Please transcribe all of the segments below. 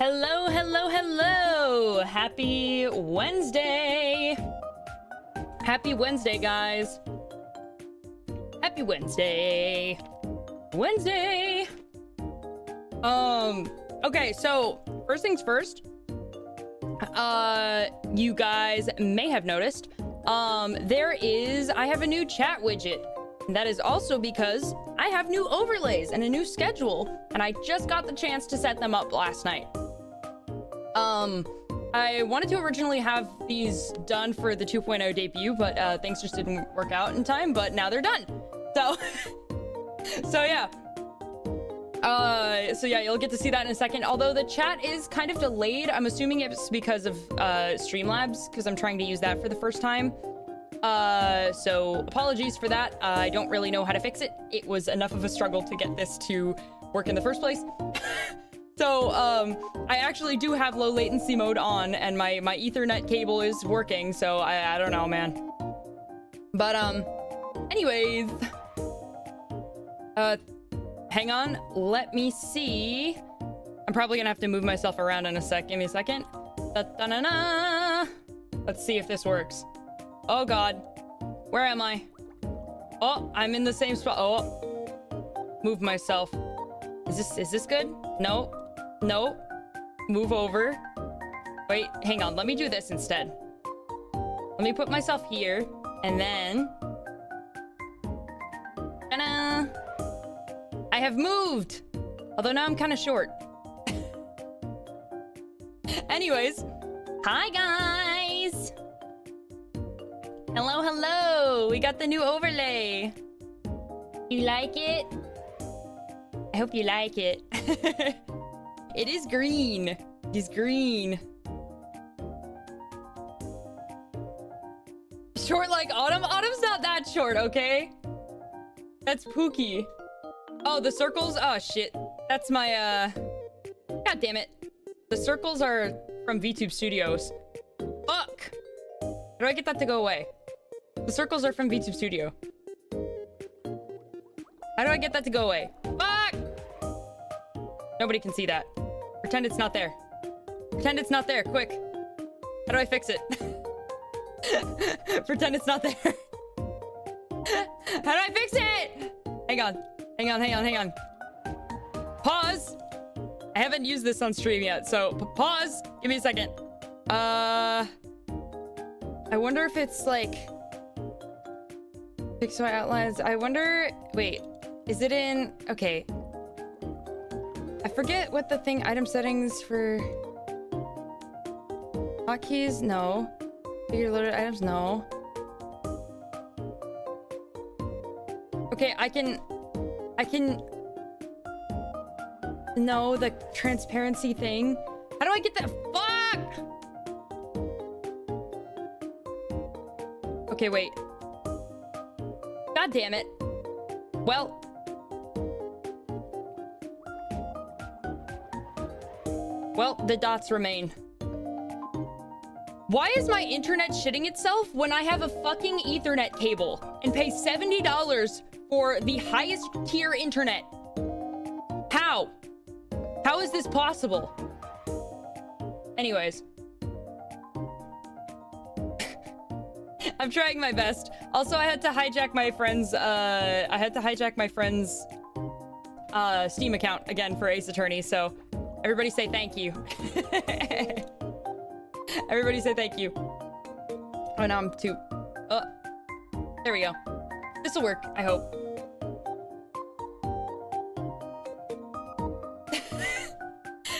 Hello, hello, hello! Happy Wednesday! Happy Wednesday, guys! Happy Wednesday! Wednesday! Okay, so, first things first. You guys may have noticed, I have a new chat widget. And that is also because I have new overlays and a new schedule, and I just got the chance to set them up last night. I wanted to originally have these done for the 2.0 debut, but things just didn't work out in time, but now they're done. So, so yeah, you'll get to see that in a second. Although the chat is kind of delayed, I'm assuming it's because of Streamlabs, because I'm trying to use that for the first time. So apologies for that. I don't really know how to fix it. It was enough of a struggle to get this to work in the first place. So, I actually do have low latency mode on, and my Ethernet cable is working, so I don't know, man. But, anyways. Hang on. Let me see. I'm probably gonna have to move myself around in a sec. Give me a second. Da-da-na-na. Let's see if this works. Oh, God. Where am I? Oh, I'm in the same spot. Oh. Move myself. Is this good? No. No. Move over. Wait, hang on. Let me do this instead. Let me put myself here, and then... Ta-da! I have moved! Although now I'm kind of short. Anyways. Hi, guys! Hello, hello! We got the new overlay. You like it? I hope you like it. It is green. It is green. Short like Autumn? Autumn's not that short, okay? That's Pookie. Oh, the circles? Oh, shit. That's my, God damn it. The circles are from VTube Studios. Fuck! How do I get that to go away? The circles are from VTube Studio. How do I get that to go away? Fuck! Nobody can see that. Pretend it's not there. Pretend it's not there, quick. How do I fix it? Pretend it's not there. How do I fix it? Hang on. Hang on, hang on, hang on. Pause. I haven't used this on stream yet, so pause. Give me a second. I wonder if it's like... Fix my outlines. I wonder... Wait. Is it in... Okay. I forget what the thing... Item settings for... Hotkeys? No. Figure loaded items? No. Okay, I can... No, the transparency thing. How do I get that? Fuck! Okay, wait. God damn it. Well... Well, the dots remain. Why is my internet shitting itself when I have a fucking Ethernet cable and pay $70 for the highest tier internet? How? How is this possible? Anyways. I'm trying my best. Also, I had to hijack my friend's Steam account again for aceattorney, so everybody say thank you. Everybody say thank you. Oh, now I'm too... there we go. This'll work, I hope.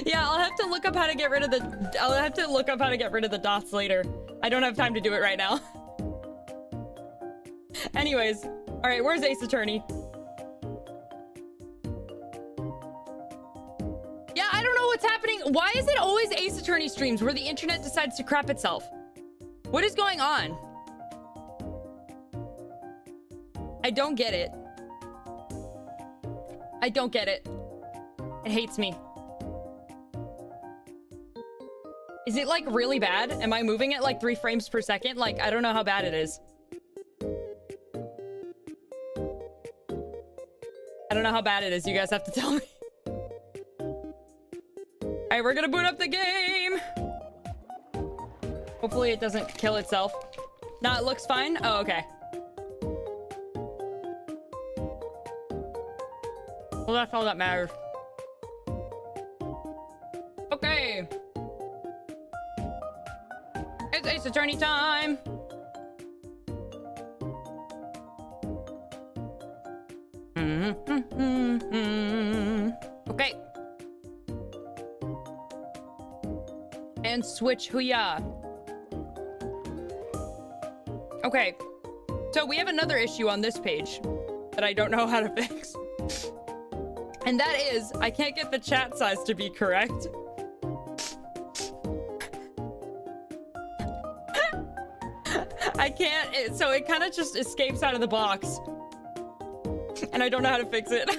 Yeah, I'll have to look up how to get rid of the... I'll have to look up how to get rid of the dots later. I don't have time to do it right now. Anyways. Alright, where's aceattorney? Yeah, I don't know what's happening. Why is it always aceattorney streams where the internet decides to crap itself? What is going on? I don't get it. I don't get it. It hates me. Is it like really bad? Am I moving at like 3 frames per second? Like, I don't know how bad it is. I don't know how bad it is. You guys have to tell me. All Okay, we're gonna boot up the game. Hopefully it doesn't kill itself. No, it looks fine. Oh, okay. Well, that's all that matters. Okay. It's Ace Attorney time. Okay. And switch Huya. Okay. So we have another issue on this page that I don't know how to fix. And that is, I can't get the chat size to be correct. I can't, so it kind of just escapes out of the box. And I don't know how to fix it.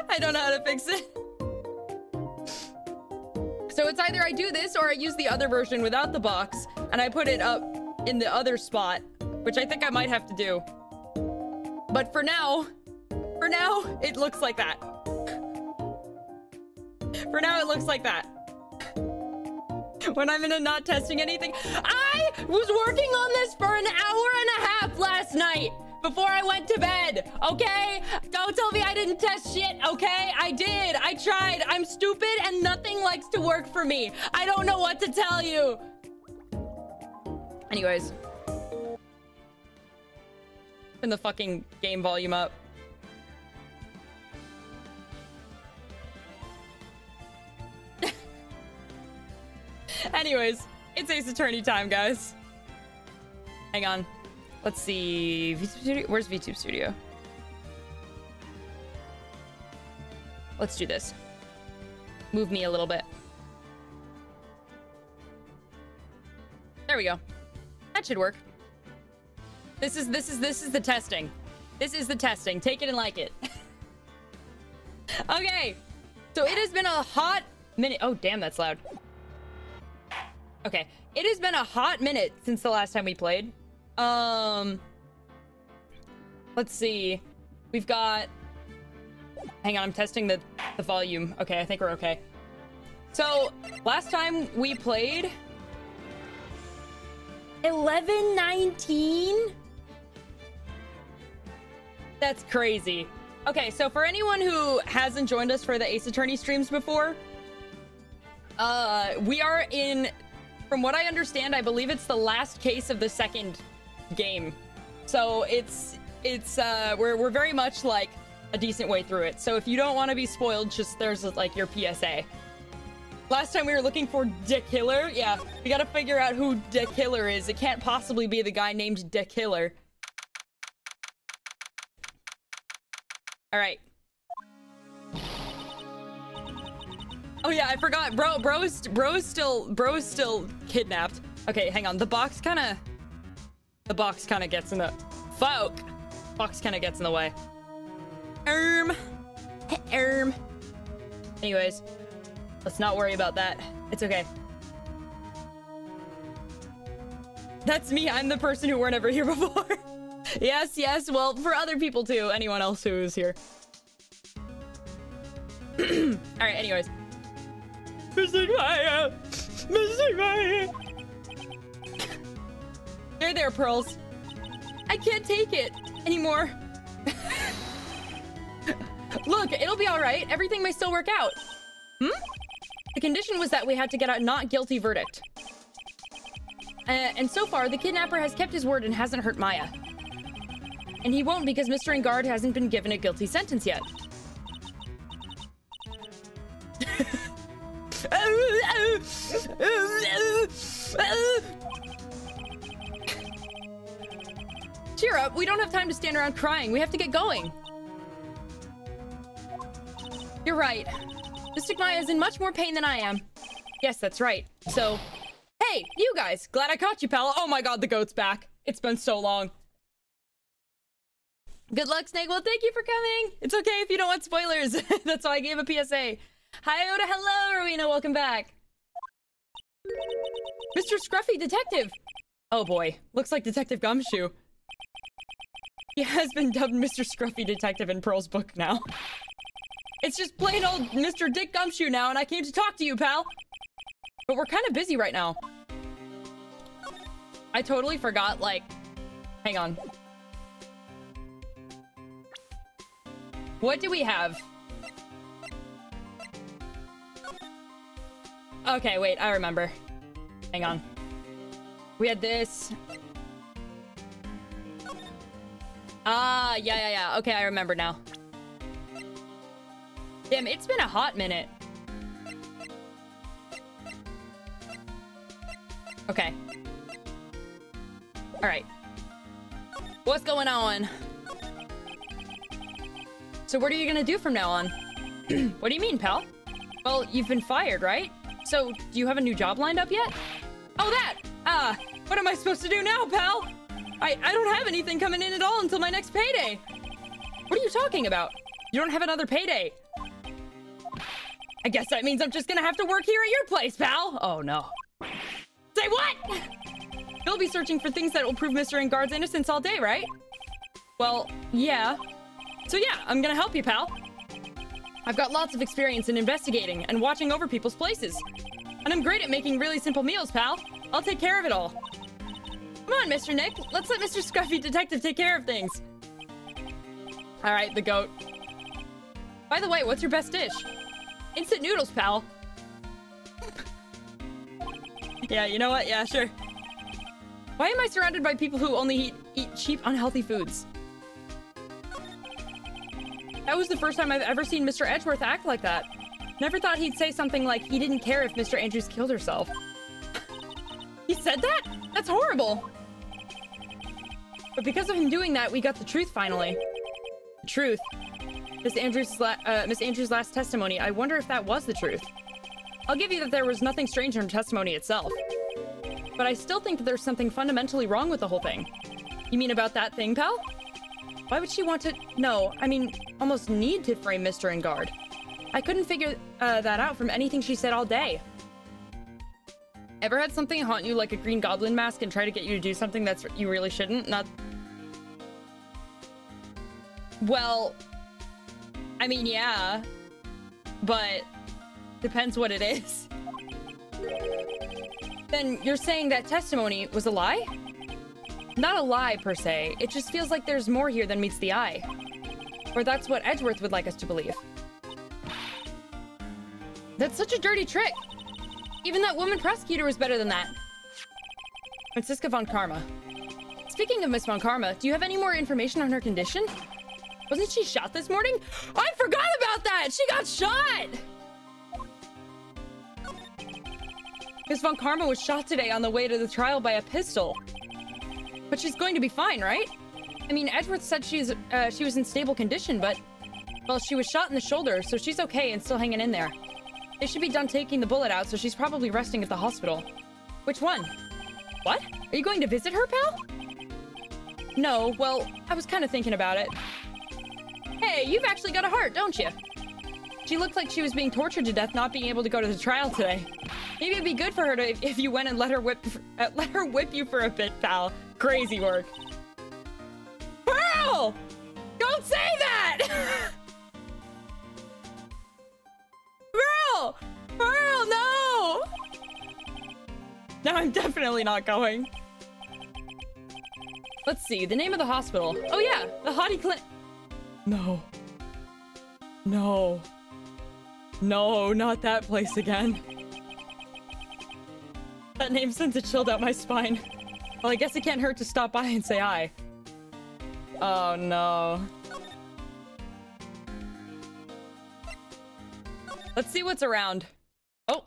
I don't know how to fix it. So it's either I do this or I use the other version without the box and I put it up in the other spot, which I think I might have to do. But for now, it looks like that. For now, it looks like that. When I'm in a not testing anything. I was working on this for an hour and a half last night before I went to bed, okay? Don't tell me I didn't test shit, okay? I did, I tried. I'm stupid and nothing likes to work for me. I don't know what to tell you. Anyways. Turn the fucking game volume up. Anyways, it's Ace Attorney time, guys. Hang on. Let's see. VTube Studio? Where's VTube Studio? Let's do this. Move me a little bit. There we go. That should work. This is the testing. This is the testing. Take it and like it. Okay. So it has been a hot minute. Oh, damn, that's loud. Okay. It has been a hot minute since the last time we played. Let's see. We've got... Hang on, I'm testing the volume. Okay, I think we're okay. So, last time we played... 11:19? That's crazy. Okay, so for anyone who hasn't joined us for the Ace Attorney streams before, we are in... From what I understand, I believe it's the last case of the second game. So we're very much like a decent way through it. So if you don't want to be spoiled, just there's like your PSA. Last time we were looking for Dick Killer. Yeah, we gotta figure out who Dick Killer is. It can't possibly be the guy named Dick Killer. All right. Oh yeah, I forgot. Bro's still kidnapped. Okay, hang on. The box kind of gets in the box kind of gets in the way. Anyways, let's not worry about that. It's okay. That's me. I'm the person who were never here before. Yes. Well, for other people too. Anyone else who is here. All right. Anyways. Mr. Maya! Mr. Maya! There, Pearls. I can't take it anymore. Look, it'll be all right. Everything may still work out. The condition was that we had to get a not guilty verdict. And so far, the kidnapper has kept his word and hasn't hurt Maya. And he won't because Mr. Engard hasn't been given a guilty sentence yet. Cheer up, we don't have time to stand around crying. We have to get going. You're right. Mr. Maya is in much more pain than I am. Yes, that's right. So, hey, you guys. Glad I caught you, pal. Oh my god, the goat's back. It's been so long. Good luck, Snake. Well, thank you for coming. It's okay if you don't want spoilers. That's why I gave a PSA. Hi, Oda. Hello, Rowena. Welcome back. Mr. Scruffy Detective. Oh boy. Looks like Detective Gumshoe. He has been dubbed Mr. Scruffy Detective in Pearl's book now. It's just plain old Mr. Dick Gumshoe now, and I came to talk to you, pal. But we're kind of busy right now. I totally forgot, like... Hang on. What do we have? Okay, wait, I remember. Hang on. We had this. Ah, yeah. Okay, I remember now. Damn, it's been a hot minute. Okay. Alright. What's going on? So what are you gonna do from now on? What do you mean, pal? Well, you've been fired, right? So, do you have a new job lined up yet? Oh, that! What am I supposed to do now, pal? I don't have anything coming in at all until my next payday. What are you talking about? You don't have another payday. I guess that means I'm just gonna have to work here at your place, pal. Oh, no. Say what? You'll be searching for things that will prove Mr. Engard's innocence all day, right? Well, yeah. So yeah, I'm gonna help you, pal. I've got lots of experience in investigating and watching over people's places. And I'm great at making really simple meals, pal. I'll take care of it all. Come on, Mr. Nick. Let's let Mr. Scruffy Detective take care of things. All right, the goat. By the way, what's your best dish? Instant noodles, pal. Yeah, you know what? Yeah, sure. Why am I surrounded by people who only eat cheap, unhealthy foods? That was the first time I've ever seen Mr. Edgeworth act like that. Never thought he'd say something like he didn't care if Mr. Andrews killed herself. He said that? That's horrible. But because of him doing that, we got the truth finally. The truth. Miss Andrews' last testimony, I wonder if that was the truth. I'll give you that there was nothing strange in her testimony itself. But I still think that there's something fundamentally wrong with the whole thing. You mean about that thing, pal? Why would she want to... No, I mean, almost need to frame Mr. Engard. I couldn't figure that out from anything she said all day. Ever had something haunt you like a green goblin mask and try to get you to do something that's you really shouldn't? Not... Well... I mean, yeah. But... depends what it is. Then you're saying that testimony was a lie? Not a lie, per se. It just feels like there's more here than meets the eye. Or that's what Edgeworth would like us to believe. That's such a dirty trick! Even that woman prosecutor was better than that. Franziska von Karma. Speaking of Miss von Karma, do you have any more information on her condition? Wasn't she shot this morning? I forgot about that! She got shot! Miss von Karma was shot today on the way to the trial by a pistol. But she's going to be fine, right? I mean, Edgeworth said she was in stable condition, but... well, she was shot in the shoulder, so she's okay and still hanging in there. They should be done taking the bullet out, so she's probably resting at the hospital. Which one? What? Are you going to visit her, pal? No, well, I was kind of thinking about it. Hey, you've actually got a heart, don't you? She looked like she was being tortured to death not being able to go to the trial today. Maybe it'd be good for her to, if you went and let her whip you for a bit, pal. Crazy work. Pearl! Don't say that! Pearl! Pearl, no! No, I'm definitely not going. Let's see, the name of the hospital. Oh yeah, the Hottie Clinic. No. No. No, not that place again. That name sends a chill down my spine. Well, I guess it can't hurt to stop by and say hi. Oh, no. Let's see what's around. Oh.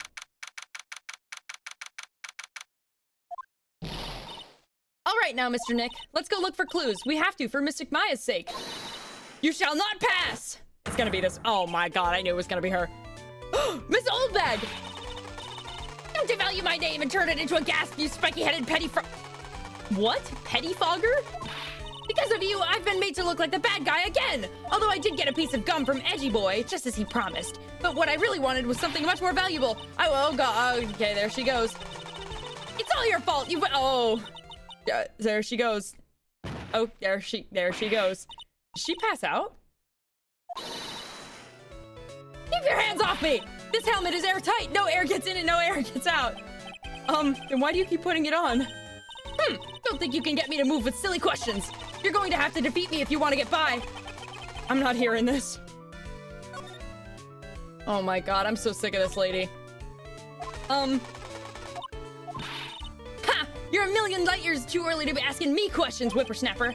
All right now, Mr. Nick. Let's go look for clues. We have to, for Mystic Maya's sake. You shall not pass! It's gonna be this. Oh my god, I knew it was gonna be her. Miss Oldbag! Don't devalue my name and turn it into a gasp, you spiky-headed What? Pettifogger? Because of you, I've been made to look like the bad guy again! Although I did get a piece of gum from Edgy Boy, just as he promised. But what I really wanted was something much more valuable. Oh god, okay, there she goes. It's all your fault, oh. There she goes. Oh, there she goes. Did she pass out? Keep your hands off me! This helmet is airtight! No air gets in and no air gets out! Then why do you keep putting it on? Don't think you can get me to move with silly questions! You're going to have to defeat me if you want to get by! I'm not hearing this. Oh my god, I'm so sick of this lady. Ha! You're a million light years too early to be asking me questions, whippersnapper!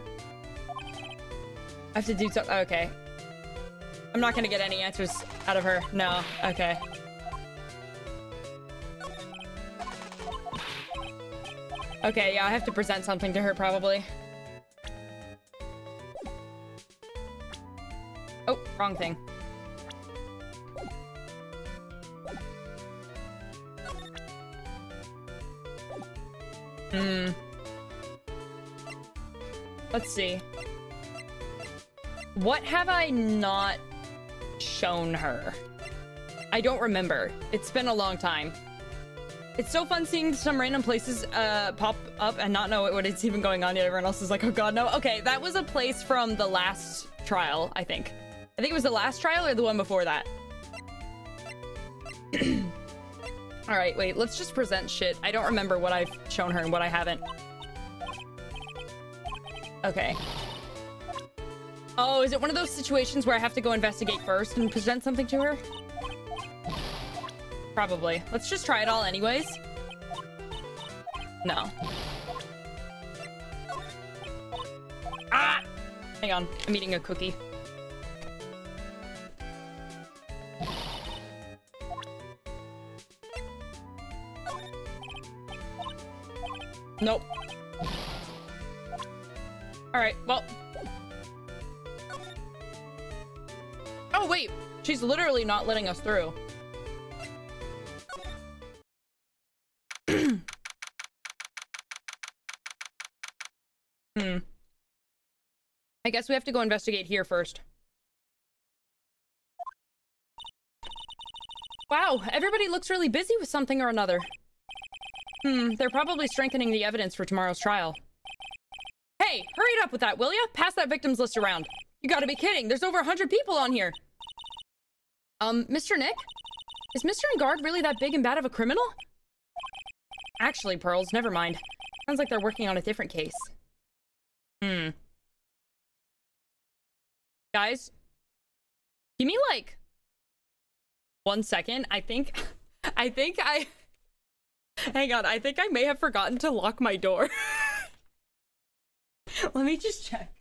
I have to do something. Okay. I'm not gonna get any answers out of her. No. Okay. Okay, yeah, I have to present something to her, probably. Oh, wrong thing. Let's see. What have I not shown her? I don't remember. It's been a long time. It's so fun seeing some random places pop up and not know what is even going on yet. Everyone else is like, oh god, no. Okay, that was a place from the last trial, I think. I think it was the last trial or the one before that. Alright, wait, let's just present shit. I don't remember what I've shown her and what I haven't. Okay. Oh, is it one of those situations where I have to go investigate first and present something to her? Probably. Let's just try it all anyways. No. Ah! Hang on. I'm eating a cookie. Nope. Alright, well. Oh, wait. She's literally not letting us through. I guess we have to go investigate here first. Wow, everybody looks really busy with something or another. They're probably strengthening the evidence for tomorrow's trial. Hey, hurry it up with that, will ya? Pass that victims list around. You gotta be kidding, there's over 100 people on here. Mr. Nick? Is Mr. Engard really that big and bad of a criminal? Actually, Pearls, never mind. Sounds like they're working on a different case. Guys, give me like 1 second. Hang on, I think I may have forgotten to lock my door. Let me just check.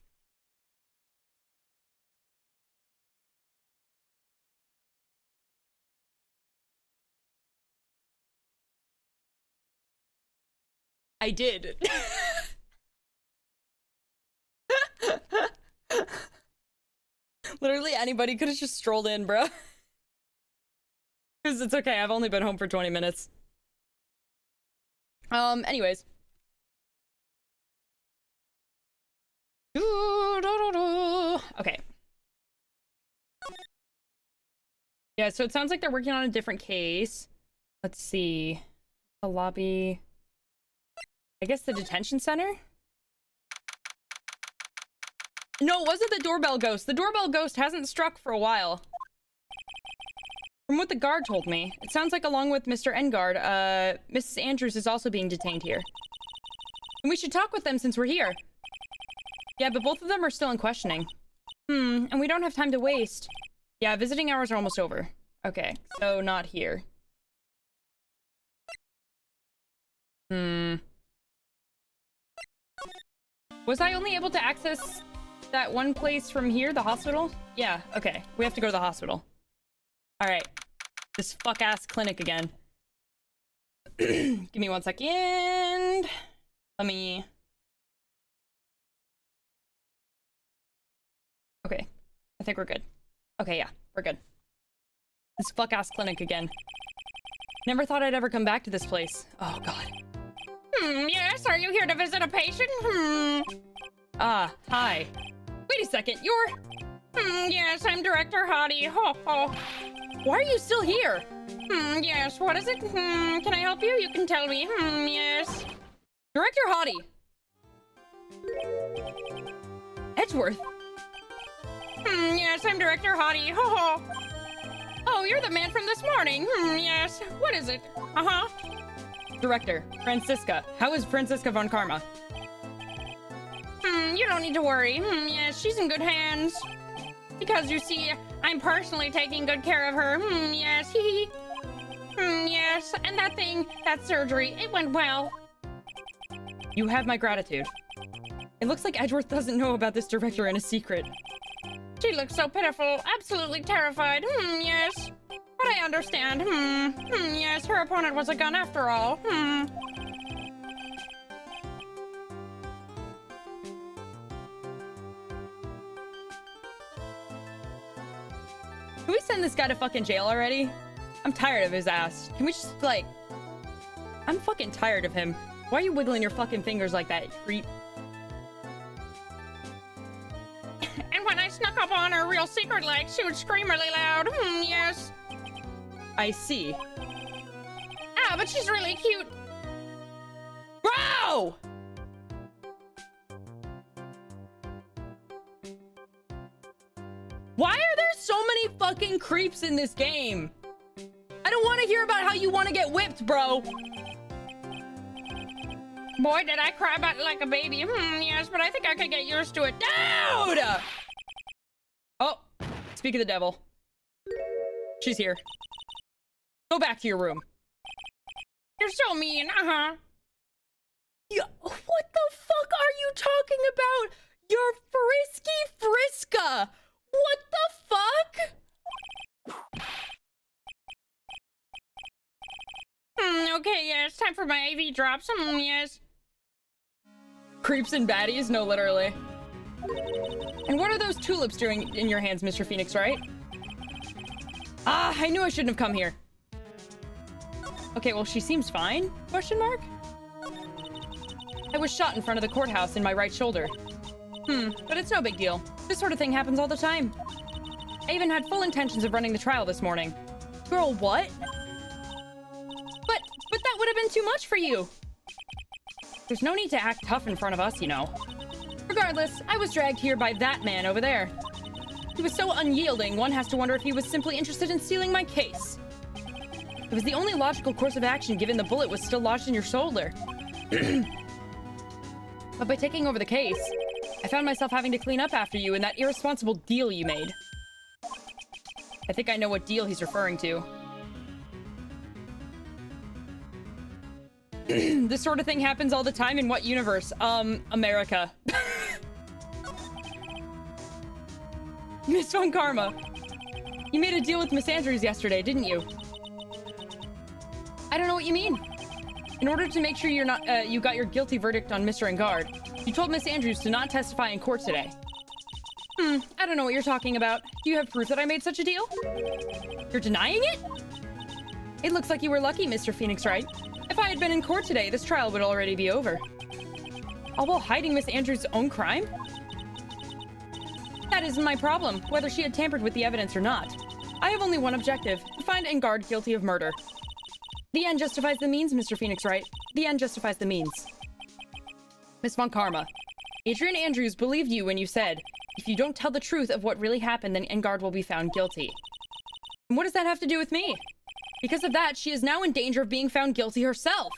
I did. Literally anybody could have just strolled in, bro. Because it's okay, I've only been home for 20 minutes. Anyways. Okay. Yeah, so it sounds like they're working on a different case. Let's see. The lobby. I guess the detention center? No, it wasn't the doorbell ghost. The doorbell ghost hasn't struck for a while. From what the guard told me, it sounds like along with Mr. Engard, Mrs. Andrews is also being detained here. And we should talk with them since we're here. Yeah, but both of them are still in questioning. And we don't have time to waste. Yeah, visiting hours are almost over. Okay, so not here. Was I only able to access that one place from here, the hospital? Yeah, okay. We have to go to the hospital. Alright. This fuck-ass clinic again. Give me 1 second. Let me... Okay. I think we're good. Okay, yeah. We're good. This fuck-ass clinic again. Never thought I'd ever come back to this place. Oh, God. Yes? Are you here to visit a patient? Ah, hi. Wait a second, you're... yes, I'm Director Hottie. Ho, ho. Why are you still here? Yes, what is it? Can I help you? You can tell me. Yes. Director Hottie. Edgeworth. Yes, I'm Director Hottie. Ho, ho. Oh, you're the man from this morning. Yes. What is it? Uh-huh. Director, Franziska. How is Franziska von Karma? You don't need to worry. Yes, she's in good hands. Because you see, I'm personally taking good care of her. Yes, hee. Yes, and that surgery, it went well. You have my gratitude. It looks like Edgeworth doesn't know about this director in a secret. She looks so pitiful, absolutely terrified. Yes. But I understand. Yes, her opponent was a gun after all. Can we send this guy to fucking jail already? I'm tired of his ass. Can we just, like... I'm fucking tired of him. Why are you wiggling your fucking fingers like that, you creep? And when I snuck up on her real secret like, she would scream really loud. Yes. I see. Ah, but she's really cute. Bro! Why are there so many fucking creeps in this game? I don't want to hear about how you want to get whipped, bro. Boy, did I cry about it like a baby. Yes, but I think I could get used to it. Dude! Oh, speak of the devil. She's here. Go back to your room. You're so mean, Yeah, what the fuck are you talking about? You're frisky Friska. What the fuck? Okay, yes, time for my IV drops. Yes. Creeps and baddies? No, literally. And what are those tulips doing in your hands, Mr. Phoenix, right? Ah, I knew I shouldn't have come here. Okay, well, she seems fine? Question mark? I was shot in front of the courthouse in my right shoulder. But it's no big deal. This sort of thing happens all the time. I even had full intentions of running the trial this morning. Girl, what? But that would have been too much for you. There's no need to act tough in front of us, you know. Regardless, I was dragged here by that man over there. He was so unyielding, one has to wonder if he was simply interested in stealing my case. It was the only logical course of action given the bullet was still lodged in your shoulder. But by taking over the case, I found myself having to clean up after you in that irresponsible deal you made. I think I know what deal he's referring to. This sort of thing happens all the time in what universe? America. Miss Von Karma, you made a deal with Miss Andrews yesterday, didn't you? I don't know what you mean. In order to make sure you're not, you got your guilty verdict on Mr. Engard, you told Miss Andrews to not testify in court today. I don't know what you're talking about. Do you have proof that I made such a deal? You're denying it? It looks like you were lucky, Mr. Phoenix, right? If I had been in court today, this trial would already be over. All while hiding Miss Andrews' own crime? That isn't my problem, whether she had tampered with the evidence or not. I have only one objective, to find Engard guilty of murder. The end justifies the means, Mr. Phoenix, right? The end justifies the means. Miss Von Karma, Adrian Andrews believed you when you said, if you don't tell the truth of what really happened, then Engard will be found guilty. And what does that have to do with me? Because of that, she is now in danger of being found guilty herself.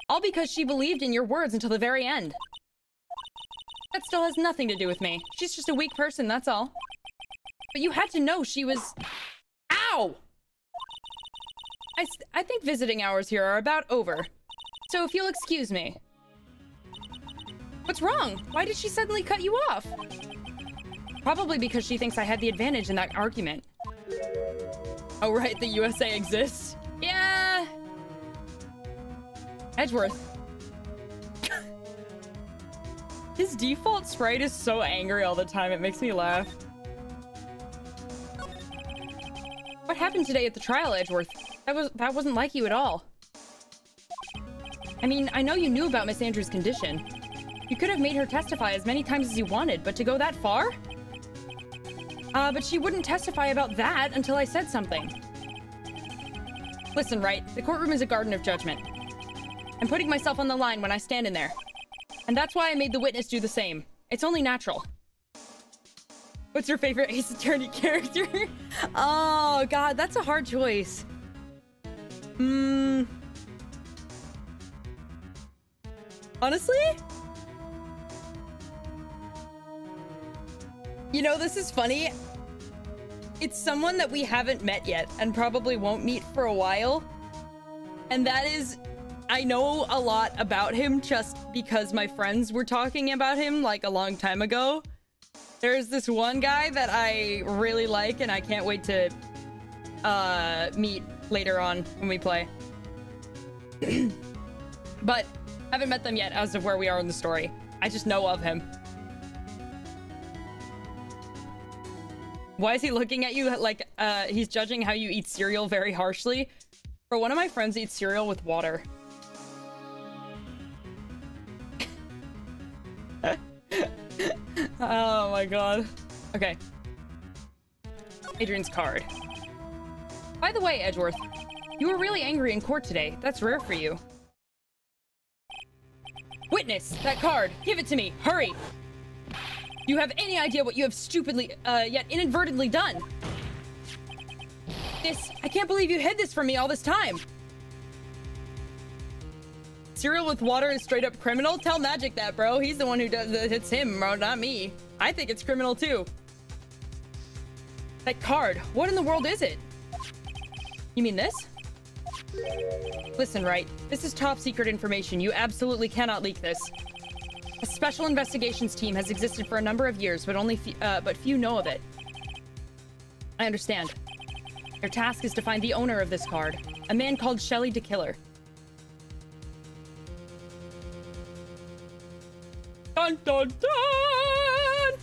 All because she believed in your words until the very end. That still has nothing to do with me. She's just a weak person, that's all. But you had to know she was... Ow! I think visiting hours here are about over. So if you'll excuse me. What's wrong? Why did she suddenly cut you off? Probably because she thinks I had the advantage in that argument. Oh, right, the USA exists. Yeah. Edgeworth. His default sprite is so angry all the time, it makes me laugh. What happened today at the trial, Edgeworth? That wasn't like you at all. I mean, I know you knew about Miss Andrews' condition. You could have made her testify as many times as you wanted, but to go that far? But she wouldn't testify about that until I said something. Listen, right, the courtroom is a garden of judgment. I'm putting myself on the line when I stand in there. And that's why I made the witness do the same. It's only natural. What's your favorite Ace Attorney character? Oh, God, that's a hard choice. Honestly? You know, this is funny. It's someone that we haven't met yet and probably won't meet for a while. And that is, I know a lot about him just because my friends were talking about him like a long time ago. There's this one guy that I really like and I can't wait to meet later on when we play. But haven't met them yet as of where we are in the story. I just know of him. Why is he looking at you like he's judging how you eat cereal very harshly? For one of my friends eats cereal with water. Oh my god. Okay. Adrian's card. By the way, Edgeworth, you were really angry in court today. That's rare for you. Witness, that card. Give it to me. Hurry. You have any idea what you have stupidly, yet inadvertently done? I can't believe you hid this from me all this time. Cereal with water is straight up criminal? Tell Magic that, bro. He's the one who does it. It's him, bro, not me. I think it's criminal too. That card, what in the world is it? You mean this? Listen, right, this is top secret information. You absolutely cannot leak this. A special investigations team has existed for a number of years, but few know of it. I understand. Their task is to find the owner of this card, a man called Shelly DeKiller. Dun dun dun!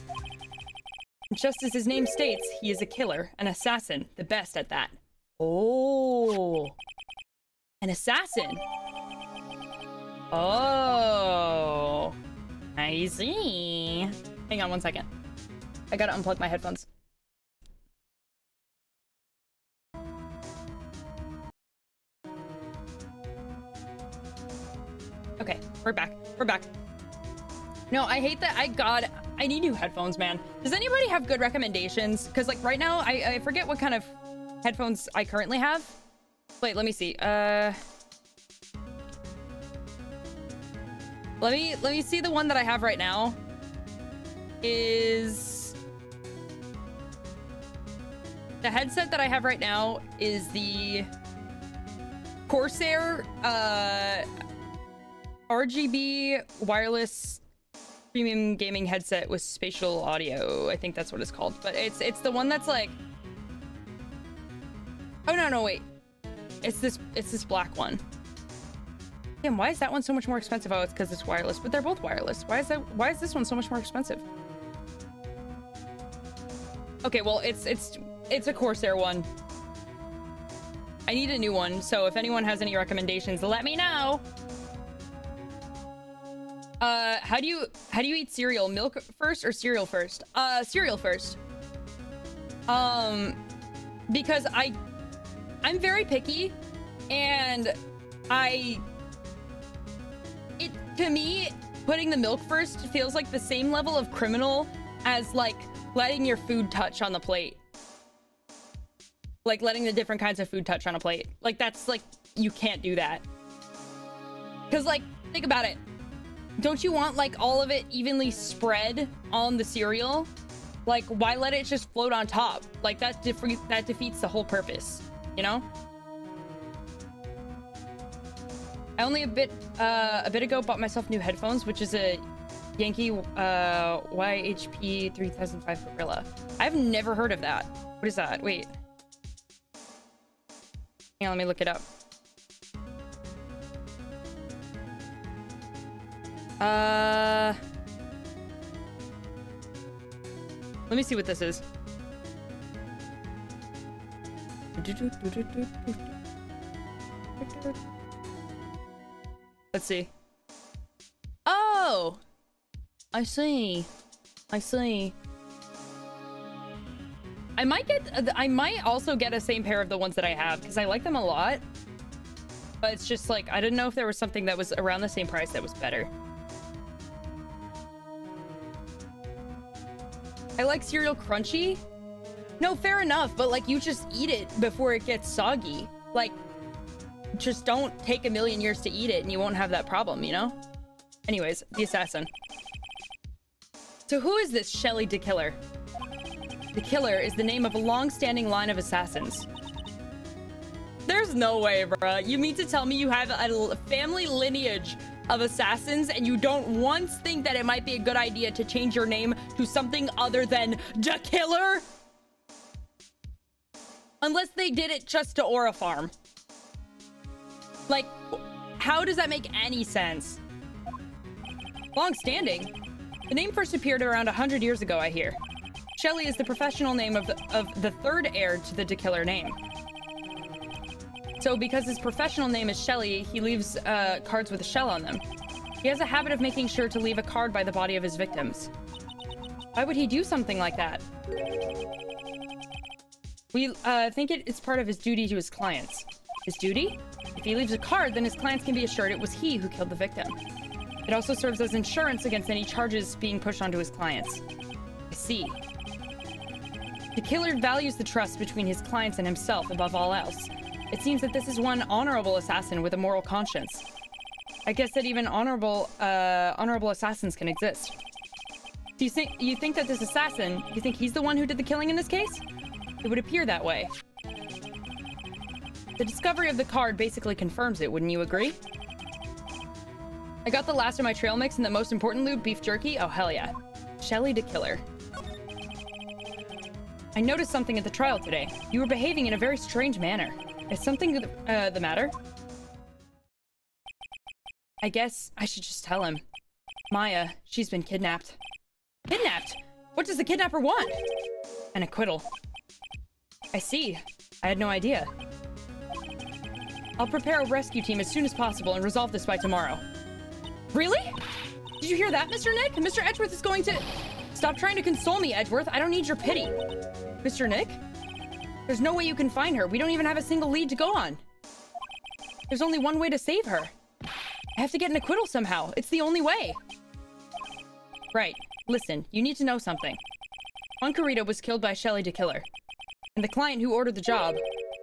Just as his name states, he is a killer, an assassin, the best at that. Oh, an assassin. Oh, I see. Hang on one second. I gotta unplug my headphones. Okay, we're back. We're back. No, I hate that. I need new headphones, man. Does anybody have good recommendations? Because like right now, I forget what kind of headphones I currently have. Wait, let me see. Let me see. The one that I have right now is the headset that I have right now is the Corsair RGB wireless premium gaming headset with spatial audio. I think that's what it's called. But it's the one that's like, oh no, wait. It's this black one. Damn, why is that one so much more expensive? Oh, it's because it's wireless, but they're both wireless. Why is this one so much more expensive? Okay, well, it's a Corsair one. I need a new one, so if anyone has any recommendations, let me know. How do you eat cereal? Milk first or cereal first? Cereal first. Because I'm very picky, and to me, putting the milk first feels like the same level of criminal as like letting your food touch on the plate. Like letting the different kinds of food touch on a plate. Like that's like, you can't do that. Cause like, think about it. Don't you want like all of it evenly spread on the cereal? Like why let it just float on top? Like that defeats the whole purpose, you know? I only a bit ago bought myself new headphones, which is a Yankee YHP 3005 Gorilla. I've never heard of that. What is that? Wait. Hang on, let me look it up. Let me see what this is. Let's see. Oh! I see. I see. I might also get a same pair of the ones that I have, because I like them a lot. But it's just like, I didn't know if there was something that was around the same price that was better. I like cereal crunchy. No, fair enough, but like you just eat it before it gets soggy. Like, just don't take a million years to eat it and you won't have that problem, you know? Anyways, the assassin. So who is this Shelley the Killer? The Killer is the name of a long-standing line of assassins. There's no way, bruh. You mean to tell me you have a family lineage of assassins and you don't once think that it might be a good idea to change your name to something other than the Killer? Unless they did it just to Aura Farm. Like, how does that make any sense? Long-standing? The name first appeared around 100 years ago, I hear. Shelley is the professional name of the third heir to the Killer name. So because his professional name is Shelley, he leaves cards with a shell on them. He has a habit of making sure to leave a card by the body of his victims. Why would he do something like that? We think it's part of his duty to his clients. His duty? If he leaves a card, then his clients can be assured it was he who killed the victim. It also serves as insurance against any charges being pushed onto his clients. I see. The Killer values the trust between his clients and himself above all else. It seems that this is one honorable assassin with a moral conscience. I guess that even honorable assassins can exist. Do you think that this assassin, you think he's the one who did the killing in this case? It would appear that way. The discovery of the card basically confirms it, wouldn't you agree? I got the last of my trail mix and the most important loot, beef jerky. Oh, hell yeah. Shelley the Killer. I noticed something at the trial today. You were behaving in a very strange manner. Is something the matter? I guess I should just tell him. Maya, she's been kidnapped. Kidnapped? What does the kidnapper want? An acquittal. I see. I had no idea. I'll prepare a rescue team as soon as possible and resolve this by tomorrow. Really? Did you hear that, Mr. Nick? Mr. Edgeworth is going to... Stop trying to console me, Edgeworth. I don't need your pity. Mr. Nick? There's no way you can find her. We don't even have a single lead to go on. There's only one way to save her. I have to get an acquittal somehow. It's the only way. Right. Listen, you need to know something. Juan Carrito was killed by Shelley the Killer. And the client who ordered the job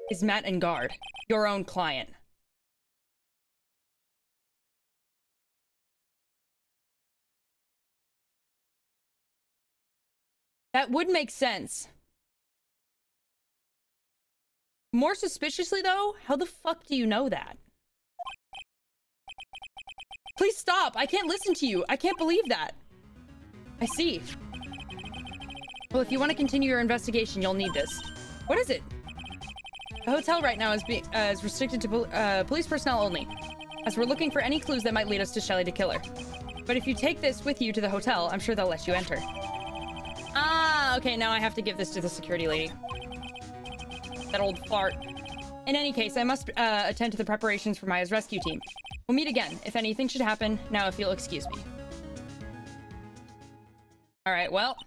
is Matt Engard, your own client. That would make sense. More suspiciously, though, how the fuck do you know that? Please stop! I can't listen to you! I can't believe that! I see. Well, if you want to continue your investigation, you'll need this. What is it? The hotel right now is restricted to police personnel only, as we're looking for any clues that might lead us to Shelley the Killer. But if you take this with you to the hotel, I'm sure they'll let you enter. Ah, okay, now I have to give this to the security lady. That old fart. In any case, I must attend to the preparations for Maya's rescue team. We'll meet again, if anything should happen, now if you'll excuse me. Alright, well...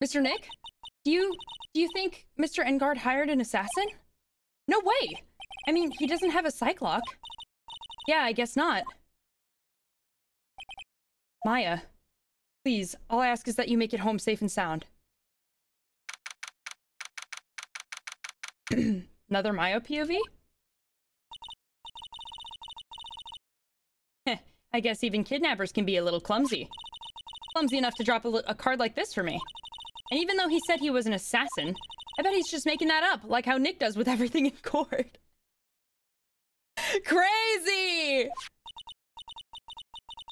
Mr. Nick? Do you think Mr. Engard hired an assassin? No way! I mean, he doesn't have a psych-lock. Yeah, I guess not. Maya, please, all I ask is that you make it home safe and sound. Another Maya POV? Heh, I guess even kidnappers can be a little clumsy. Clumsy enough to drop a card like this for me. And even though he said he was an assassin, I bet he's just making that up, like how Nick does with everything in court. Crazy!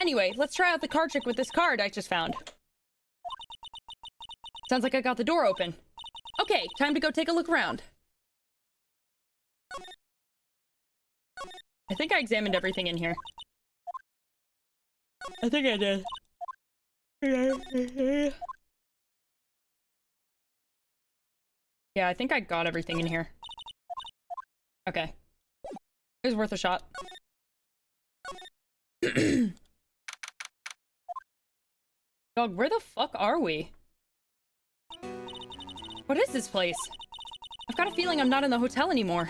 Anyway, let's try out the card trick with this card I just found. Sounds like I got the door open. Okay, time to go take a look around. I think I examined everything in here. I think I did. Yeah, I think I got everything in here. Okay. It was worth a shot. Dog, where the fuck are we? What is this place? I've got a feeling I'm not in the hotel anymore.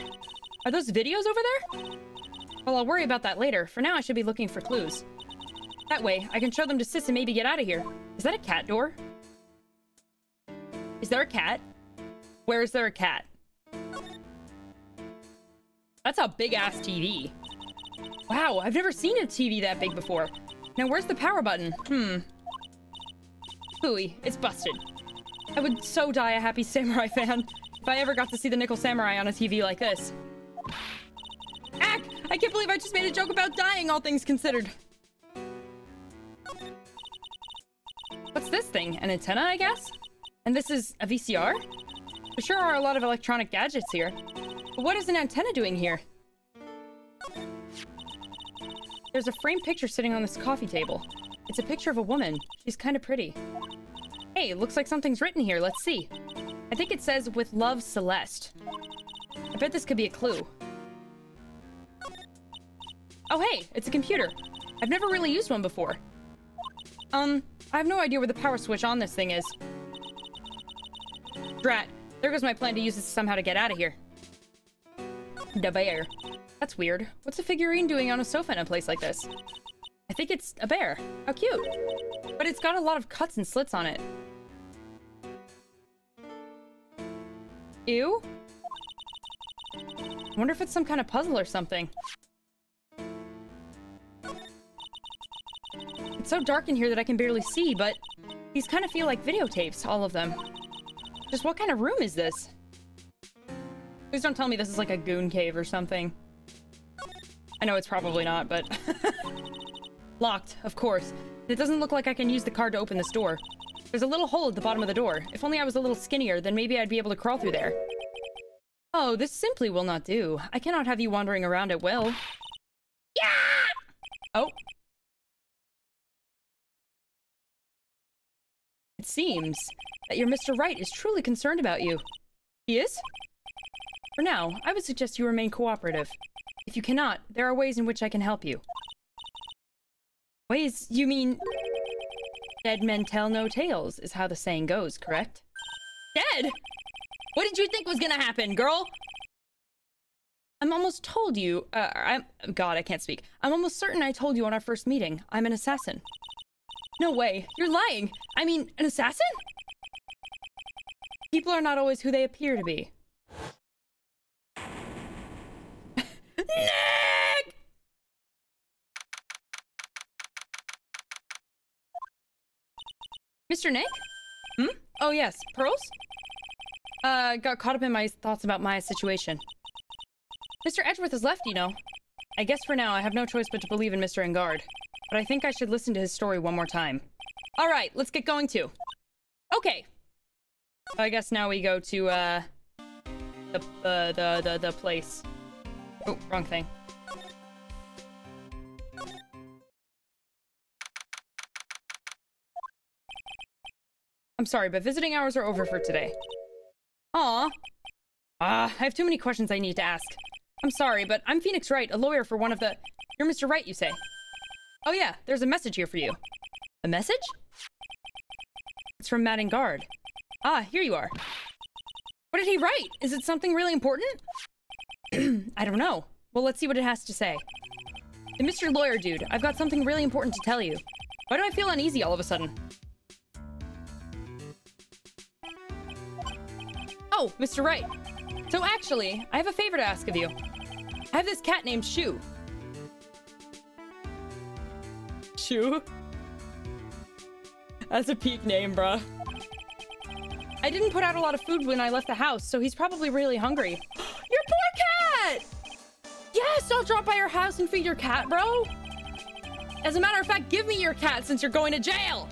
Are those videos over there? Well, I'll worry about that later. For now, I should be looking for clues. That way, I can show them to Sis and maybe get out of here. Is that a cat door? Is there a cat? Where is there a cat? That's a big-ass TV. Wow, I've never seen a TV that big before. Now, where's the power button? Hooey, it's busted. I would so die a Happy Samurai fan if I ever got to see the Nickel Samurai on a TV like this. Ack! I can't believe I just made a joke about dying, all things considered. What's this thing? An antenna, I guess? And this is a VCR? There sure are a lot of electronic gadgets here. But what is an antenna doing here? There's a framed picture sitting on this coffee table. It's a picture of a woman. She's kind of pretty. Hey, looks like something's written here. Let's see. I think it says, "With love, Celeste." I bet this could be a clue. Oh, hey, it's a computer. I've never really used one before. I have no idea where the power switch on this thing is. Drat. There goes my plan to use this somehow to get out of here. The bear. That's weird. What's a figurine doing on a sofa in a place like this? I think it's a bear. How cute. But it's got a lot of cuts and slits on it. Ew. I wonder if it's some kind of puzzle or something. It's so dark in here that I can barely see, but these kind of feel like videotapes, all of them. Just what kind of room is this? Please don't tell me this is like a goon cave or something. I know it's probably not, but... Locked, of course. It doesn't look like I can use the card to open this door. There's a little hole at the bottom of the door. If only I was a little skinnier, then maybe I'd be able to crawl through there. Oh, this simply will not do. I cannot have you wandering around at will. Yeah! Oh. It seems that your Mr. Right is truly concerned about you. He is? For now, I would suggest you remain cooperative. If you cannot, there are ways in which I can help you. Ways? You mean... Dead men tell no tales, is how the saying goes, correct? Dead? What did you think was gonna happen, girl? I'm almost told you... God, I can't speak. I'm almost certain I told you on our first meeting. I'm an assassin. No way. You're lying. I mean, an assassin? People are not always who they appear to be. Nick! Mr. Nick? Oh yes, pearls? Got caught up in my thoughts about Maya's situation. Mr. Edgeworth has left, you know. I guess for now I have no choice but to believe in Mr. Engard. But I think I should listen to his story one more time. Alright, let's get going too. Okay. I guess now we go to, the place. Oh, wrong thing. I'm sorry, but visiting hours are over for today. Aw. I have too many questions I need to ask. I'm sorry, but I'm Phoenix Wright, a lawyer for one of the... You're Mr. Wright, you say? Oh yeah, there's a message here for you. A message? It's from Matt Engard. Ah, here you are. What did he write? Is it something really important? I don't know. Well, let's see what it has to say. To Mr. Lawyer Dude, I've got something really important to tell you. Why do I feel uneasy all of a sudden? Oh, Mr. Wright. So actually, I have a favor to ask of you. I have this cat named Shu. Shu? That's a peak name, bruh. I didn't put out a lot of food when I left the house, so he's probably really hungry. Your poor cat! Yes, I'll drop by your house and feed your cat, bro. As a matter of fact, give me your cat since you're going to jail.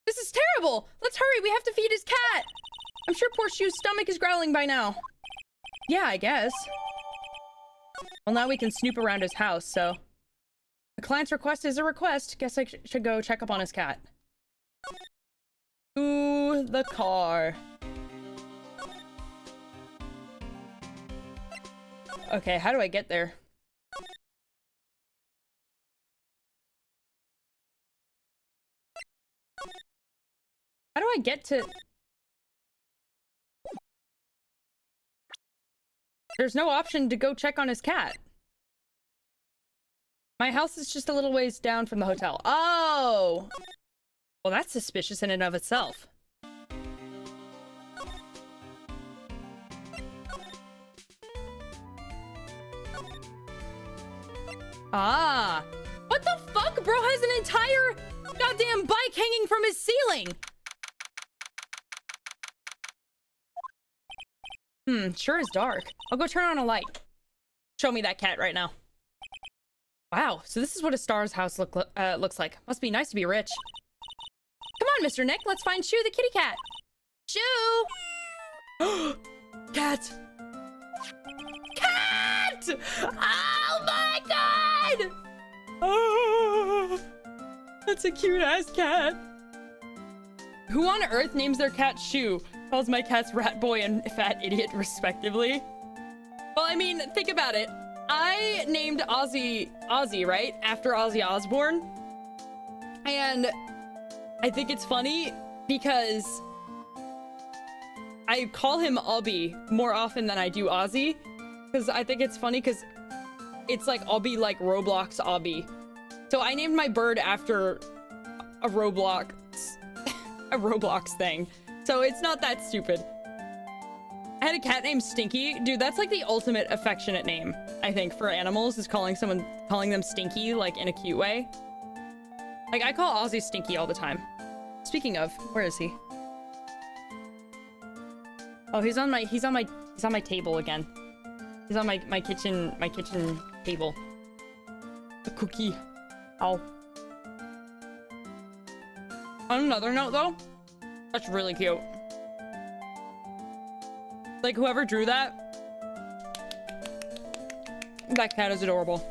This is terrible. Let's hurry. We have to feed his cat. I'm sure poor Shu's stomach is growling by now. Yeah, I guess. Well, now we can snoop around his house, so... A client's request is a request. Guess I should go check up on his cat. Ooh, the car. Okay, how do I get there? How do I get to... There's no option to go check on his cat. My house is just a little ways down from the hotel. Oh! Well, that's suspicious in and of itself. Ah! What the fuck? Bro has an entire goddamn bike hanging from his ceiling! Sure is dark. I'll go turn on a light. Show me that cat right now. Wow, so this is what a star's house looks like. Must be nice to be rich. Come on, Mr. Nick, let's find Shoo the kitty cat. Shoo! Cat! Cat! Oh my god! Oh, that's a cute-ass cat. Who on earth names their cat Shoo? Calls my cats Rat Boy and Fat Idiot, respectively. Well, I mean, think about it. I named Ozzy, right? After Ozzy Osbourne. And I think it's funny because I call him Obby more often than I do Ozzy. Because I think it's funny because it's like Obby like Roblox Obby. So I named my bird after a Roblox thing. So it's not that stupid. I had a cat named Stinky. Dude, that's like the ultimate affectionate name, I think, for animals, is calling them Stinky, like, in a cute way. Like, I call Ozzy Stinky all the time. Speaking of, where is he? Oh, he's on my table again. He's on my kitchen table. A cookie. Ow. On another note, though, that's really cute. Like, whoever drew that cat is adorable.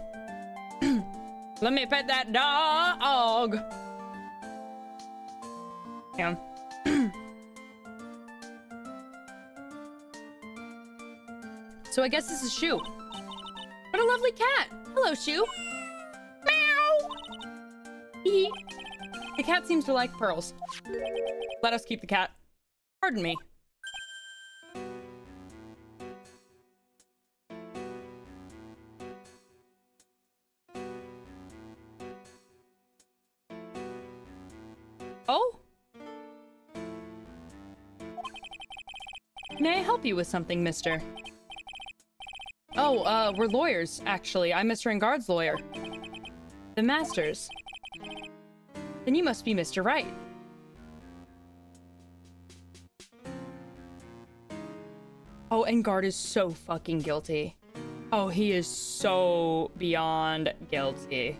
Let me pet that dog. Yeah. So I guess this is Shoo. What a lovely cat. Hello, Shoo. Meow. Hee. The cat seems to like pearls. Let us keep the cat. Pardon me. Oh? May I help you with something, mister? Oh, we're lawyers, actually. I'm Mr. Engard's lawyer. The master's. Then you must be Mr. Wright. Oh, Engard is so fucking guilty. Oh, he is so beyond guilty.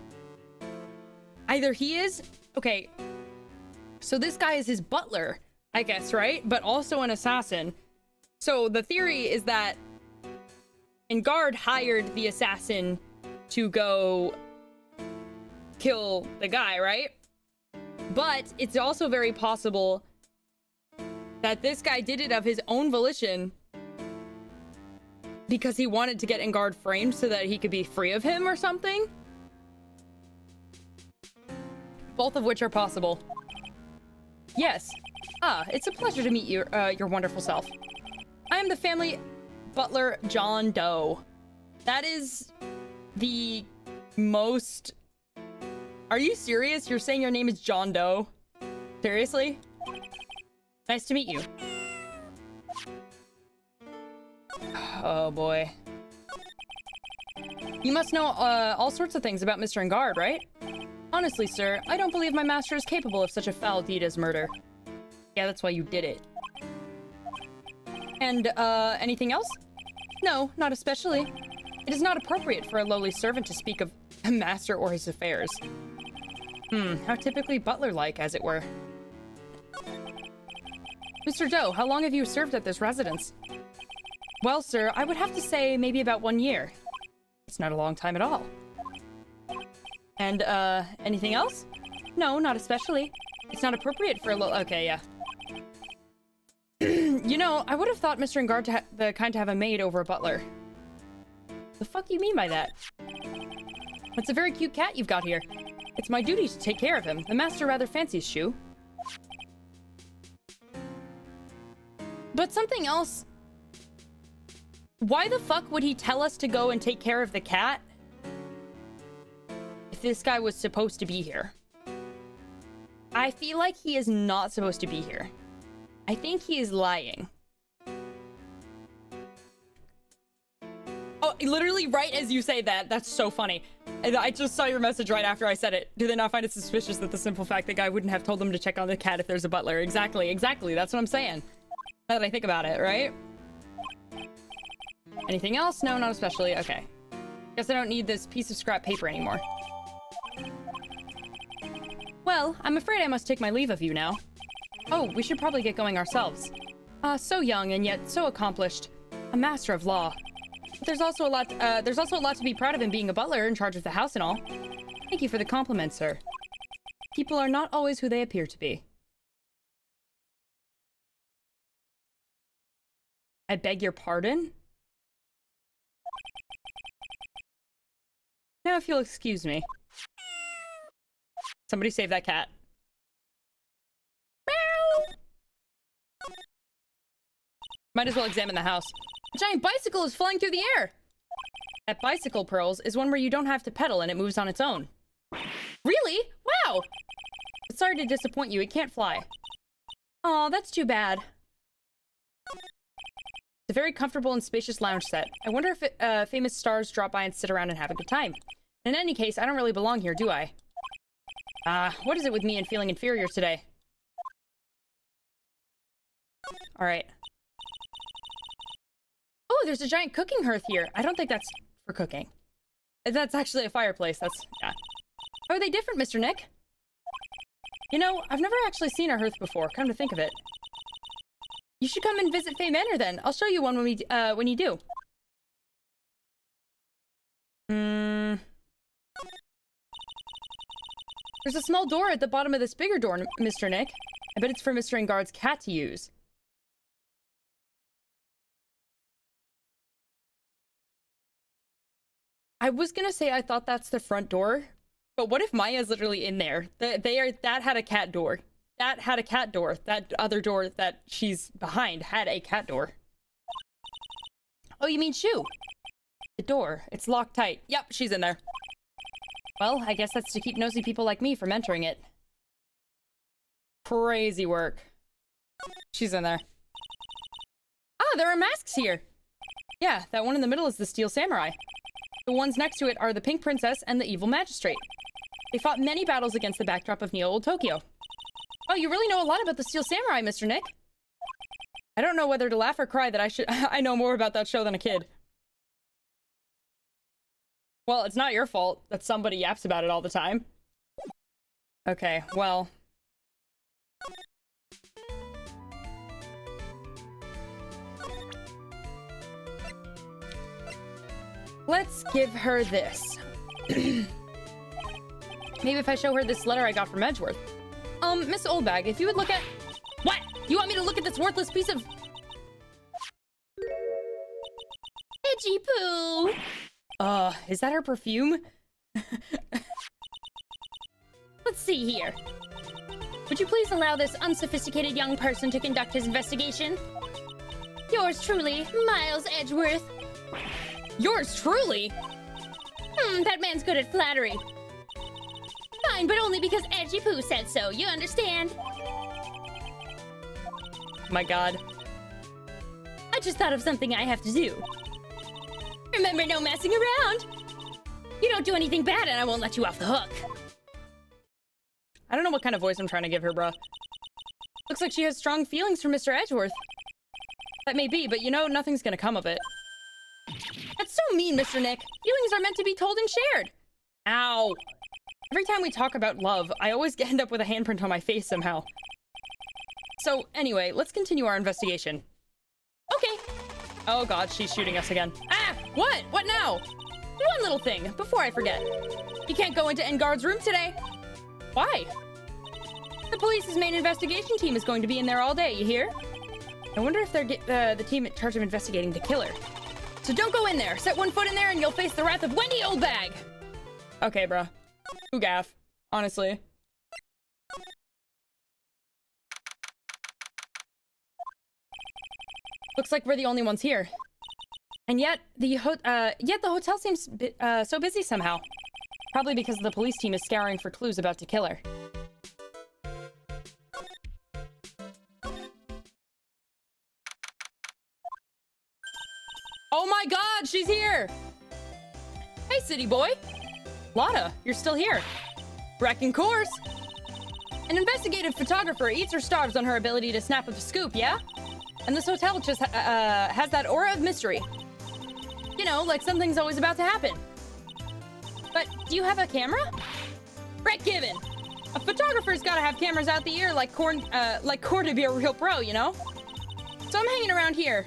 Either he is... Okay. So this guy is his butler, I guess, right? But also an assassin. So the theory is that Engard hired the assassin to go kill the guy, right? But it's also very possible that this guy did it of his own volition because he wanted to get Engard framed so that he could be free of him or something. Both of which are possible. Yes. Ah, it's a pleasure to meet you, your wonderful self. I am the family butler, John Doe. That is the most... Are you serious? You're saying your name is John Doe? Seriously? Nice to meet you. Oh boy. You must know all sorts of things about Mr. Engard, right? Honestly, sir, I don't believe my master is capable of such a foul deed as murder. Yeah, that's why you did it. And, anything else? No, not especially. It is not appropriate for a lowly servant to speak of a master or his affairs. How typically butler-like, as it were. Mr. Doe, how long have you served at this residence? Well, sir, I would have to say maybe about 1 year. It's not a long time at all. And, anything else? No, not especially. It's not appropriate for a okay, yeah. You know, I would have thought Mr. Engard the kind to have a maid over a butler. The fuck you mean by that? It's a very cute cat you've got here. It's my duty to take care of him. The master rather fancies Shoo. But something else... Why the fuck would he tell us to go and take care of the cat? this guy was supposed to be here. I feel like he is not supposed to be here. I think he is lying. Oh, literally right as you say that. That's so funny. I just saw your message right after I said it. Do they not find it suspicious that the simple fact that guy wouldn't have told them to check on the cat if there's a butler? Exactly, exactly. That's what I'm saying. Now that I think about it, right? Anything else? No, not especially. Okay. Guess I don't need this piece of scrap paper anymore. Well, I'm afraid I must take my leave of you now. Oh, we should probably get going ourselves. So young and yet so accomplished. A master of law. But there's also a lot to be proud of in being a butler in charge of the house and all. Thank you for the compliment, sir. People are not always who they appear to be. I beg your pardon? Now if you'll excuse me. Somebody save that cat. Meow! Might as well examine the house. A giant bicycle is flying through the air! That bicycle, Pearls, is one where you don't have to pedal and it moves on its own. Really? Wow! But sorry to disappoint you, it can't fly. Aw, that's too bad. It's a very comfortable and spacious lounge set. I wonder if famous stars drop by and sit around and have a good time. In any case, I don't really belong here, do I? What is it with me and feeling inferior today? Alright. Oh, there's a giant cooking hearth here. I don't think that's for cooking. That's actually a fireplace. That's, yeah. How are they different, Mr. Nick? You know, I've never actually seen a hearth before, come to think of it. You should come and visit Faye Manor then. I'll show you one when you do. There's a small door at the bottom of this bigger door, Mr. Nick. I bet it's for Mr. Engard's cat to use. I was gonna say I thought that's the front door, but what if Maya's literally in there? That had a cat door. That had a cat door. That other door that she's behind had a cat door. Oh, you mean Shu? The door. It's locked tight. Yep, she's in there. Well, I guess that's to keep nosy people like me from entering it. Crazy work. She's in there. Ah, there are masks here! Yeah, that one in the middle is the Steel Samurai. The ones next to it are the Pink Princess and the Evil Magistrate. They fought many battles against the backdrop of Neo Old Tokyo. Oh, you really know a lot about the Steel Samurai, Mr. Nick. I don't know whether to laugh or cry that I know more about that show than a kid. Well, it's not your fault that somebody yaps about it all the time. Okay, well. Let's give her this. Maybe if I show her this letter I got from Edgeworth. Miss Oldbag, if you would look at... What? You want me to look at this worthless piece of... Edgy poo! Is that her perfume? Let's see here. Would you please allow this unsophisticated young person to conduct his investigation? Yours truly, Miles Edgeworth. Yours truly? That man's good at flattery. Fine, but only because Edgy Poo said so, you understand? My god. I just thought of something I have to do. Remember, no messing around! You don't do anything bad and I won't let you off the hook. I don't know what kind of voice I'm trying to give her, bruh. Looks like she has strong feelings for Mr. Edgeworth. That may be, but you know, nothing's gonna come of it. That's so mean, Mr. Nick. Feelings are meant to be told and shared. Ow. Every time we talk about love, I always end up with a handprint on my face somehow. So, anyway, let's continue our investigation. Okay. Oh god, she's shooting us again. Ah! What? What now? One little thing, before I forget. You can't go into Engard's room today. Why? The police's main investigation team is going to be in there all day, you hear? I wonder if they're the team in charge of investigating the killer. So don't go in there. Set one foot in there and you'll face the wrath of Wendy Oldbag. Okay, bruh. Who gaff? Honestly. Looks like we're the only ones here. And yet the hotel seems so busy somehow. Probably because the police team is scouring for clues about to kill her. Oh my god, she's here! Hey, city boy! Lotta, you're still here. Wrecking course! An investigative photographer eats or starves on her ability to snap up a scoop, yeah? And this hotel just has that aura of mystery. You know, like something's always about to happen. But do you have a camera? Brett Given! A photographer's gotta have cameras out the ear like corn to be a real pro, you know? So I'm hanging around here.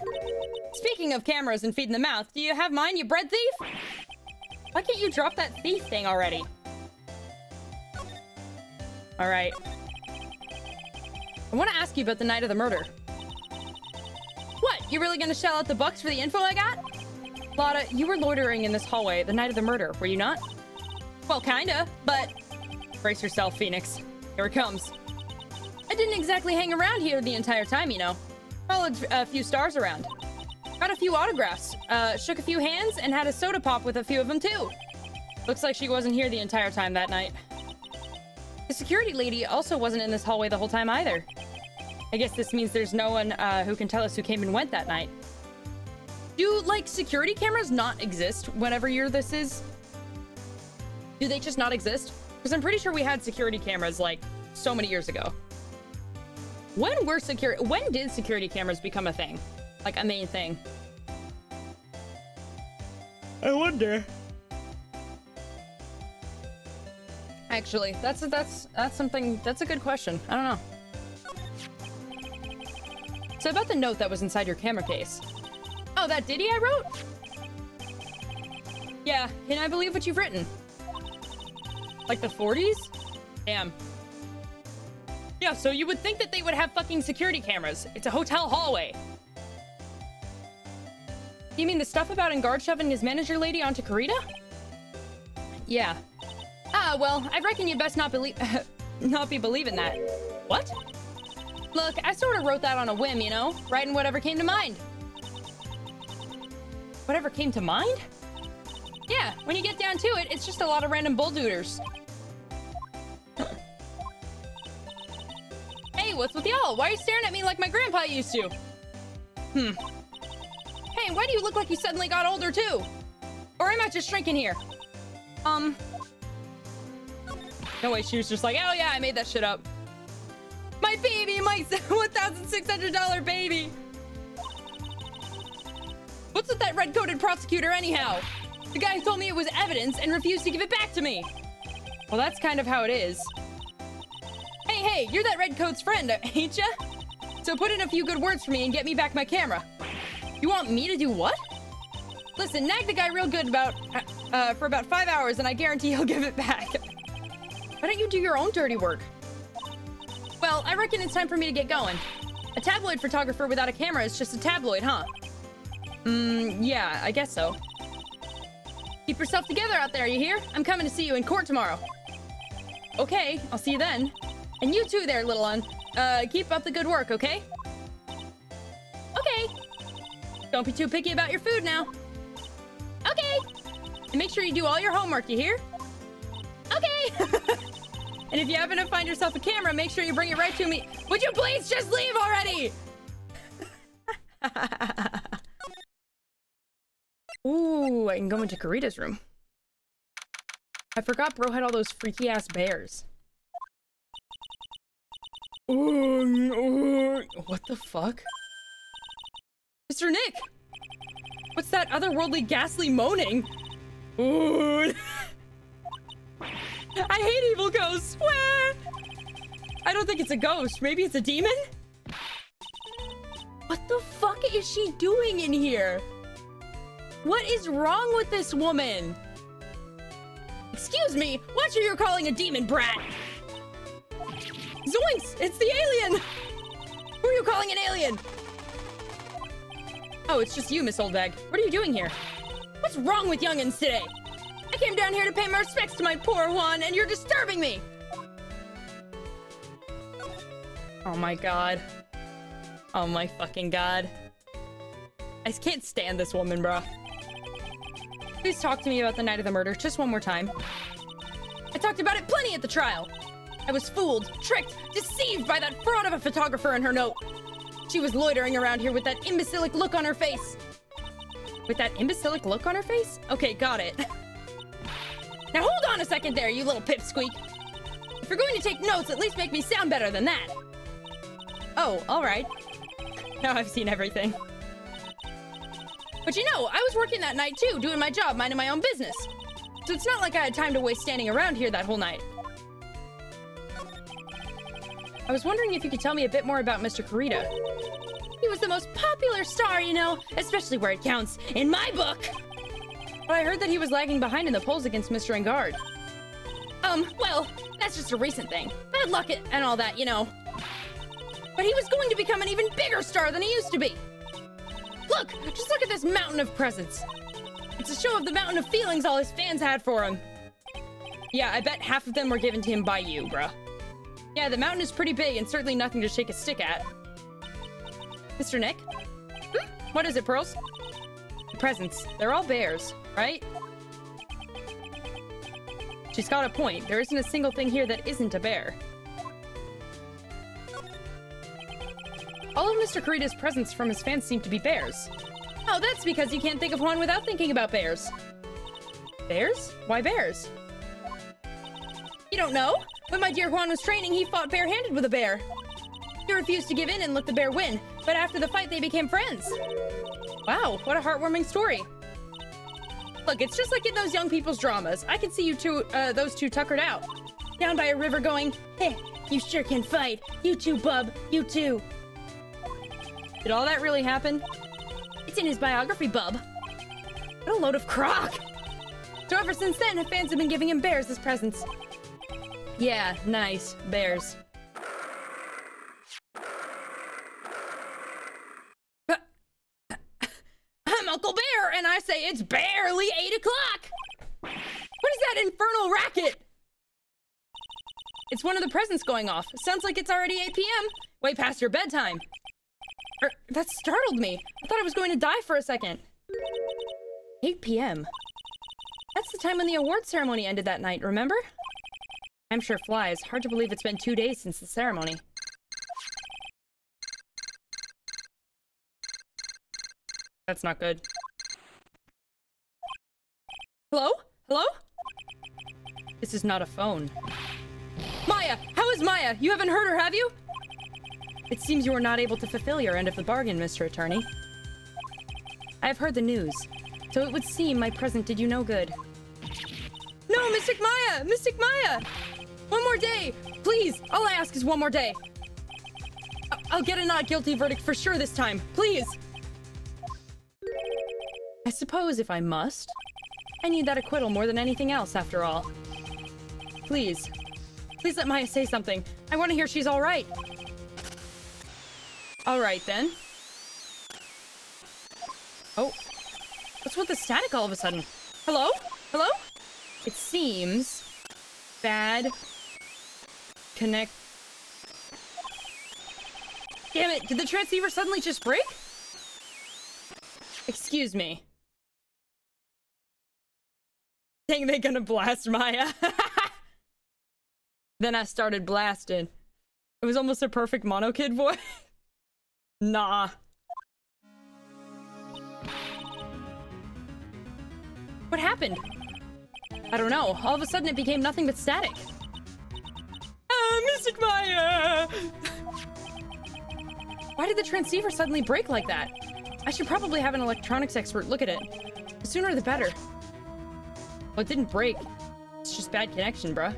Speaking of cameras and feeding the mouth, do you have mine, you bread thief? Why can't you drop that thief thing already? Alright. I want to ask you about the night of the murder. What? You really gonna shell out the bucks for the info I got? Lotta, you were loitering in this hallway the night of the murder, were you not? Well, kinda, but... Brace yourself, Phoenix. Here it comes. I didn't exactly hang around here the entire time, you know. Followed a few stars around. Got a few autographs, shook a few hands, and had a soda pop with a few of them, too. Looks like she wasn't here the entire time that night. The security lady also wasn't in this hallway the whole time either. I guess this means there's no one who can tell us who came and went that night. Do, like, security cameras not exist whenever year this is? Do they just not exist? Because I'm pretty sure we had security cameras, like, so many years ago. When did security cameras become a thing? Like, a main thing? I wonder. Actually, that's something, that's a good question. I don't know. So about the note that was inside your camera case. Oh, that ditty I wrote? Yeah, can I believe what you've written? Like the 40s? Damn. Yeah, so you would think that they would have fucking security cameras. It's a hotel hallway. You mean the stuff about Engard shoving his manager lady onto Karita? Yeah. Ah, well, I reckon you best not be believing that. What? Look, I sort of wrote that on a whim, you know? Writing whatever came to mind. Whatever came to mind? Yeah, when you get down to it, it's just a lot of random bulldooters. Hey, what's with y'all? Why are you staring at me like my grandpa used to? Hey, why do you look like you suddenly got older too? Or am I just shrinking here? No way, she was just like, oh yeah, I made that shit up. My baby, my $1,600 baby. What's with that red-coated prosecutor anyhow? The guy who told me it was evidence and refused to give it back to me. Well, that's kind of how it is. Hey, you're that redcoat's friend, ain't ya? So put in a few good words for me and get me back my camera. You want me to do what? Listen, nag the guy real good for about 5 hours and I guarantee he'll give it back. Why don't you do your own dirty work? Well, I reckon it's time for me to get going. A tabloid photographer without a camera is just a tabloid, huh? Yeah, I guess so. Keep yourself together out there, you hear? I'm coming to see you in court tomorrow. Okay, I'll see you then. And you too there, little one. Keep up the good work, okay? Okay. Don't be too picky about your food now. Okay. And make sure you do all your homework, you hear? Okay. And if you happen to find yourself a camera, make sure you bring it right to me. Would you please just leave already? Ooh, I can go into Karita's room. I forgot bro had all those freaky ass bears. What the fuck? Mr. Nick! What's that otherworldly ghastly moaning? Ooh. I hate evil ghosts! Wah! I don't think it's a ghost. Maybe it's a demon? What the fuck is she doing in here? What is wrong with this woman? Excuse me, what are you calling a demon brat? Zoinks! It's the alien! Who are you calling an alien? Oh, it's just you, Miss Oldbag. What are you doing here? What's wrong with youngins today? I came down here to pay my respects to my poor one, and you're disturbing me! Oh my god. Oh my fucking god. I can't stand this woman, bruh. Please talk to me about the night of the murder just one more time. I talked about it plenty at the trial. I was fooled, tricked, deceived by that fraud of a photographer in her note. She was loitering around here with that imbecilic look on her face. With that imbecilic look on her face? Okay, got it. Now hold on a second there, you little pipsqueak. If you're going to take notes, at least make me sound better than that. Oh, all right. Now I've seen everything. But you know, I was working that night too, doing my job, minding my own business. So it's not like I had time to waste standing around here that whole night. I was wondering if you could tell me a bit more about Mr. Kurita. He was the most popular star, you know, especially where it counts, in my book! But I heard that he was lagging behind in the polls against Mr. Engard. Well, that's just a recent thing. Bad luck and all that, you know. But he was going to become an even bigger star than he used to be. Look, just look at this mountain of presents. It's a show of the mountain of feelings all his fans had for him. Yeah, I bet half of them were given to him by you, bruh. Yeah, the mountain is pretty big and certainly nothing to shake a stick at. Mr. Nick? What is it, Pearls? The presents. They're all bears, right? She's got a point. There isn't a single thing here that isn't a bear. All of Mr. Kurita's presents from his fans seem to be bears. Oh, that's because you can't think of Juan without thinking about bears. Bears? Why bears? You don't know? When my dear Juan was training, he fought barehanded with a bear. He refused to give in and let the bear win, but after the fight, they became friends. Wow, what a heartwarming story. Look, it's just like in those young people's dramas. I can see you two, those two tuckered out. Down by a river going, hey, you sure can fight. You too, bub, you too. Did all that really happen? It's in his biography, bub. What a load of crock. So ever since then, fans have been giving him bears as presents. Yeah, nice. Bears. I'm Uncle Bear, and I say it's barely 8 o'clock! What is that infernal racket? It's one of the presents going off. Sounds like it's already 8 p.m. Way past your bedtime. That startled me. I thought I was going to die for a second. 8 p.m. That's the time when the award ceremony ended that night, remember? Time sure flies. Hard to believe it's been 2 days since the ceremony. That's not good. Hello? Hello? This is not a phone. Maya! How is Maya? You haven't heard her, have you? It seems you were not able to fulfill your end of the bargain, Mr. Attorney. I have heard the news, so it would seem my present did you no good. No, Mystic Maya! Mystic Maya! One more day! Please! All I ask is one more day. I'll get a not guilty verdict for sure this time. Please! I suppose if I must. I need that acquittal more than anything else, after all. Please. Please let Maya say something. I want to hear she's all right. All right, then. Oh. What's with the static all of a sudden? Hello? Hello? It seems... bad... connect... Damn it! Did the transceiver suddenly just break? Excuse me. Think they gonna blast Maya? Then I started blasting. It was almost a perfect Mono Kid voice. Nah. What happened? I don't know. All of a sudden it became nothing but static. Ah, Mystic Maya! Why did the transceiver suddenly break like that? I should probably have an electronics expert look at it. The sooner the better. Well, it didn't break. It's just bad connection, bruh.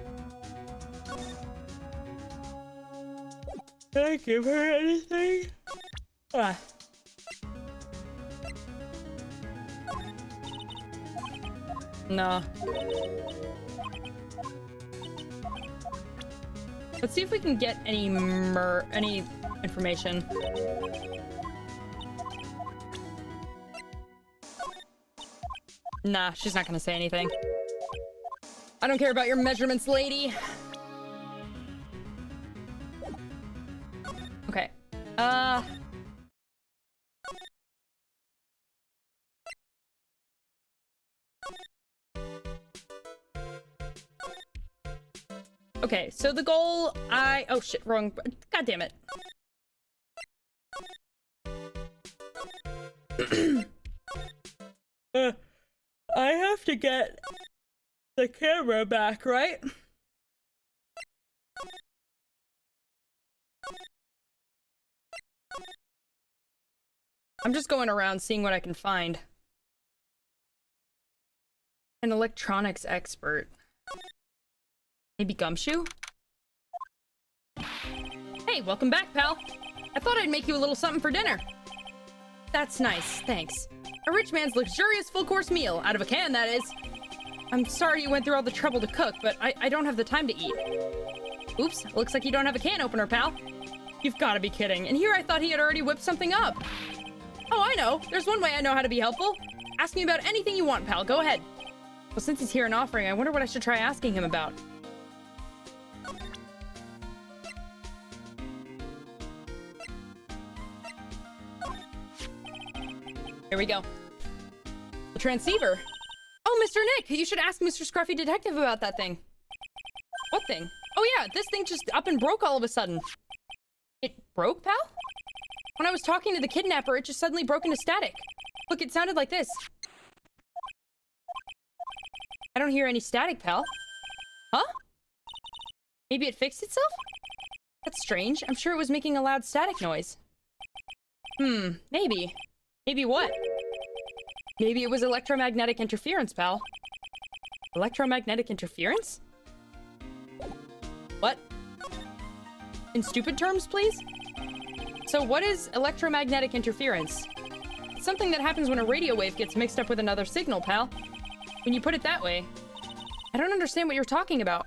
Can I give her anything? Ah. No. Let's see if we can get any information. Nah, she's not gonna say anything. I don't care about your measurements, lady. Okay. Okay, so the goal, oh shit, wrong. God damn it. I have to get the camera back, right? I'm just going around seeing what I can find. An electronics expert. Maybe Gumshoe? Hey, welcome back, pal. I thought I'd make you a little something for dinner. That's nice, thanks. A rich man's luxurious full-course meal, out of a can, that is. I'm sorry you went through all the trouble to cook, but I don't have the time to eat. Oops, looks like you don't have a can opener, pal. You've gotta be kidding, and here I thought he had already whipped something up. Oh, I know. There's one way I know how to be helpful. Ask me about anything you want, pal. Go ahead. Well, since he's here and offering, I wonder what I should try asking him about. Here we go. The transceiver. Oh, Mr. Nick, you should ask Mr. Scruffy Detective about that thing. What thing? Oh yeah, this thing just up and broke all of a sudden. It broke, pal? When I was talking to the kidnapper, it just suddenly broke into static. Look, it sounded like this. I don't hear any static, pal. Huh? Maybe it fixed itself? That's strange. I'm sure it was making a loud static noise. Maybe. Maybe what? Maybe it was electromagnetic interference, pal. Electromagnetic interference? What? In stupid terms, please? So what is electromagnetic interference? It's something that happens when a radio wave gets mixed up with another signal, pal. When you put it that way. I don't understand what you're talking about.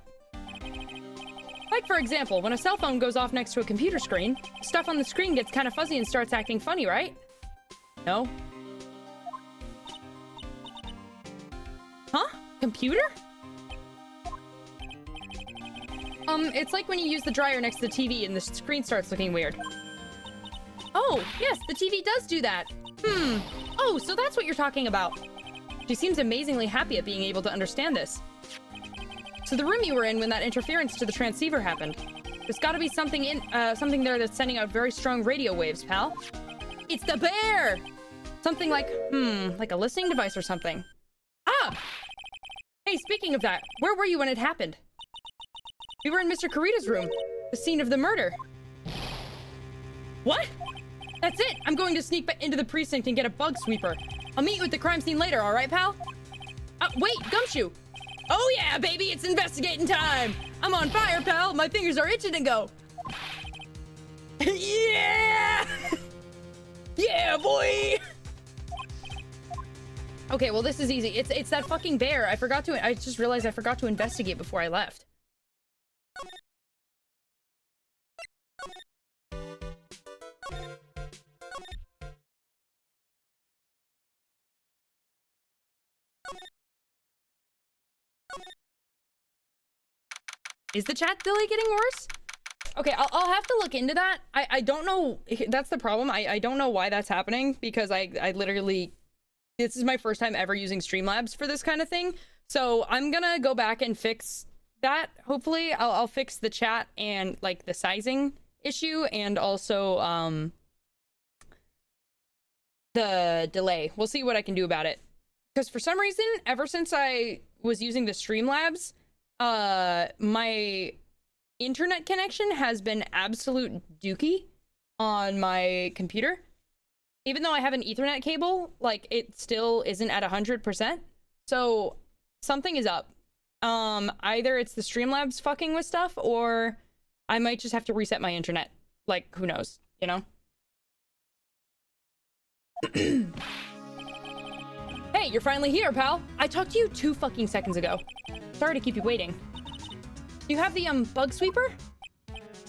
Like, for example, when a cell phone goes off next to a computer screen, stuff on the screen gets kind of fuzzy and starts acting funny, right? No? Huh? Computer? It's like when you use the dryer next to the TV and the screen starts looking weird. Oh, yes, the TV does do that. Oh, so that's what you're talking about. She seems amazingly happy at being able to understand this. So the room you were in when that interference to the transceiver happened. There's gotta be something there that's sending out very strong radio waves, pal. It's the bear! Something like, like a listening device or something. Ah! Hey, speaking of that, where were you when it happened? We were in Mr. Kurita's room, the scene of the murder. What? That's it! I'm going to sneak back into the precinct and get a bug sweeper. I'll meet you at the crime scene later, alright, pal? Wait, Gumshoe! Oh yeah, baby, it's investigating time! I'm on fire, pal! My fingers are itching to go! Yeah! Yeah, boy! Okay, well, this is easy. It's that fucking bear. I just realized I forgot to investigate before I left. Is the chat delay getting worse? Okay, I'll have to look into that. I don't know. That's the problem. I don't know why that's happening because I literally... This is my first time ever using Streamlabs for this kind of thing. So I'm gonna go back and fix that. Hopefully I'll fix the chat and like the sizing issue and also the delay. We'll see what I can do about it. Because for some reason, ever since I was using the Streamlabs, my internet connection has been absolute dookie on my computer. Even though I have an Ethernet cable, like, it still isn't at 100%. So, something is up. Either it's the Streamlabs fucking with stuff, or I might just have to reset my internet. Like, who knows, you know? Hey, you're finally here, pal. I talked to you 2 fucking seconds ago. Sorry to keep you waiting. Do you have the, bug sweeper?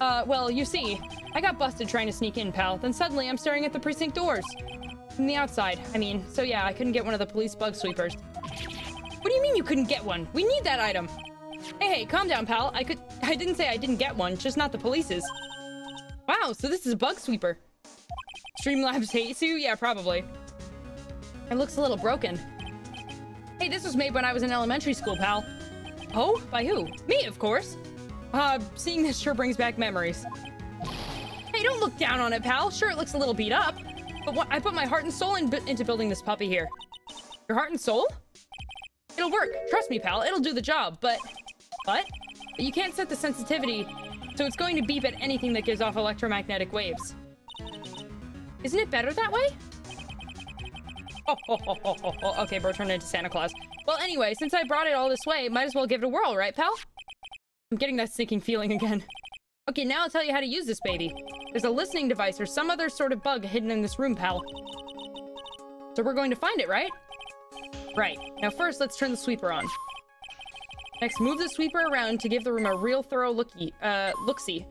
Well, you see, I got busted trying to sneak in, pal. Then suddenly I'm staring at the precinct doors. From the outside, I mean. So yeah, I couldn't get one of the police bug sweepers. What do you mean you couldn't get one? We need that item. Hey, calm down, pal. I didn't say I didn't get one, just not the police's. Wow, so this is a bug sweeper. Streamlabs hates you? Yeah, probably. It looks a little broken. Hey, this was made when I was in elementary school, pal. Oh? By who? Me, of course. Seeing this sure brings back memories. Hey, don't look down on it, pal. Sure, it looks a little beat up, but I put my heart and soul into building this puppy here. Your heart and soul? It'll work. Trust me, pal. It'll do the job, but... What? But you can't set the sensitivity, so it's going to beep at anything that gives off electromagnetic waves. Isn't it better that way? Oh. Okay, bro turned into Santa Claus. Well, anyway, since I brought it all this way, might as well give it a whirl, right, pal? I'm getting that sinking feeling again. Okay, now I'll tell you how to use this baby. There's a listening device or some other sort of bug hidden in this room, pal. So we're going to find it, right? Right. Now first, let's turn the sweeper on. Next, move the sweeper around to give the room a real thorough look-see.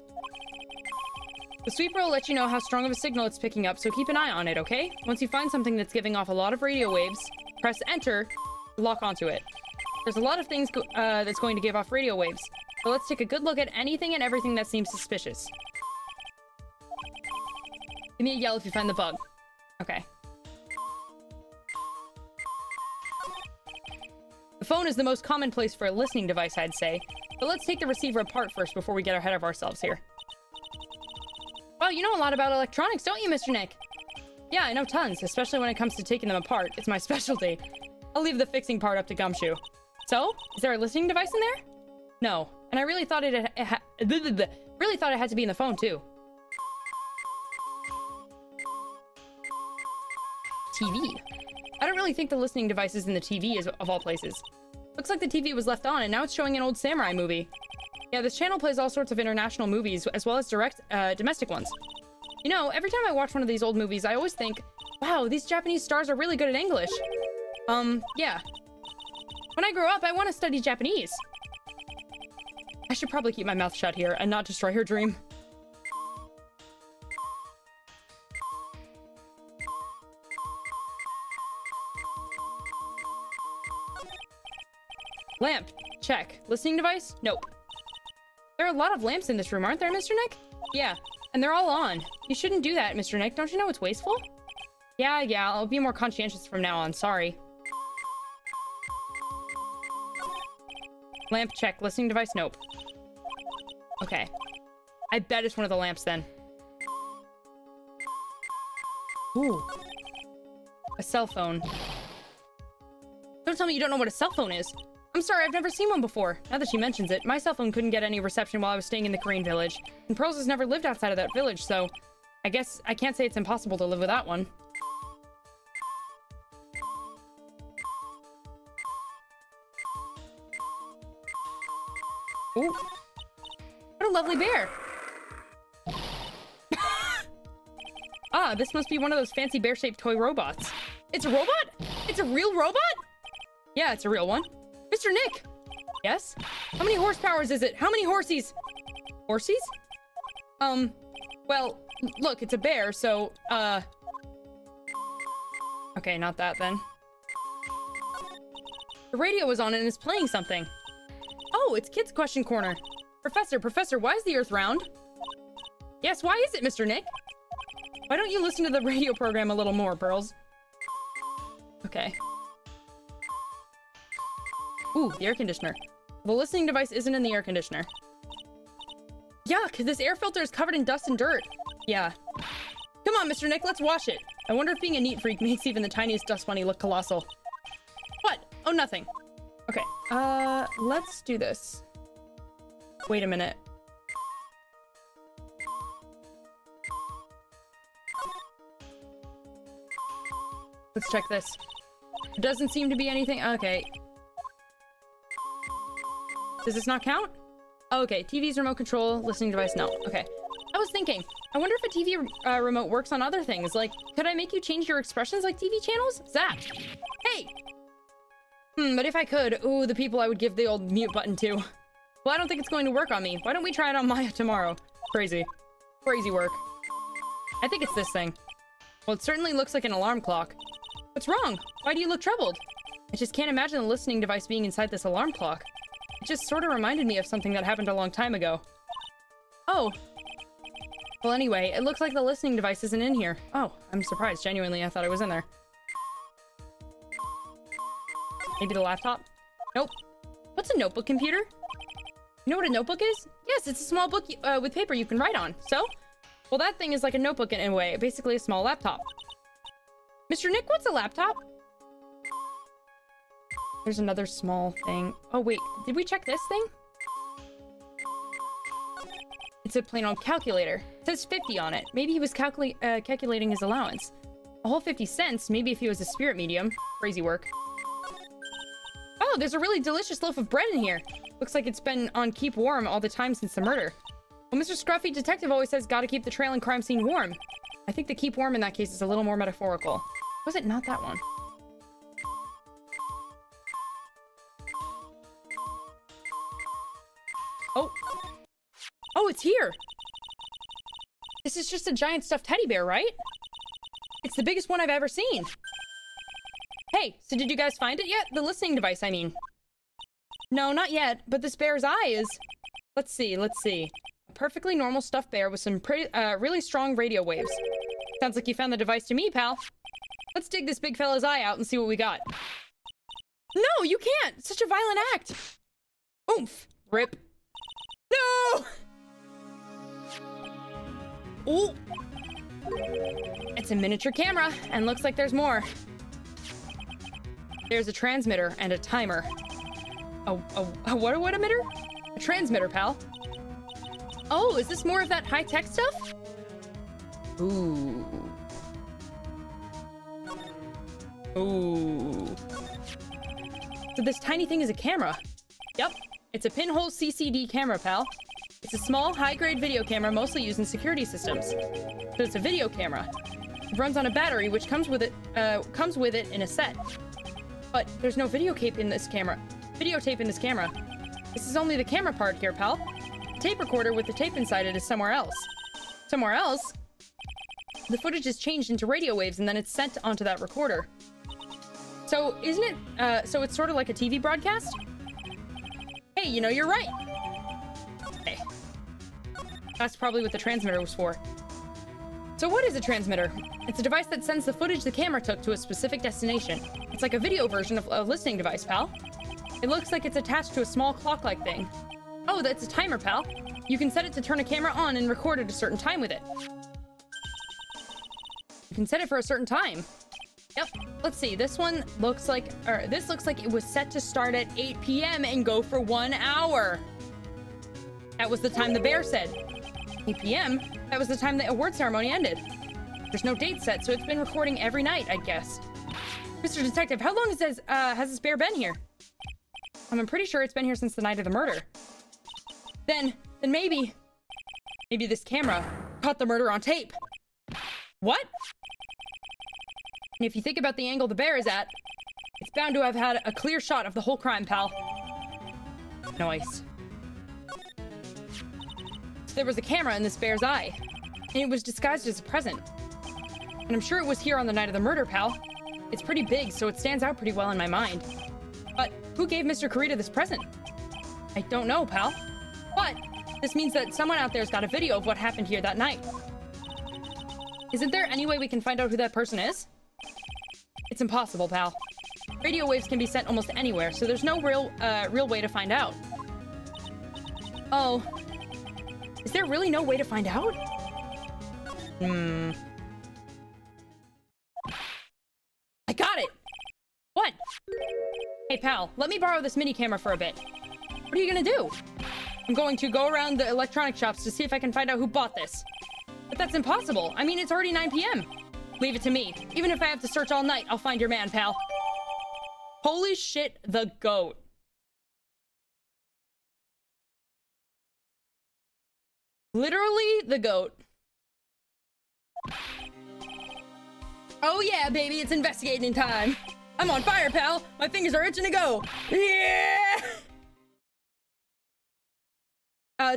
The sweeper will let you know how strong of a signal it's picking up, so keep an eye on it, okay? Once you find something that's giving off a lot of radio waves, press enter to lock onto it. There's a lot of things that's going to give off radio waves, so let's take a good look at anything and everything that seems suspicious. Give me a yell if you find the bug. Okay. The phone is the most common place for a listening device, I'd say, but let's take the receiver apart first before we get ahead of ourselves here. Wow, you know a lot about electronics, don't you, Mr. Nick? Yeah, I know tons, especially when it comes to taking them apart. It's my specialty. I'll leave the fixing part up to Gumshoe. So, is there a listening device in there? No, and I really thought it had to be in the phone too. TV. I don't really think the listening device is in the TV of all places. Looks like the TV was left on and now it's showing an old samurai movie. Yeah, this channel plays all sorts of international movies as well as domestic ones. You know, every time I watch one of these old movies, I always think, wow, these Japanese stars are really good at English. Yeah. When I grow up, I want to study Japanese. I should probably keep my mouth shut here and not destroy her dream. Lamp. Check. Listening device? Nope. There are a lot of lamps in this room, aren't there, Mr. Nick? Yeah, and they're all on. You shouldn't do that, Mr. Nick. Don't you know it's wasteful? Yeah, I'll be more conscientious from now on. Sorry. Lamp check. Listening device? Nope. Okay. I bet it's one of the lamps then. Ooh. A cell phone. Don't tell me you don't know what a cell phone is. I'm sorry, I've never seen one before. Now that she mentions it, my cell phone couldn't get any reception while I was staying in the Korean village. And Pearls has never lived outside of that village, so I guess I can't say it's impossible to live without one. Ooh. What a lovely bear. Ah, this must be one of those fancy bear-shaped toy robots. It's a robot? It's a real robot? Yeah, it's a real one. Mr. Nick! Yes? How many horsepowers is it? How many horsies? Horsies? Well, look, it's a bear, so, okay, not that then. The radio was on and it's playing something. Oh, it's Kids Question Corner. Professor, why is the Earth round? Yes, why is it, Mr. Nick? Why don't you listen to the radio program a little more, Pearls? Okay. Ooh, the air conditioner. The listening device isn't in the air conditioner. Yuck, this air filter is covered in dust and dirt. Yeah. Come on, Mr. Nick, let's wash it. I wonder if being a neat freak makes even the tiniest dust bunny look colossal. What? Oh, nothing. Okay, let's do this. Wait a minute. Let's check this. There doesn't seem to be anything. Okay. Does this not count? Oh, okay, TV's remote control, listening device, no. Okay. I was thinking, I wonder if a TV remote works on other things. Like, could I make you change your expressions like TV channels? Zap! Hey! But if I could, ooh, the people I would give the old mute button to. Well, I don't think it's going to work on me. Why don't we try it on Maya tomorrow? Crazy. Crazy work. I think it's this thing. Well, it certainly looks like an alarm clock. What's wrong? Why do you look troubled? I just can't imagine the listening device being inside this alarm clock. It just sort of reminded me of something that happened a long time ago. Oh. Well, anyway, it looks like the listening device isn't in here. Oh, I'm surprised. Genuinely, I thought it was in there. Maybe the laptop? Nope. What's a notebook computer? You know what a notebook is? Yes, it's a small book with paper you can write on. So? Well, that thing is like a notebook in a way. Basically a small laptop. Mr. Nick, what's a laptop? There's another small thing. Oh, wait. Did we check this thing? It's a plain old calculator. It says 50 on it. Maybe he was calculating his allowance. A whole 50 cents, maybe if he was a spirit medium. Crazy work. Oh, there's a really delicious loaf of bread in here. Looks like it's been on keep warm all the time since the murder. Well, Mr. Scruffy Detective always says gotta keep the trail and crime scene warm. I think the keep warm in that case is a little more metaphorical. Was it not that one? Oh. Oh, it's here. This is just a giant stuffed teddy bear, right? It's the biggest one I've ever seen. Hey, so did you guys find it yet? The listening device, I mean. No, not yet, but this bear's eye is... Let's see. A perfectly normal stuffed bear with some really strong radio waves. Sounds like you found the device to me, pal. Let's dig this big fella's eye out and see what we got. No, you can't! Such a violent act! Oomph. Rip. No! Ooh. It's a miniature camera, and looks like there's more. There's a transmitter and a timer. What emitter? A transmitter, pal. Oh, is this more of that high-tech stuff? Ooh. Ooh. So this tiny thing is a camera. Yep, it's a pinhole CCD camera, pal. It's a small, high-grade video camera mostly used in security systems. So it's a video camera. It runs on a battery, which comes with it in a set. But there's no videotape in this camera. This is only the camera part here, pal. The tape recorder with the tape inside it is somewhere else. Somewhere else? The footage is changed into radio waves and then it's sent onto that recorder. So isn't it, so it's sort of like a TV broadcast? Hey, you know, you're right. Hey. That's probably what the transmitter was for. So what is a transmitter? It's a device that sends the footage the camera took to a specific destination. It's like a video version of a listening device, pal. It looks like it's attached to a small clock-like thing. Oh, that's a timer, pal. You can set it to turn a camera on and record at a certain time with it. You can set it for a certain time. Yep. Let's see. This looks like it was set to start at 8 p.m. and go for 1 hour. That was the time the bear said. 8 p.m.? That was the time the award ceremony ended. There's no date set, so it's been recording every night, I guess. Mr. Detective, how long has this bear been here? I'm pretty sure it's been here since the night of the murder. Then maybe this camera caught the murder on tape. What? And if you think about the angle the bear is at, it's bound to have had a clear shot of the whole crime, pal. Nice. So there was a camera in this bear's eye, and it was disguised as a present. And I'm sure it was here on the night of the murder, pal. It's pretty big, so it stands out pretty well in my mind. But who gave Mr. Kurita this present? I don't know, pal. But this means that someone out there's got a video of what happened here that night. Isn't there any way we can find out who that person is? It's impossible, pal. Radio waves can be sent almost anywhere, so there's no real way to find out. Oh. Is there really no way to find out? I got it! What? Hey, pal, let me borrow this mini camera for a bit. What are you gonna do? I'm going to go around the electronic shops to see if I can find out who bought this. But that's impossible. I mean, it's already 9 p.m. Leave it to me. Even if I have to search all night, I'll find your man, pal. Holy shit, the goat. Literally the goat. Oh yeah, baby, it's investigating time. I'm on fire, pal. My fingers are itching to go. Yeah!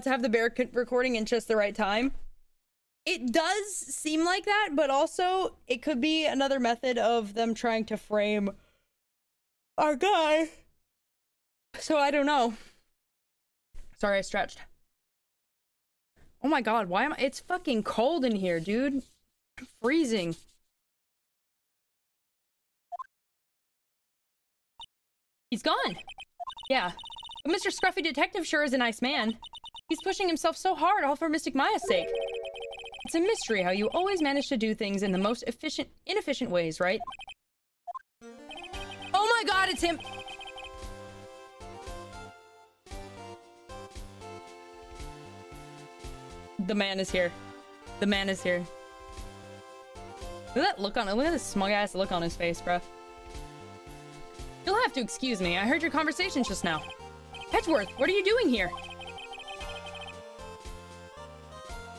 To have the bear recording in just the right time. It does seem like that, but also it could be another method of them trying to frame our guy. So I don't know. Sorry, I stretched. Oh my god, why am I? It's fucking cold in here, dude. I'm freezing. He's gone. Yeah. But Mr. Scruffy Detective sure is a nice man. He's pushing himself so hard, all for Mystic Maya's sake. It's a mystery how you always manage to do things in the most inefficient ways, right? Oh my god, it's him! The man is here. The man is here. Look at that look on it. Look at this smug-ass look on his face, bro. You'll have to excuse me. I heard your conversation just now. Edgeworth, what are you doing here?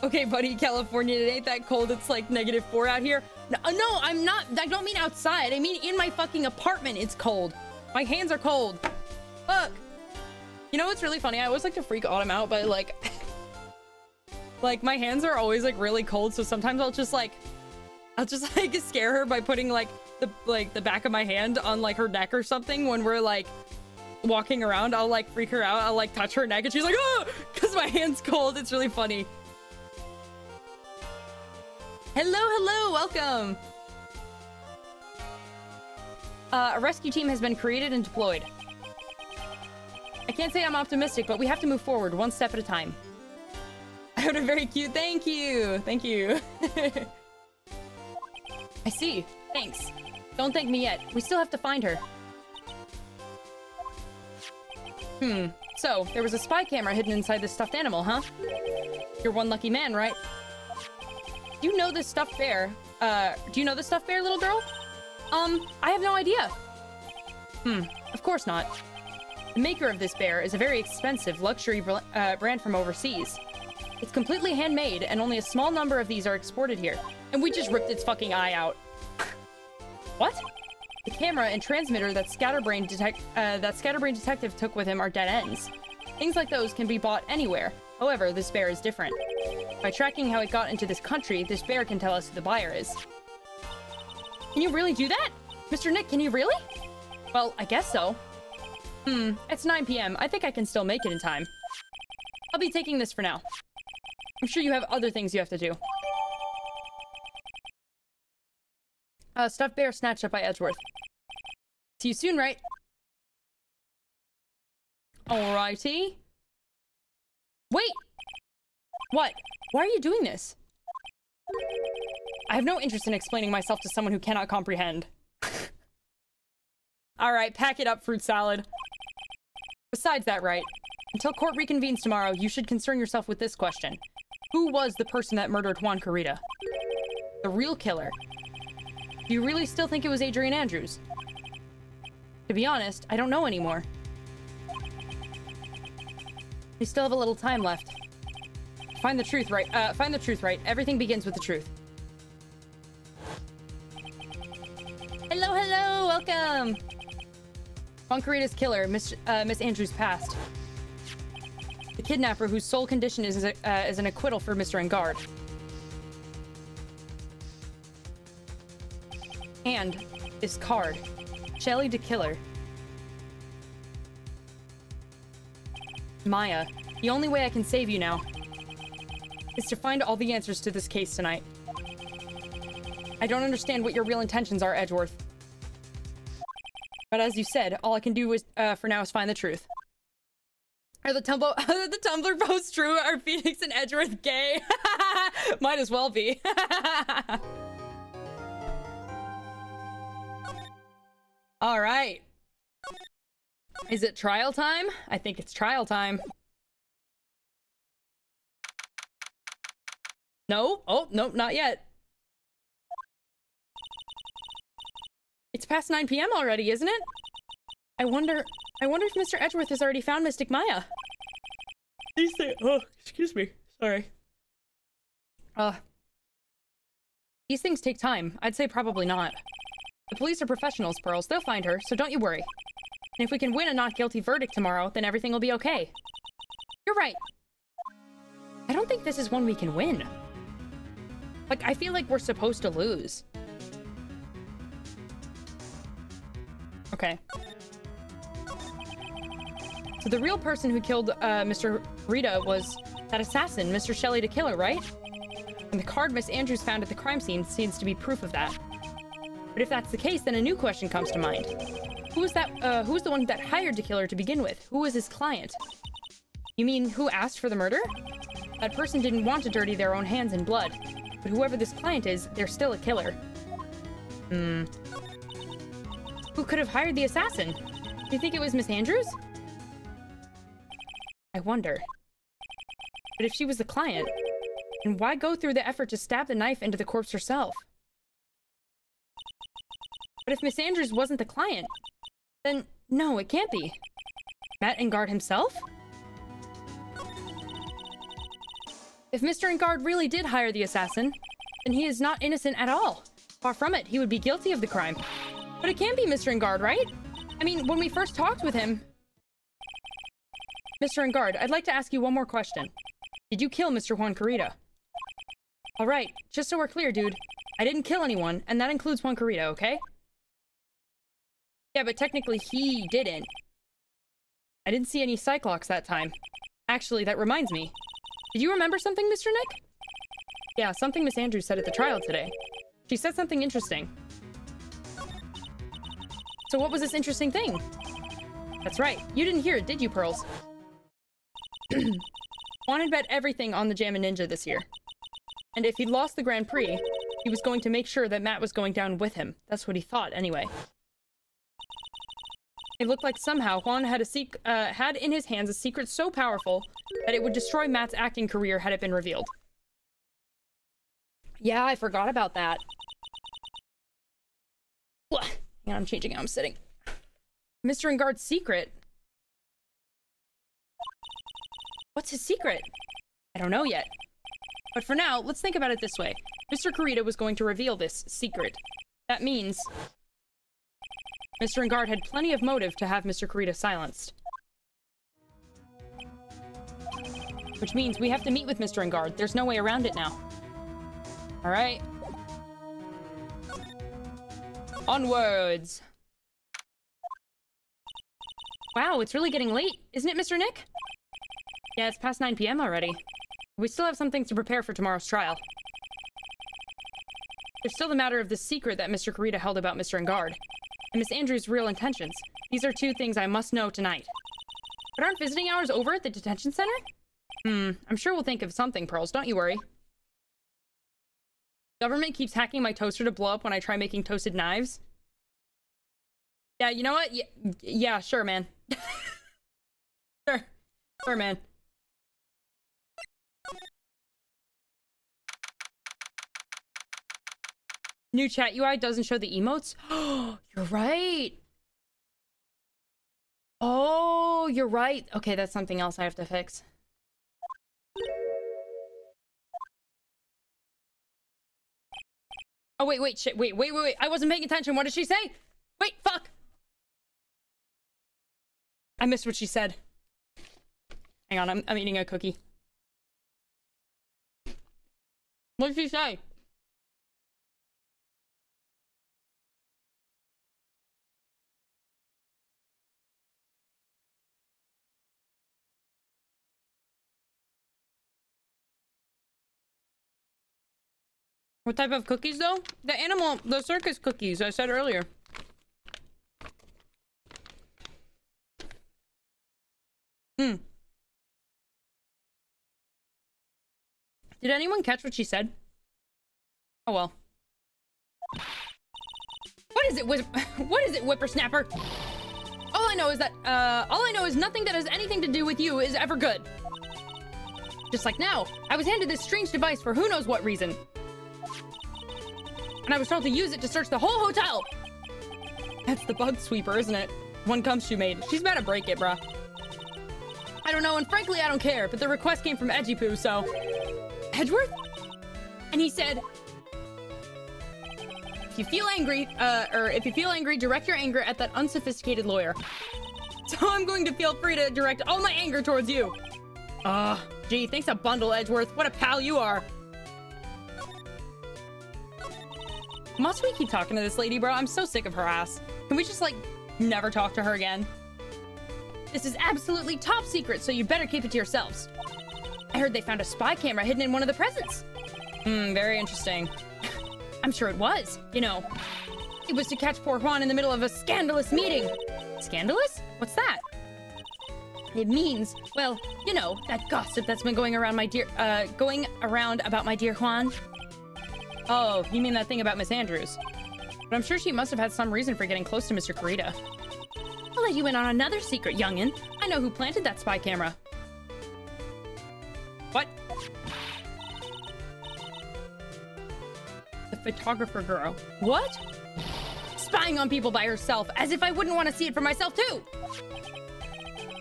Okay, buddy, California, it ain't that cold. It's like -4 out here. No, I'm not. I don't mean outside. I mean in my fucking apartment. It's cold. My hands are cold. Fuck. You know what's really funny? I always like to freak Autumn out, but like... like, my hands are always like really cold, so sometimes I'll just like scare her by putting like the back of my hand on like her neck or something when we're like walking around. I'll like freak her out. I'll like touch her neck and she's like, oh, because my hand's cold. It's really funny. Hello, welcome. A rescue team has been created and deployed. I can't say I'm optimistic, but we have to move forward one step at a time. I heard a very cute thank you. Thank you. I see. Thanks. Don't thank me yet. We still have to find her. So, there was a spy camera hidden inside this stuffed animal, huh? You're one lucky man, right? Do you know this stuffed bear? Do you know the stuffed bear, little girl? I have no idea. Of course not. The maker of this bear is a very expensive luxury brand from overseas. It's completely handmade, and only a small number of these are exported here. And we just ripped its fucking eye out. What? The camera and transmitter that Scatterbrain Detective took with him are dead ends. Things like those can be bought anywhere. However, this bear is different. By tracking how it got into this country, this bear can tell us who the buyer is. Can you really do that? Mr. Nick, can you really? Well, I guess so. It's 9 p.m. I think I can still make it in time. I'll be taking this for now. I'm sure you have other things you have to do. Stuffed bear snatched up by Edgeworth. See you soon, right? Alrighty. Wait! What? Why are you doing this? I have no interest in explaining myself to someone who cannot comprehend. Alright, pack it up, fruit salad. Besides that, right? Until court reconvenes tomorrow, you should concern yourself with this question. Who was the person that murdered Juan Carita? The real killer. Do you really still think it was Adrian Andrews? To be honest, I don't know anymore. We still have a little time left. Find the truth, right? Find the truth, right? Everything begins with the truth. Hello, welcome! Juan Carita's killer, Miss Andrews passed. The kidnapper whose sole condition is an acquittal for Mr. Engard. And this card. Shelly the killer. Maya, the only way I can save you now is to find all the answers to this case tonight. I don't understand what your real intentions are, Edgeworth. But as you said, all I can do is, for now is find the truth. Are the Tumblr posts true? Are Phoenix and Edgeworth gay? Might as well be. All right. Is it trial time? I think it's trial time. No? Oh, nope, not yet. It's past 9 p.m. already, isn't it? I wonder if Mr. Edgeworth has already found Mystic Maya. These things, oh, excuse me. Sorry. These things take time. I'd say probably not. The police are professionals, Pearls. They'll find her, so don't you worry. And if we can win a not guilty verdict tomorrow, then everything will be okay. You're right. I don't think this is one we can win. Like, I feel like we're supposed to lose. Okay. So the real person who killed Mr. Rita was that assassin, Mr. Shelley the Killer, right? And the card Miss Andrews found at the crime scene seems to be proof of that. But if that's the case, then a new question comes to mind. who's the one that hired the killer to begin with? Who was his client? You mean who asked for the murder? That person didn't want to dirty their own hands in blood. But whoever this client is, they're still a killer. Who could have hired the assassin? Do you think it was Miss Andrews? I wonder. But if she was the client, then why go through the effort to stab the knife into the corpse herself? But if Miss Andrews wasn't the client, then no, it can't be. Matt Engard himself? If Mr. Engard really did hire the assassin, then he is not innocent at all. Far from it, he would be guilty of the crime. But it can't be Mr. Engard, right? I mean, when we first talked with him... Mr. Engard, I'd like to ask you one more question. Did you kill Mr. Juan Carita? Alright, just so we're clear, dude. I didn't kill anyone, and that includes Juan Carita, okay? Yeah, but technically he didn't. I didn't see any Cyclops that time. Actually, that reminds me. Did you remember something, Mr. Nick? Yeah, something Miss Andrews said at the trial today. She said something interesting. So what was this interesting thing? That's right. You didn't hear it, did you, Pearls? Juan had bet everything on the Jammin' Ninja this year. And if he lost the Grand Prix, he was going to make sure that Matt was going down with him. That's what he thought, anyway. It looked like somehow Juan had had in his hands a secret so powerful that it would destroy Matt's acting career had it been revealed. Yeah, I forgot about that. Hang on, I'm changing how I'm sitting. Mr. Engard's secret? What's his secret? I don't know yet. But for now, let's think about it this way. Mr. Carita was going to reveal this secret. That means... Mr. Engard had plenty of motive to have Mr. Carita silenced. Which means we have to meet with Mr. Engard. There's no way around it now. Alright. Onwards. Wow, it's really getting late. Isn't it, Mr. Nick? Yeah, it's past 9 p.m. already. We still have some things to prepare for tomorrow's trial. There's still the matter of the secret that Mr. Carita held about Mr. Engard. And Miss Andrews' real intentions. These are two things I must know tonight. But aren't visiting hours over at the detention center? I'm sure we'll think of something, Pearls. Don't you worry. Government keeps hacking my toaster to blow up when I try making toasted knives. Yeah, you know what? Yeah, sure, man. Sure, man. New chat UI doesn't show the emotes? Oh, you're right. Oh, you're right. Okay, that's something else I have to fix. Oh, wait, shit. Wait. I wasn't paying attention. What did she say? Wait, fuck. I missed what she said. Hang on, I'm eating a cookie. What did she say? What type of cookies, though? The circus cookies I said earlier. Did anyone catch what she said? Oh, well. What is it, whippersnapper? All I know is nothing that has anything to do with you is ever good. Just like now, I was handed this strange device for who knows what reason. And I was told to use it to search the whole hotel. That's the bug sweeper, isn't it? One gumshoe made. She's about to break it, bruh. I don't know, and frankly, I don't care, but the request came from Edgypoo, so... Edgeworth? And he said... If you feel angry, direct your anger at that unsophisticated lawyer. So I'm going to feel free to direct all my anger towards you. Gee, thanks a bundle, Edgeworth. What a pal you are. Must we keep talking to this lady, bro? I'm so sick of her ass. Can we just, like, never talk to her again? This is absolutely top secret, so you better keep it to yourselves. I heard they found a spy camera hidden in one of the presents. Very interesting. I'm sure it was. You know, it was to catch poor Juan in the middle of a scandalous meeting. Scandalous? What's that? It means, well, you know, that gossip that's been going around about my dear Juan. Oh, you mean that thing about Miss Andrews? But I'm sure she must have had some reason for getting close to Mr. Kurita. I'll let you in on another secret, youngin'. I know who planted that spy camera. What? The photographer girl. What? Spying on people by herself, as if I wouldn't want to see it for myself too!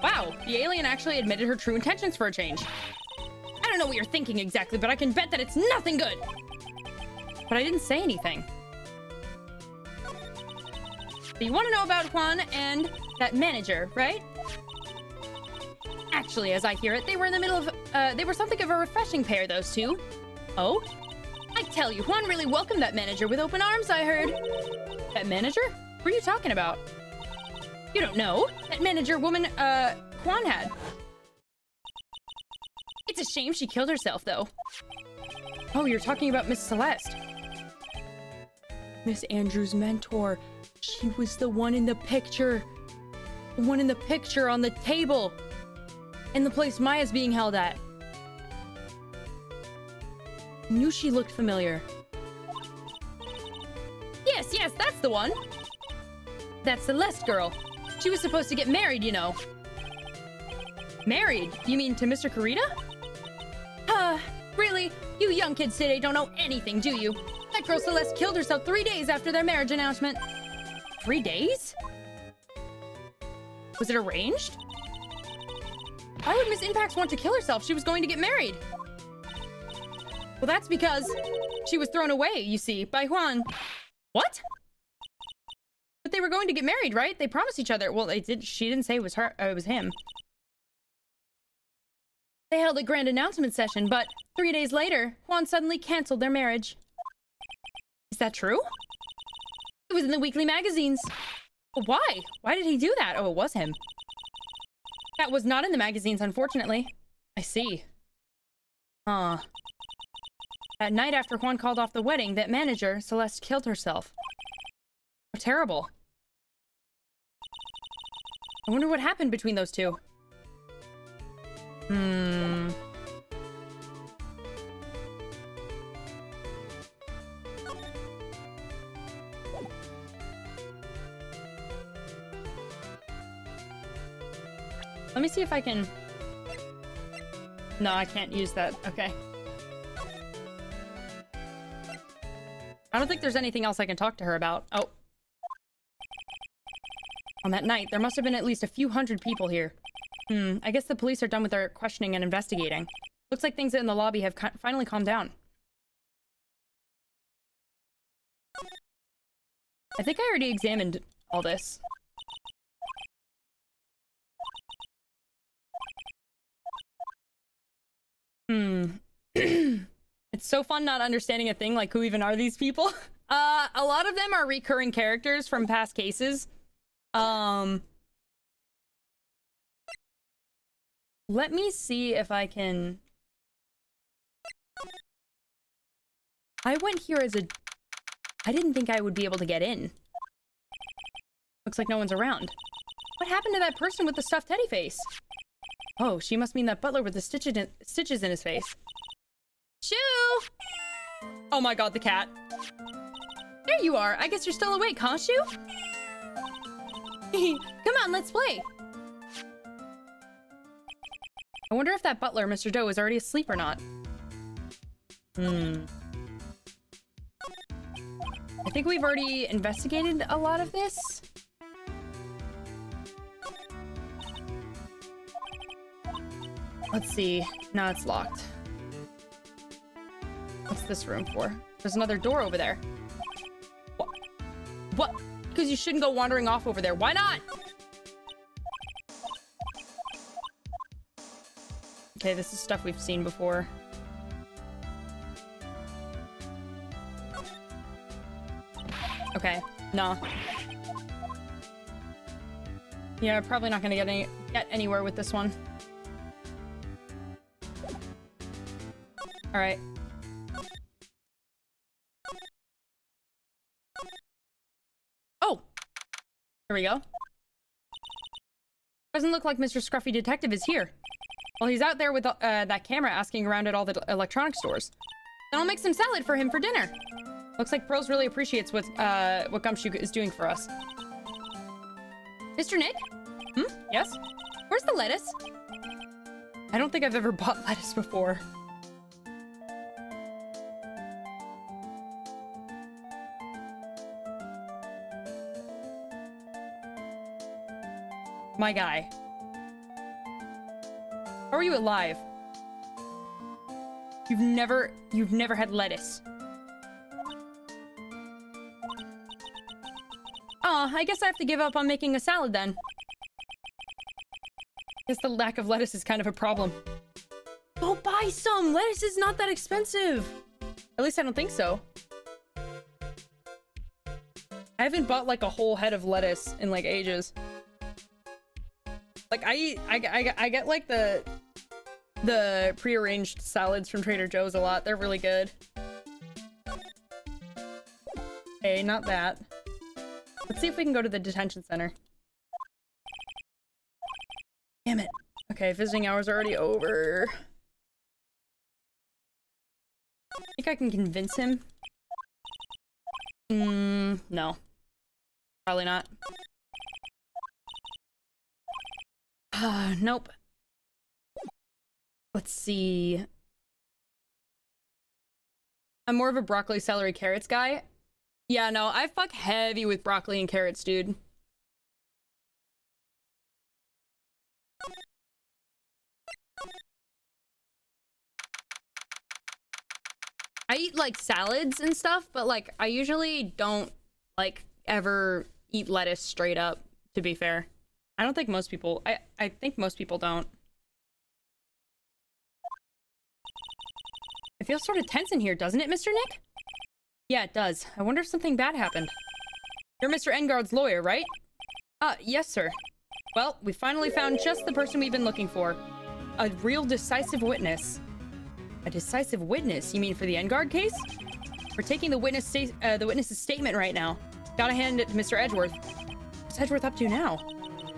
Wow, the alien actually admitted her true intentions for a change. I don't know what you're thinking exactly, but I can bet that it's nothing good! But I didn't say anything. But you want to know about Juan and that manager, right? Actually, as I hear it, they were in the middle of, they were something of a refreshing pair, those two. Oh? I tell you, Juan really welcomed that manager with open arms, I heard. That manager? What are you talking about? You don't know? That manager woman, Juan had. It's a shame she killed herself, though. Oh, you're talking about Miss Celeste. Miss Andrews' mentor. She was the one in the picture. The one in the picture on the table. In the place Maya's being held at. Knew she looked familiar. Yes, that's the one. That Celeste girl. She was supposed to get married, you know. Married? You mean to Mr. Kurita? Really? You young kids today don't know anything, do you? That girl Celeste killed herself 3 days after their marriage announcement. 3 days? Was it arranged? Why would Miss Impax want to kill herself? She was going to get married. Well, that's because she was thrown away, you see, by Juan. What? But they were going to get married, right? They promised each other. Well, they did. She didn't say it was her. It was him. They held a grand announcement session, but 3 days later, Juan suddenly canceled their marriage. Is that true? It was in the weekly magazines. But why? Why did he do that? Oh, it was him. That was not in the magazines, unfortunately. I see. Huh. That night after Juan called off the wedding, that manager, Celeste, killed herself. How terrible. I wonder what happened between those two. Let me see if I can... No, I can't use that. Okay. I don't think there's anything else I can talk to her about. Oh. On that night, there must have been at least a few hundred people here. I guess the police are done with their questioning and investigating. Looks like things in the lobby have finally calmed down. I think I already examined all this. It's so fun not understanding a thing like who even are these people. A lot of them are recurring characters from past cases. Let me see if I can... I went here as a... I didn't think I would be able to get in. Looks like no one's around. What happened to that person with the stuffed teddy face? Oh, she must mean that butler with the stitches in his face. Shoo! Oh my god, the cat. There you are. I guess you're still awake, huh, Shoo? Come on, let's play. I wonder if that butler, Mr. Doe, is already asleep or not. I think we've already investigated a lot of this. Let's see. No, it's locked. What's this room for? There's another door over there. What? Because you shouldn't go wandering off over there. Why not? Okay, this is stuff we've seen before. Okay, no. Yeah, probably not gonna get anywhere with this one. All right. Oh, here we go. Doesn't look like Mr. Scruffy Detective is here. Well, he's out there with that camera asking around at all the electronic stores. Then I'll make some salad for him for dinner. Looks like Pearls really appreciates what Gumshoe is doing for us. Mr. Nick? Yes? Where's the lettuce? I don't think I've ever bought lettuce before. My guy. How are you alive? You've never had lettuce. Aw, I guess I have to give up on making a salad then. Guess the lack of lettuce is kind of a problem. Go buy some! Lettuce is not that expensive! At least I don't think so. I haven't bought like a whole head of lettuce in like ages. Like I get like the prearranged salads from Trader Joe's a lot. They're really good. Hey, not that. Let's see if we can go to the detention center. Damn it. Okay, visiting hours are already over. I think I can convince him. No. Probably not. Nope. Let's see. I'm more of a broccoli, celery, carrots guy. Yeah, no, I fuck heavy with broccoli and carrots, dude. I eat like salads and stuff, but like I usually don't like ever eat lettuce straight up, to be fair. I don't think most people, I think most people don't. It feels sort of tense in here, doesn't it, Mr. Nick? Yeah, it does. I wonder if something bad happened. You're Mr. Engard's lawyer, right? Yes, sir. Well, we finally found just the person we've been looking for. A real decisive witness. A decisive witness? You mean for the Engard case? We're taking the witness's statement right now. Gotta hand it to Mr. Edgeworth. What's Edgeworth up to now?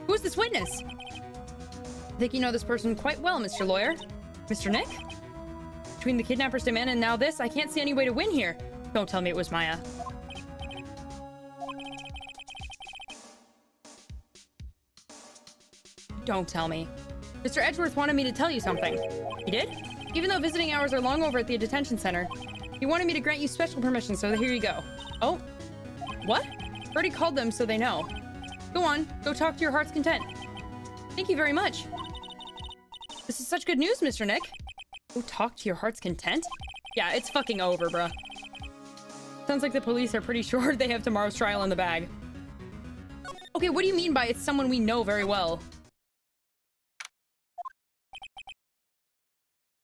Who is this witness? I think you know this person quite well, Mr. Lawyer. Mr. Nick? Between the kidnapper's demand and now this, I can't see any way to win here. Don't tell me it was Maya. Don't tell me. Mr. Edgeworth wanted me to tell you something. He did? Even though visiting hours are long over at the detention center, he wanted me to grant you special permission, so here you go. Oh? What? Already called them so they know. Go on, go talk to your heart's content. Thank you very much. This is such good news, Mr. Nick. Go talk to your heart's content? Yeah, it's fucking over, bruh. Sounds like the police are pretty sure they have tomorrow's trial in the bag. Okay, what do you mean by it's someone we know very well?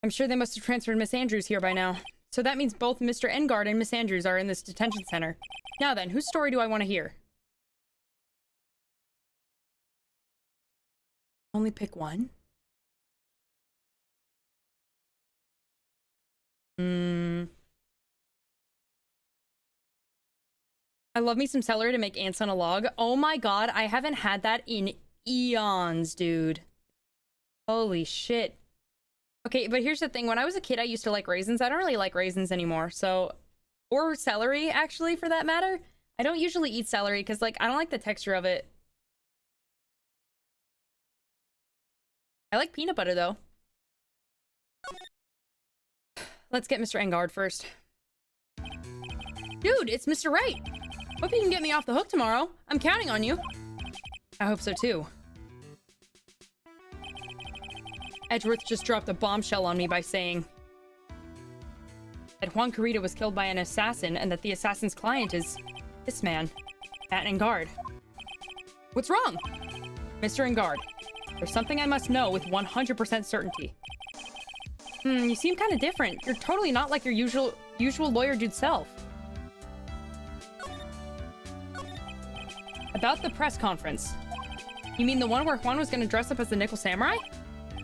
I'm sure they must have transferred Miss Andrews here by now. So that means both Mr. Engard and Miss Andrews are in this detention center. Now then, whose story do I want to hear? Only pick one? I love me some celery to make ants on a log. Oh my god, I haven't had that in eons, dude. Holy shit. Okay, but here's the thing. When I was a kid, I used to like raisins. I don't really like raisins anymore, so... Or celery, actually, for that matter. I don't usually eat celery, because, like, I don't like the texture of it. I like peanut butter, though. Let's get Mr. Engard first. Dude, it's Mr. Wright! Hope you can get me off the hook tomorrow. I'm counting on you. I hope so, too. Edgeworth just dropped a bombshell on me by saying that Juan Carita was killed by an assassin and that the assassin's client is this man, Matt Engard. What's wrong? Mr. Engard, there's something I must know with 100% certainty. You seem kind of different. You're totally not like your usual lawyer dude self. About the press conference. You mean the one where Juan was going to dress up as the Nickel Samurai?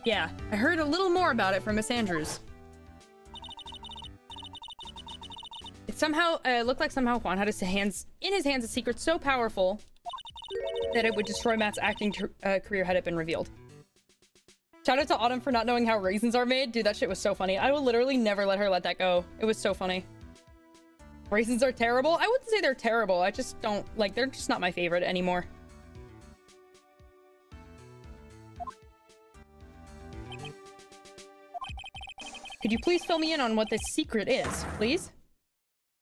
Yeah, I heard a little more about it from Miss Andrews. It somehow looked like somehow Juan had in his hands a secret so powerful that it would destroy Matt's acting career had it been revealed. Shout out to Autumn for not knowing how raisins are made. Dude, that shit was so funny. I will literally never let her let that go. It was so funny. Raisins are terrible? I wouldn't say they're terrible. I just don't, like, they're just not my favorite anymore. Could you please fill me in on what this secret is, please?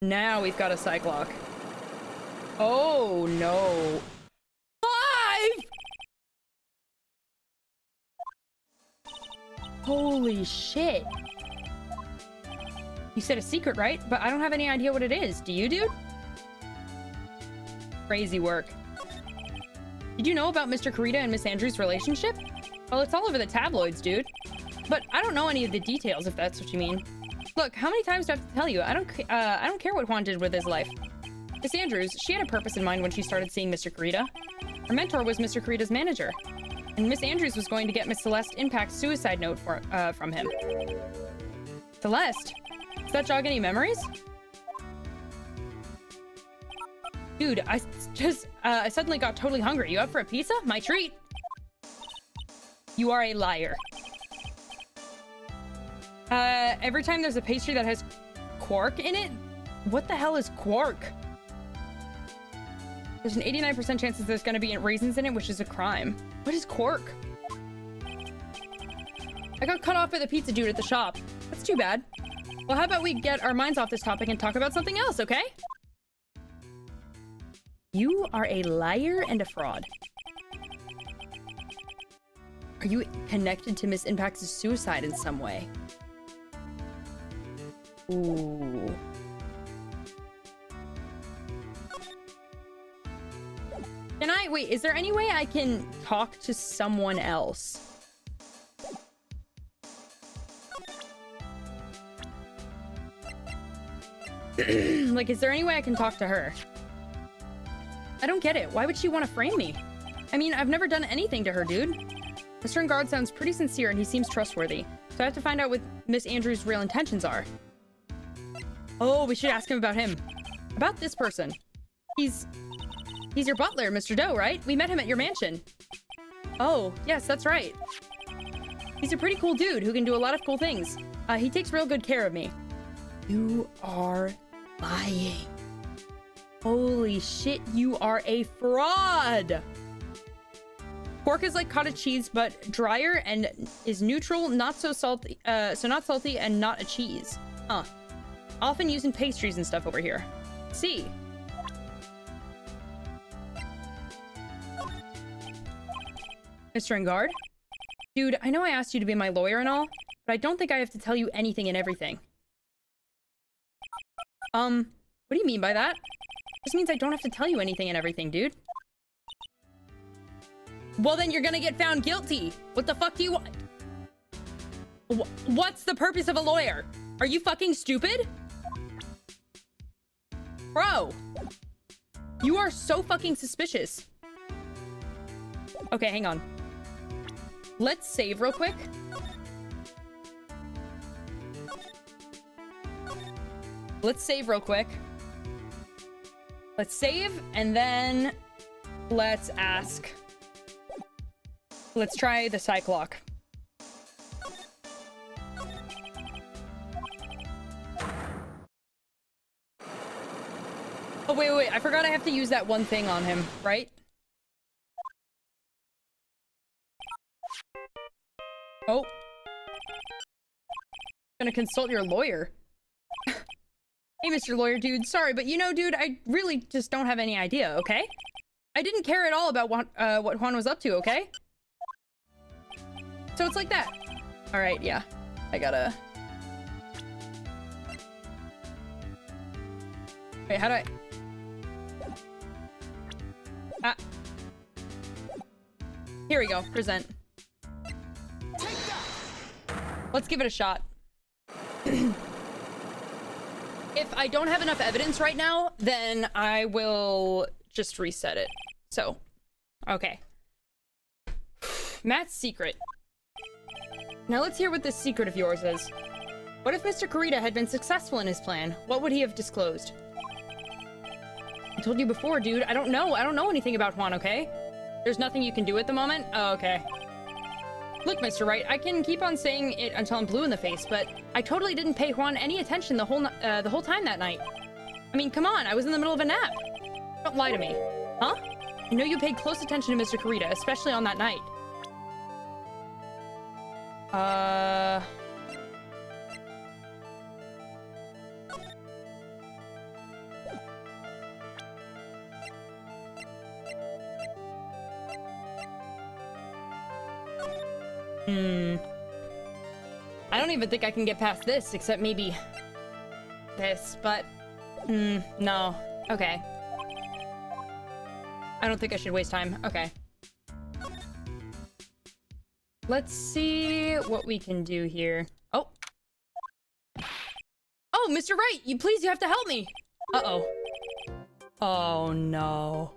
Now we've got a psych lock. Oh, no. 5! Holy shit. You said a secret, right? But I don't have any idea what it is. Do you, dude? Crazy work. Did you know about Mr. Kurita and Miss Andrews' relationship? Well, it's all over the tabloids, dude. But I don't know any of the details, if that's what you mean. Look, how many times do I have to tell you? I don't care what Juan did with his life. Miss Andrews, she had a purpose in mind when she started seeing Mr. Kurita. Her mentor was Mr. Kurita's manager. And Miss Andrews was going to get Miss Celeste Impact's suicide note from him. Celeste? Does that jog any memories? Dude, I suddenly got totally hungry. You up for a pizza? My treat. You are a liar. Every time there's a pastry that has quark in it? What the hell is quark? There's an 89% chance that there's gonna be raisins in it, which is a crime. What is quark? I got cut off by the pizza dude at the shop. That's too bad. Well, how about we get our minds off this topic and talk about something else, okay? You are a liar and a fraud. Are you connected to Miss Impact's suicide in some way? Ooh. Can I, wait, is there any way I can talk to someone else? Like, is there any way I can talk to her? I don't get it. Why would she want to frame me? I mean, I've never done anything to her, dude. Mr. Guard sounds pretty sincere and he seems trustworthy. So I have to find out what Miss Andrews' real intentions are. Oh, we should ask him about him. About this person. He's your butler, Mr. Doe, right? We met him at your mansion. Oh, yes, that's right. He's a pretty cool dude who can do a lot of cool things. He takes real good care of me. You are lying. Holy shit, you are a fraud! Pork is like cottage cheese, but drier and is neutral, not so salty, so not salty and not a cheese. Huh. Often used in pastries and stuff over here. See. Mr. Engard? Dude, I know I asked you to be my lawyer and all, but I don't think I have to tell you anything and everything. What do you mean by that? This means I don't have to tell you anything and everything, dude. Well, then you're gonna get found guilty. What the fuck do you want? What's the purpose of a lawyer? Are you fucking stupid? Bro. You are so fucking suspicious. Okay, hang on. Let's save real quick. Let's save real quick. Let's save, and then let's ask. Let's try the psych lock. Oh, wait. I forgot I have to use that one thing on him, right? Oh. Gonna consult your lawyer. Hey, Mr. Lawyer Dude, sorry, but you know, dude, I really just don't have any idea, okay? I didn't care at all about what Juan was up to, okay? So it's like that. All right, yeah. I gotta... Wait, how do I... Ah. Here we go, present. Let's give it a shot. If I don't have enough evidence right now, then I will just reset it. So, okay. Matt's secret. Now let's hear what this secret of yours is. What if Mr. Kurita had been successful in his plan? What would he have disclosed? I told you before, dude. I don't know anything about Juan, okay? There's nothing you can do at the moment? Oh, okay. Look, Mr. Wright, I can keep on saying it until I'm blue in the face, but I totally didn't pay Juan any attention the whole time that night. I mean, come on, I was in the middle of a nap. Don't lie to me. Huh? I know you paid close attention to Mr. Kurita, especially on that night. I don't even think I can get past this, except maybe this, but no. Okay. I don't think I should waste time. Okay. Let's see what we can do here. Oh. Oh, Mr. Wright, you have to help me. Uh-oh. Oh, no.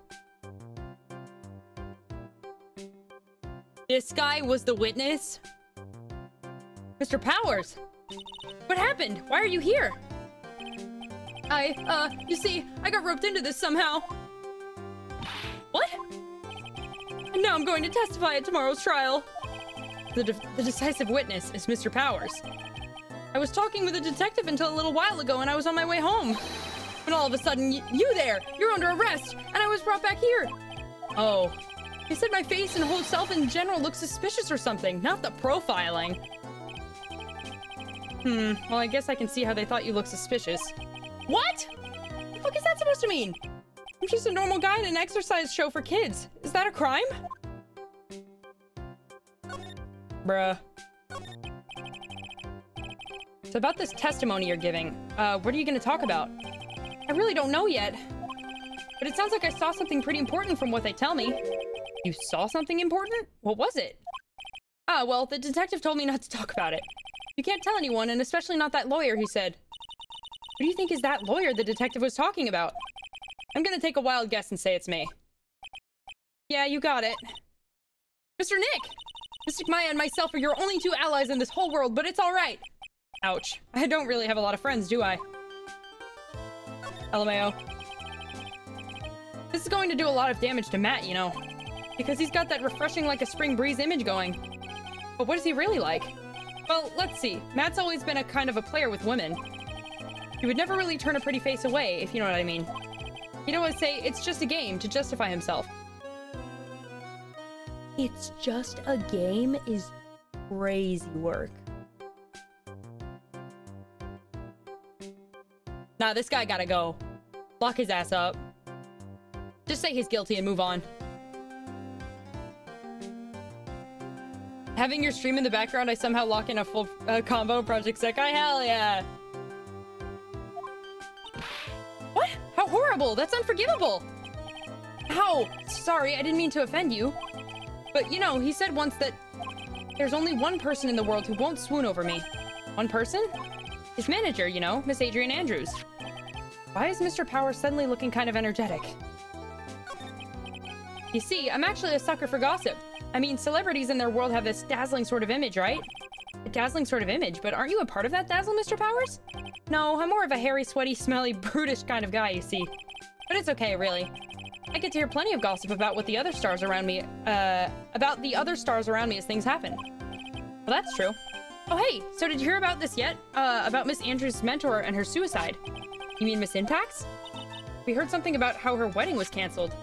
This guy was the witness? Mr. Powers! What happened? Why are you here? You see, I got roped into this somehow. What? And now I'm going to testify at tomorrow's trial. The decisive witness is Mr. Powers. I was talking with a detective until a little while ago and I was on my way home. And all of a sudden, you there! You're under arrest! And I was brought back here! Oh. They said my face and whole self in general looks suspicious or something, not the profiling. Well, I guess I can see how they thought you looked suspicious. What? What the fuck is that supposed to mean? I'm just a normal guy in an exercise show for kids. Is that a crime? Bruh. So about this testimony you're giving, what are you gonna talk about? I really don't know yet. But it sounds like I saw something pretty important from what they tell me. You saw something important? What was it? Ah, well, the detective told me not to talk about it. You can't tell anyone, and especially not that lawyer, he said. Who do you think is that lawyer the detective was talking about? I'm gonna take a wild guess and say it's me. Yeah, you got it. Mr. Nick! Mystic Maya and myself are your only two allies in this whole world, but it's alright. Ouch. I don't really have a lot of friends, do I? LMAO. This is going to do a lot of damage to Matt, you know. Because he's got that refreshing like a spring breeze image going. But what is he really like? Well, let's see. Matt's always been a kind of a player with women. He would never really turn a pretty face away, if you know what I mean. He'd always say, it's just a game, to justify himself. It's just a game is crazy work. Nah, this guy gotta go. Lock his ass up. Just say he's guilty and move on. Having your stream in the background, I somehow lock in a full combo Project Sekai? Hell yeah! What? How horrible! That's unforgivable! Ow! Sorry, I didn't mean to offend you. But, you know, he said once that there's only one person in the world who won't swoon over me. One person? His manager, you know, Miss Adrian Andrews. Why is Mr. Powers suddenly looking kind of energetic? You see, I'm actually a sucker for gossip. I mean, celebrities in their world have this dazzling sort of image, right? A dazzling sort of image, but aren't you a part of that dazzle, Mr. Powers? No, I'm more of a hairy, sweaty, smelly, brutish kind of guy, you see. But it's okay, really. I get to hear plenty of gossip about what the other stars around me, as things happen. Well, that's true. Oh, hey, so did you hear about this yet? About Miss Andrews' mentor and her suicide. You mean Miss Impax? We heard something about how her wedding was canceled.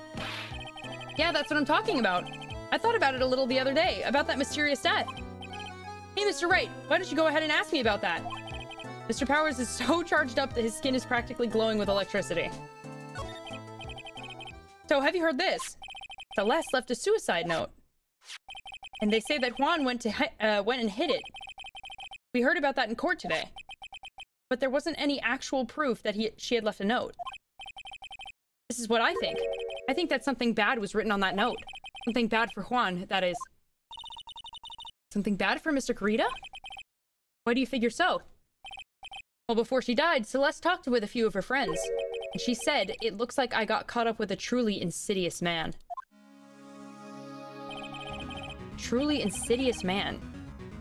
Yeah, that's what I'm talking about. I thought about it a little the other day, about that mysterious death. Hey, Mr. Wright, why don't you go ahead and ask me about that? Mr. Powers is so charged up that his skin is practically glowing with electricity. So, have you heard this? Celeste left a suicide note. And they say that Juan went and hid it. We heard about that in court today. But there wasn't any actual proof that she had left a note. This is what I think. I think that something bad was written on that note. Something bad for Juan, that is. Something bad for Mr. Kurita? Why do you figure so? Well, before she died, Celeste talked with a few of her friends. And she said, it looks like I got caught up with a truly insidious man. Truly insidious man.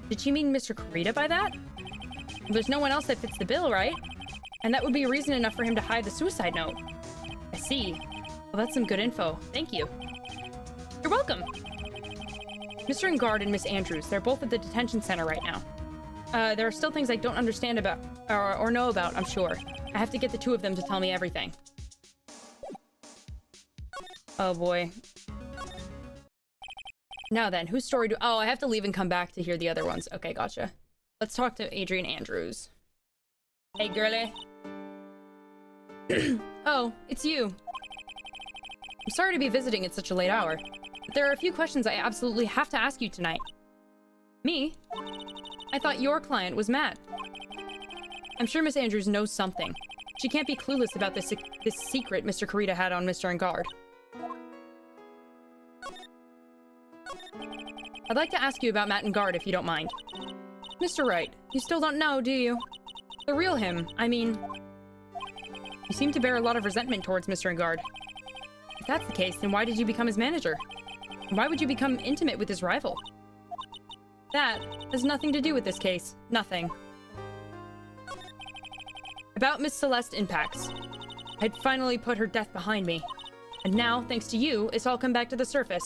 Did she mean Mr. Kurita by that? Well, there's no one else that fits the bill, right? And that would be reason enough for him to hide the suicide note. I see. Well, that's some good info. Thank you. You're welcome. Mr. Engard and Miss Andrews, they're both at the detention center right now. There are still things I don't understand about, or know about, I'm sure. I have to get the two of them to tell me everything. Oh boy. Now then, whose story do- Oh, I have to leave and come back to hear the other ones. Okay, gotcha. Let's talk to Adrian Andrews. Hey, girlie. Oh, it's you. I'm sorry to be visiting at such a late hour, but there are a few questions I absolutely have to ask you tonight. Me? I thought your client was Matt. I'm sure Miss Andrews knows something. She can't be clueless about this secret Mr. Kurita had on Mr. Engard. I'd like to ask you about Matt Engard, if you don't mind. Mr. Wright, you still don't know, do you? The real him, I mean... You seem to bear a lot of resentment towards Mr. Engard. If that's the case, then why did you become his manager? And why would you become intimate with his rival? That has nothing to do with this case. Nothing. About Miss Celeste Impacts. I'd finally put her death behind me. And now, thanks to you, it's all come back to the surface.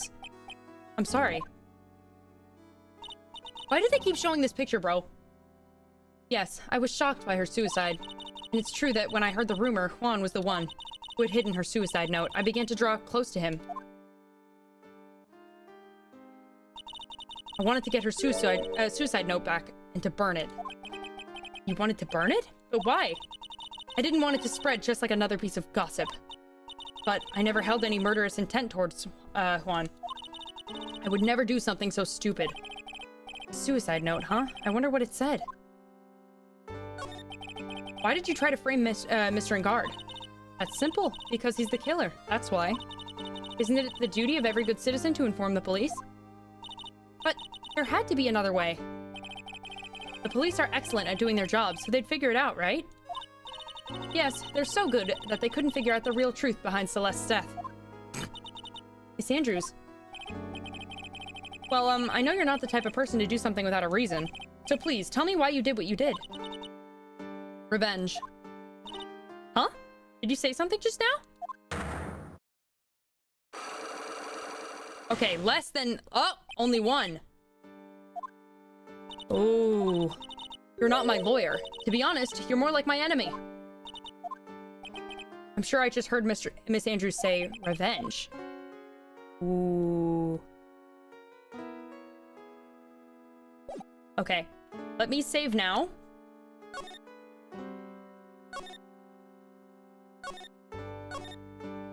I'm sorry. Why do they keep showing this picture, bro? Yes, I was shocked by her suicide. And it's true that when I heard the rumor Juan was the one who had hidden her suicide note, I began to draw close to him. I wanted to get her suicide note back and to burn it. You wanted to burn it? But why? I didn't want it to spread just like another piece of gossip. But I never held any murderous intent towards Juan. I would never do something so stupid. Suicide note, huh? I wonder what it said. Why did you try to frame Mr. Engard? That's simple, because he's the killer, that's why. Isn't it the duty of every good citizen to inform the police? But there had to be another way. The police are excellent at doing their job, so they'd figure it out, right? Yes, they're so good that they couldn't figure out the real truth behind Celeste's death. Miss Andrews. Well, I know you're not the type of person to do something without a reason. So please, tell me why you did what you did. Revenge. Huh? Did you say something just now? Okay, less than... Oh, only one. Oh. You're not my lawyer. To be honest, you're more like my enemy. I'm sure I just heard Miss Andrews say revenge. Ooh. Okay. Let me save now.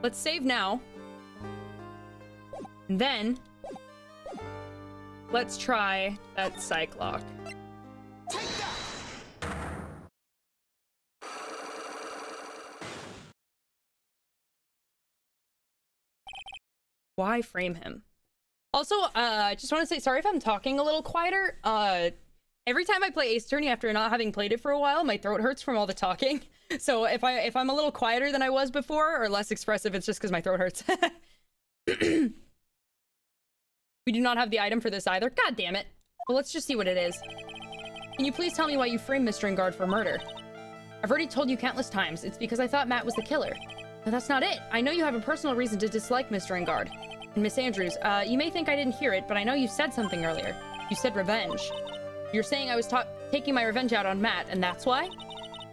Let's save now. And then... let's try that psych lock. Why frame him? Also, I just want to say, sorry if I'm talking a little quieter. Every time I play Ace Attorney after not having played it for a while, my throat hurts from all the talking. So if I'm a little quieter than I was before, or less expressive, it's just because my throat hurts. We do not have the item for this either. God damn it. Well, let's just see what it is. Can you please tell me why you framed Mr. Engard for murder? I've already told you countless times. It's because I thought Matt was the killer. But that's not it. I know you have a personal reason to dislike Mr. Engard. And Miss Andrews, you may think I didn't hear it, but I know you said something earlier. You said revenge. You're saying I was taking my revenge out on Matt, and that's why?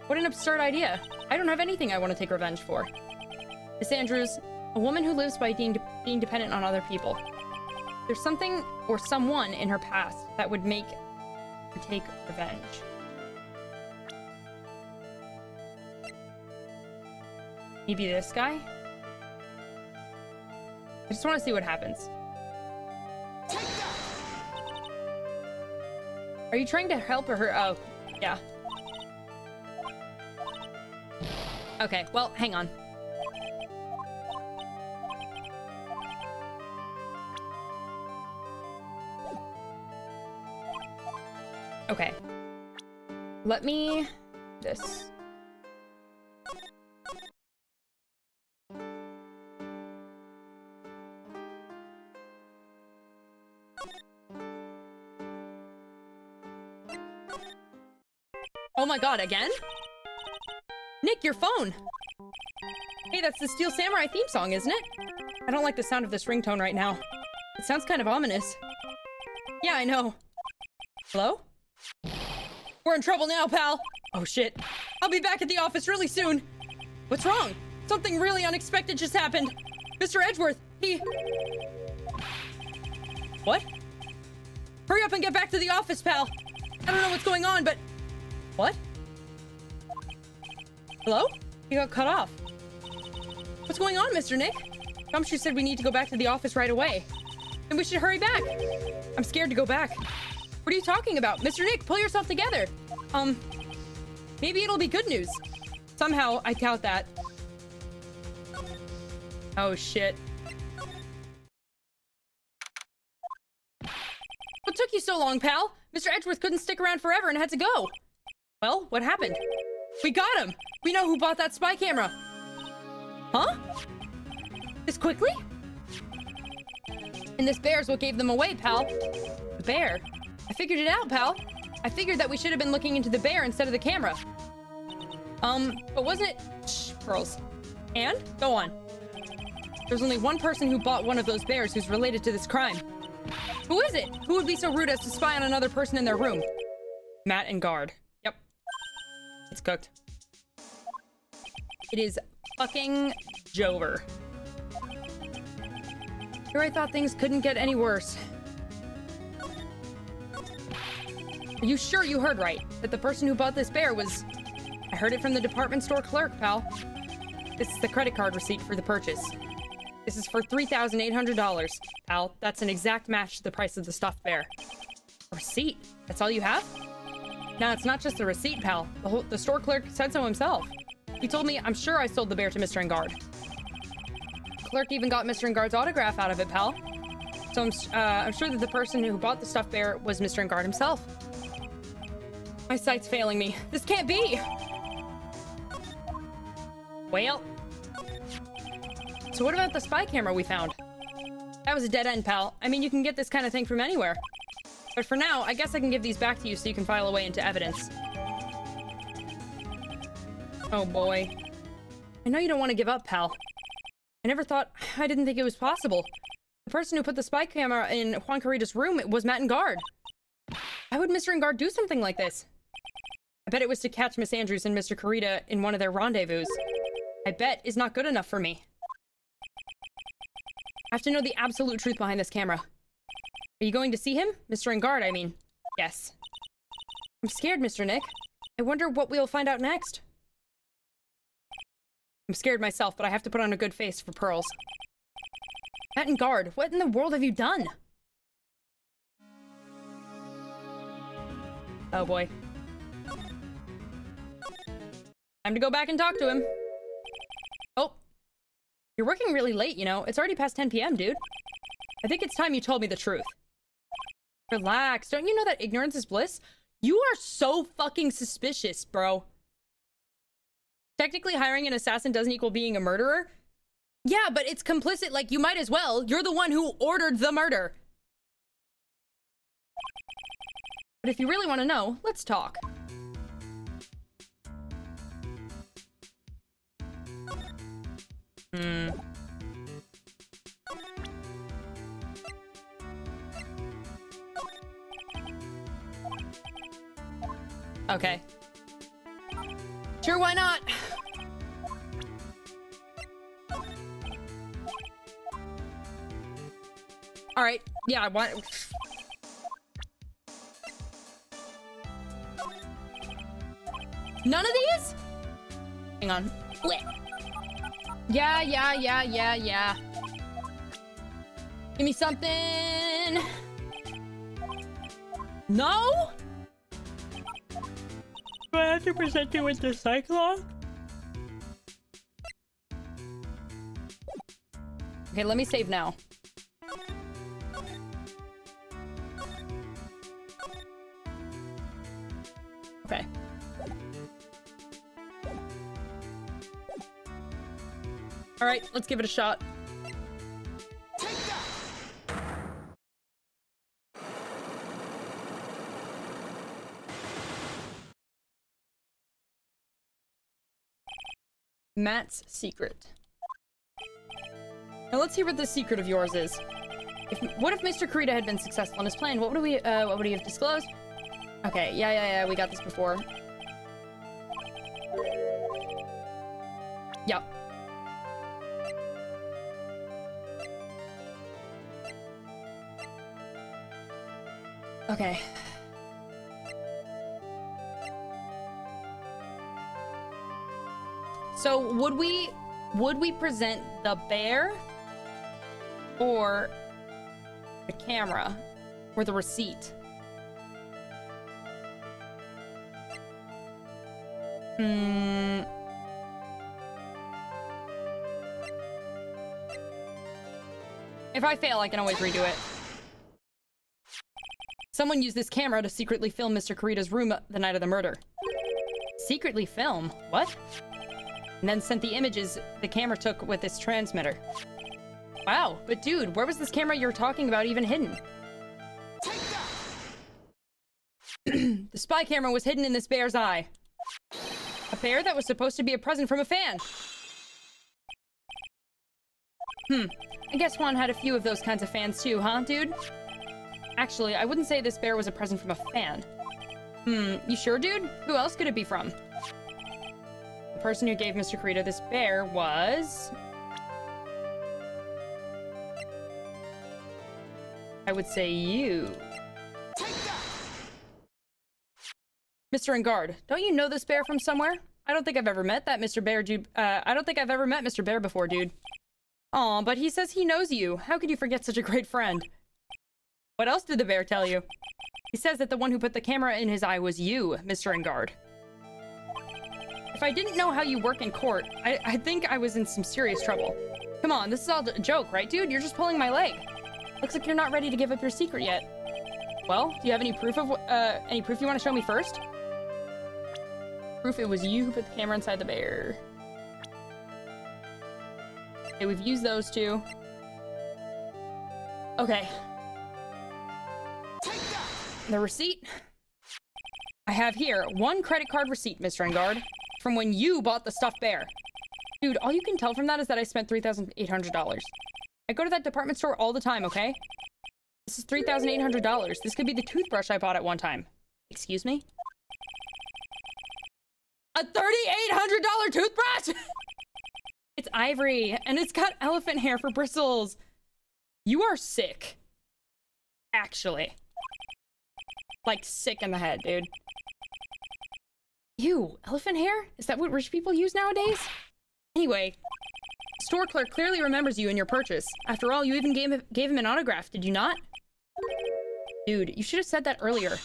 What an absurd idea. I don't have anything I want to take revenge for. Miss Andrews, a woman who lives by being dependent on other people. There's something or someone in her past that would make her take revenge. Maybe this guy? I just want to see what happens. Are you trying to help her? Oh, yeah. Okay, well, hang on. Okay. Let me... this. Oh my god, again? Nick, your phone! Hey, that's the Steel Samurai theme song, isn't it? I don't like the sound of this ringtone right now. It sounds kind of ominous. Yeah, I know. Hello? We're in trouble now, pal. Oh, shit. I'll be back at the office really soon. What's wrong? Something really unexpected just happened. Mr. Edgeworth, he... What? Hurry up and get back to the office, pal. I don't know what's going on, but... What? Hello? He got cut off. What's going on, Mr. Nick? Gumshoe said we need to go back to the office right away. And we should hurry back. I'm scared to go back. What are you talking about? Mr. Nick, pull yourself together. Maybe it'll be good news. Somehow, I doubt that. Oh, shit. What took you so long, pal? Mr. Edgeworth couldn't stick around forever and had to go. Well, what happened? We got him! We know who bought that spy camera. Huh? This quickly? And this bear's what gave them away, pal. The bear? I figured it out, pal. I figured that we should have been looking into the bear instead of the camera. But wasn't it... Shh, Pearls. And? Go on. There's only one person who bought one of those bears who's related to this crime. Who is it? Who would be so rude as to spy on another person in their room? Matt and Guard. Yep. It's cooked. It is fucking Jover. Here I thought things couldn't get any worse. Are you sure you heard right? That the person who bought this bear was... I heard it from the department store clerk, pal. This is the credit card receipt for the purchase. This is for $3,800, pal. That's an exact match to the price of the stuffed bear. A receipt? That's all you have? No, it's not just a receipt, pal. The store clerk said so himself. He told me I'm sure I sold the bear to Mr. Engard. The clerk even got Mr. Engard's autograph out of it, pal. So I'm sure that the person who bought the stuffed bear was Mr. Engard himself. My sight's failing me. This can't be! Well... So what about the spy camera we found? That was a dead end, pal. I mean, you can get this kind of thing from anywhere. But for now, I guess I can give these back to you so you can file away into evidence. Oh boy. I know you don't want to give up, pal. I didn't think it was possible. The person who put the spy camera in Juan Carita's room was Matt Engard. Why would Mr. Engard do something like this? I bet it was to catch Miss Andrews and Mr. Carita in one of their rendezvous. I bet is not good enough for me. I have to know the absolute truth behind this camera. Are you going to see him? Mr. Engard, I mean. Yes. I'm scared, Mr. Nick. I wonder what we'll find out next. I'm scared myself, but I have to put on a good face for Pearls. Matt Engard, what in the world have you done? Oh boy. Time to go back and talk to him. Oh. You're working really late, you know. It's already past 10 p.m., dude. I think it's time you told me the truth. Relax. Don't you know that ignorance is bliss? You are so fucking suspicious, bro. Technically, hiring an assassin doesn't equal being a murderer. Yeah, but it's complicit. Like, you might as well. You're the one who ordered the murder. But if you really want to know, let's talk. Okay. Sure, why not? All right. Yeah, I want... None of these? Hang on. Yeah. Give me something. No? Do I have to present it with the Cyclops? Okay, let me save now. Okay. All right, let's give it a shot. Matt's secret. Now let's hear what this secret of yours is. What if Mr. Kurita had been successful in his plan? What would he have disclosed? Okay, yeah, we got this before. Yep. Okay. So would we present the bear or the camera or the receipt? If I fail, I can always redo it. Someone used this camera to secretly film Mr. Kurita's room the night of the murder. Secretly film? What? And then sent the images the camera took with this transmitter. Wow, but dude, where was this camera you were talking about even hidden? The spy camera was hidden in this bear's eye. A bear that was supposed to be a present from a fan. I guess Juan had a few of those kinds of fans too, huh, dude? Actually, I wouldn't say this bear was a present from a fan. You sure, dude? Who else could it be from? The person who gave Mr. Kurita this bear was... I would say you. Mr. Engard, don't you know this bear from somewhere? I don't think I've ever met that Mr. Bear, dude. I don't think I've ever met Mr. Bear before, dude. Aw, but he says he knows you. How could you forget such a great friend? What else did the bear tell you? He says that the one who put the camera in his eye was you, Mr. Engard. If I didn't know how you work in court, I think I was in some serious trouble. Come on, this is all a joke, right, dude? You're just pulling my leg. Looks like you're not ready to give up your secret yet. Well, do you have any proof you want to show me first? Proof it was you who put the camera inside the bear. Okay, we've used those two. Okay. The receipt? I have here one credit card receipt, Mr. Engard, from when you bought the stuffed bear. Dude, all you can tell from that is that I spent $3,800. I go to that department store all the time, okay? This is $3,800. This could be the toothbrush I bought at one time. Excuse me? A $3,800 toothbrush?! It's ivory, and it's got elephant hair for bristles. You are sick. Actually. Like, sick in the head, dude. Ew, elephant hair? Is that what rich people use nowadays? Anyway, the store clerk clearly remembers you and your purchase. After all, you even gave him an autograph, did you not? Dude, you should have said that earlier.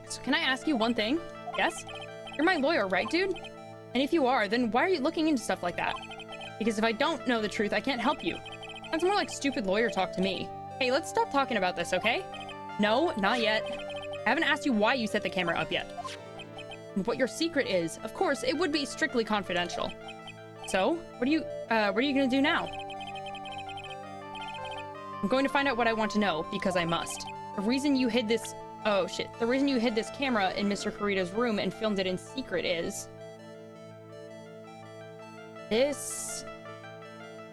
So can I ask you one thing? Yes? You're my lawyer, right, dude? And if you are, then why are you looking into stuff like that? Because if I don't know the truth, I can't help you. Sounds more like stupid lawyer talk to me. Hey, let's stop talking about this, okay? No, not yet. I haven't asked you why you set the camera up yet. And what your secret is. Of course, it would be strictly confidential. So, what are you gonna do now? I'm going to find out what I want to know, because I must. The reason you hid this... Oh, shit. The reason you hid this camera in Mr. Kurita's room and filmed it in secret is... This...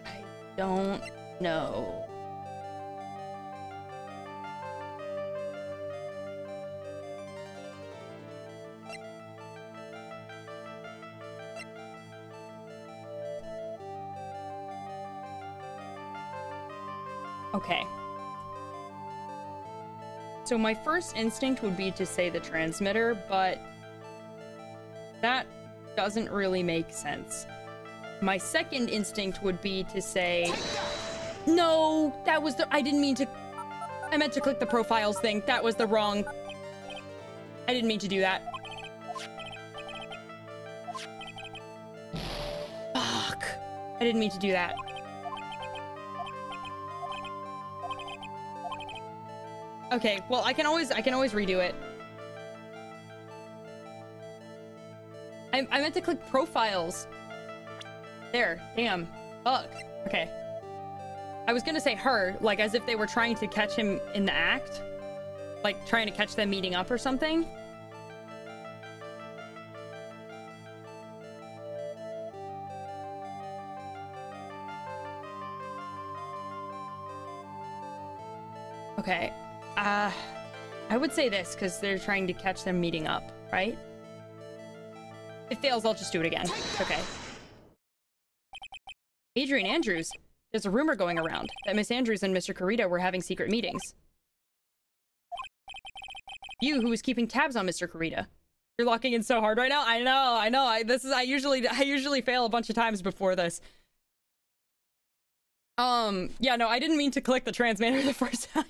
I don't know. Okay. So my first instinct would be to say the transmitter, but that doesn't really make sense. My second instinct would be to say, no, that was the, I meant to click the profiles thing. That was the wrong, I didn't mean to do that. Fuck. I didn't mean to do that. Okay, well, I can always redo it. I meant to click profiles. There, damn. Fuck. Okay. I was gonna say her, like as if they were trying to catch him in the act. Like trying to catch them meeting up or something. Okay. I would say this because they're trying to catch them meeting up, right? If it fails, I'll just do it again. Okay. Adrian Andrews. There's a rumor going around that Miss Andrews and Mr. Kurita were having secret meetings. You, who was keeping tabs on Mr. Kurita. You're locking in so hard right now. I know. I usually fail a bunch of times before this. Yeah, no, I didn't mean to click the trans banner the first time.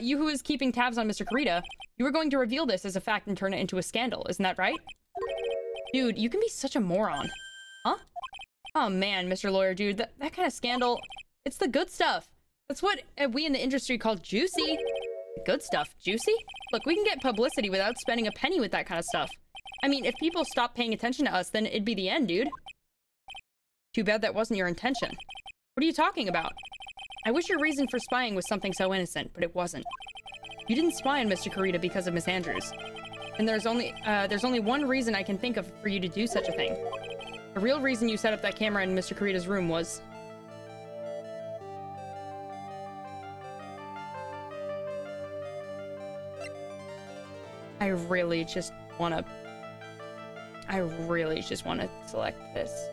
You who is keeping tabs on Mr. Kurita, you were going to reveal this as a fact and turn it into a scandal, isn't that right? Dude, you can be such a moron. Huh? Oh man, Mr. Lawyer, dude, that kind of scandal, it's the good stuff. That's what we in the industry call juicy. Good stuff, juicy? Look, we can get publicity without spending a penny with that kind of stuff. I mean, if people stop paying attention to us, then it'd be the end, dude. Too bad that wasn't your intention. What are you talking about? I wish your reason for spying was something so innocent, but it wasn't. You didn't spy on Mr. Kurita because of Miss Andrews. And there's only one reason I can think of for you to do such a thing. The real reason you set up that camera in Mr. Kurita's room was... I really just want to select this.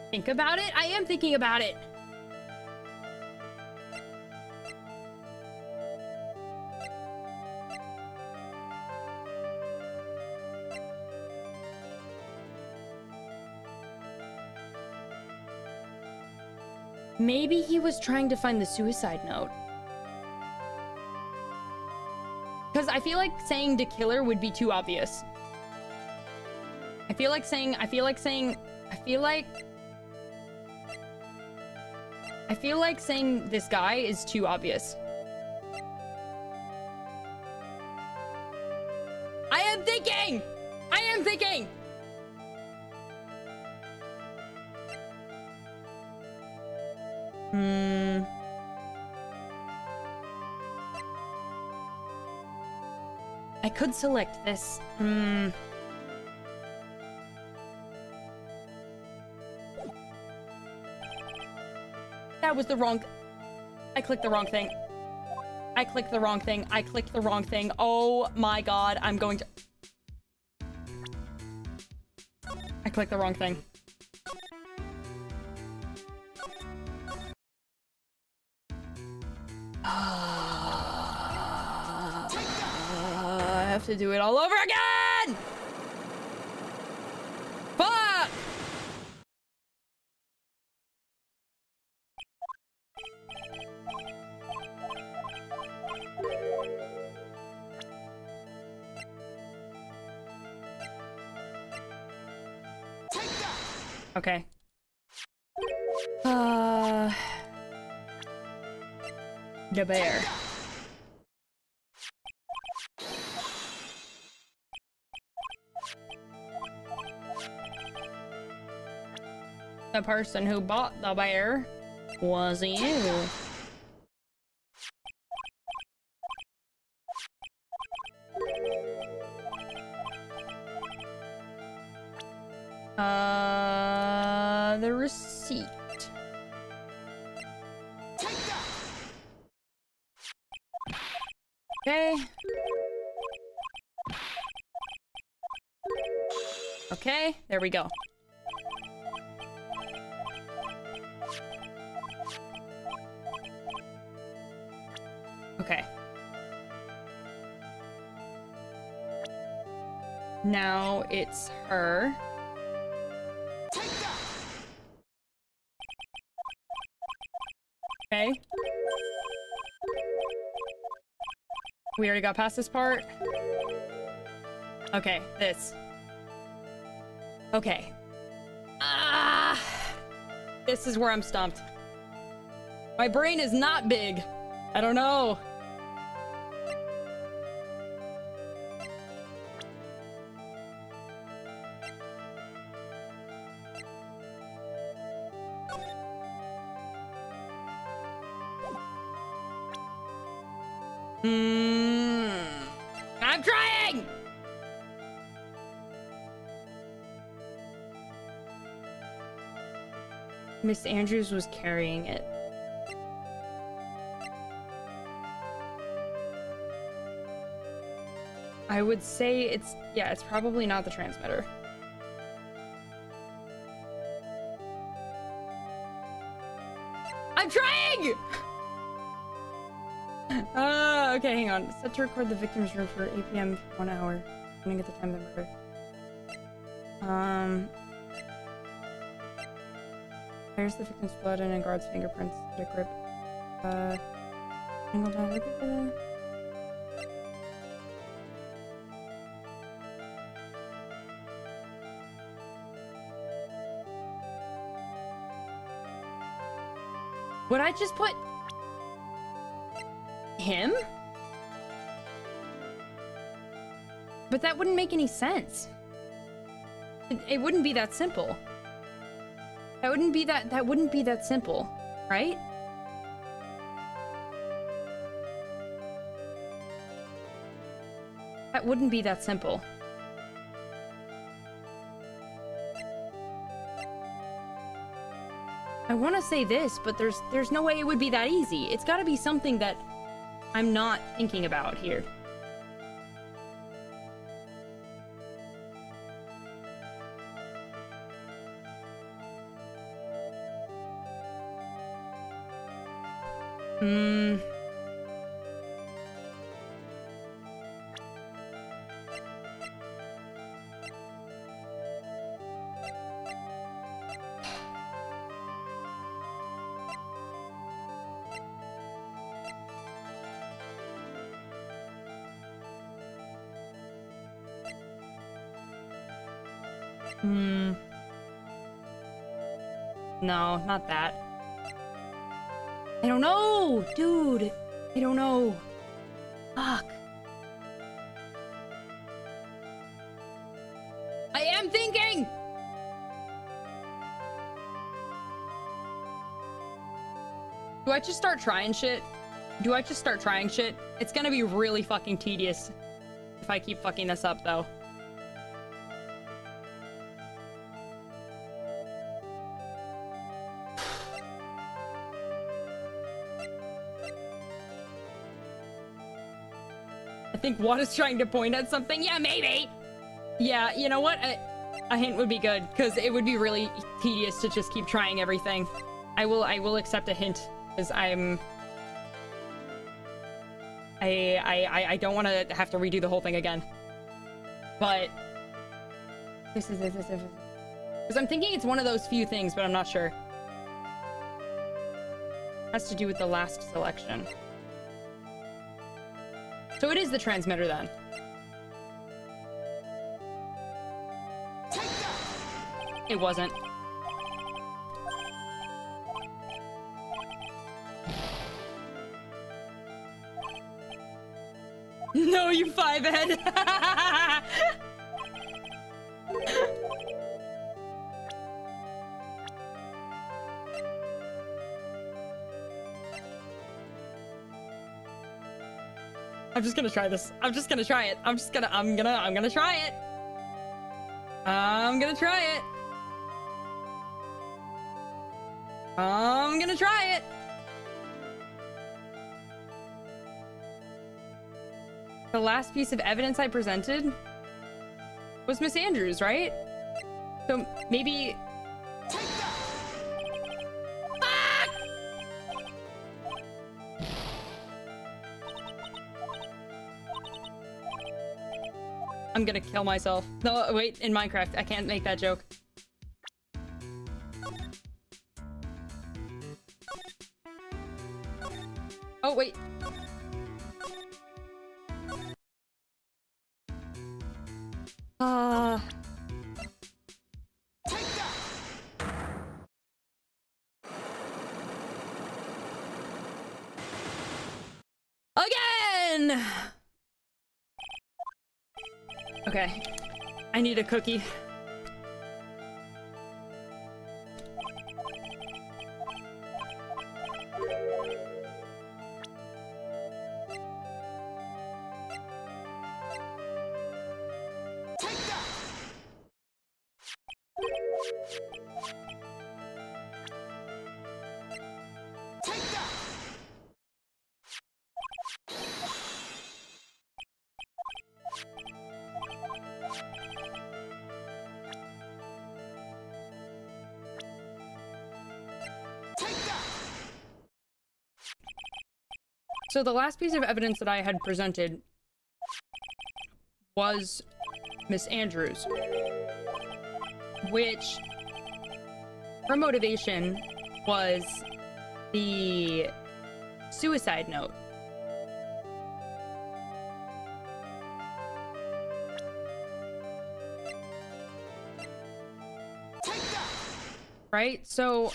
Think about it? I am thinking about it. Maybe he was trying to find the suicide note. Because I feel like saying the killer would be too obvious. I feel like saying this guy is too obvious. I am thinking! I could select this. That was the wrong... I clicked the wrong thing. I clicked the wrong thing. Oh my god, I'm going to... I clicked the wrong thing. I have to do it all over again! Fuck! Okay. The bear. The person who bought the bear was you. The receipt. Okay. Okay, there we go. Okay. Now it's her. Okay. We already got past this part. Okay, this. Okay. This is where I'm stumped. My brain is not big. I don't know. I'm trying! Miss Andrews was carrying it. I would say it's, yeah, it's probably not the transmitter. I'm trying! Okay, hang on. Set to record the victim's room for 8 p.m. for 1 hour. I'm gonna get the time of the murder. There's the victim's blood and a guard's fingerprints. The grip. Angle down. Look at the... Would I just put him? But that wouldn't make any sense. It wouldn't be that simple. That wouldn't be that simple, right? That wouldn't be that simple. I want to say this, but there's no way it would be that easy. It's got to be something that I'm not thinking about here. No, not that. I don't know, dude. I don't know. Fuck. I am thinking! Do I just start trying shit? It's gonna be really fucking tedious if I keep fucking this up, though. I think Watt is trying to point at something. Yeah, maybe. Yeah, you know what? A hint would be good, because it would be really tedious to just keep trying everything. I will accept a hint, because I don't want to have to redo the whole thing again. But this is because I'm thinking it's one of those few things, but I'm not sure. Has to do with the last selection. So it is the transmitter then. It wasn't. No, you five-head. I'm just gonna try this. I'm just gonna try it. I'm gonna try it. I'm gonna try it. I'm gonna try it. The last piece of evidence I presented was Miss Andrews, right? So maybe... I'm gonna kill myself. No, wait, in Minecraft, I can't make that joke. Oh, wait. Again! Okay. I need a cookie. So the last piece of evidence that I had presented was Miss Andrews, which her motivation was the suicide note. Right? So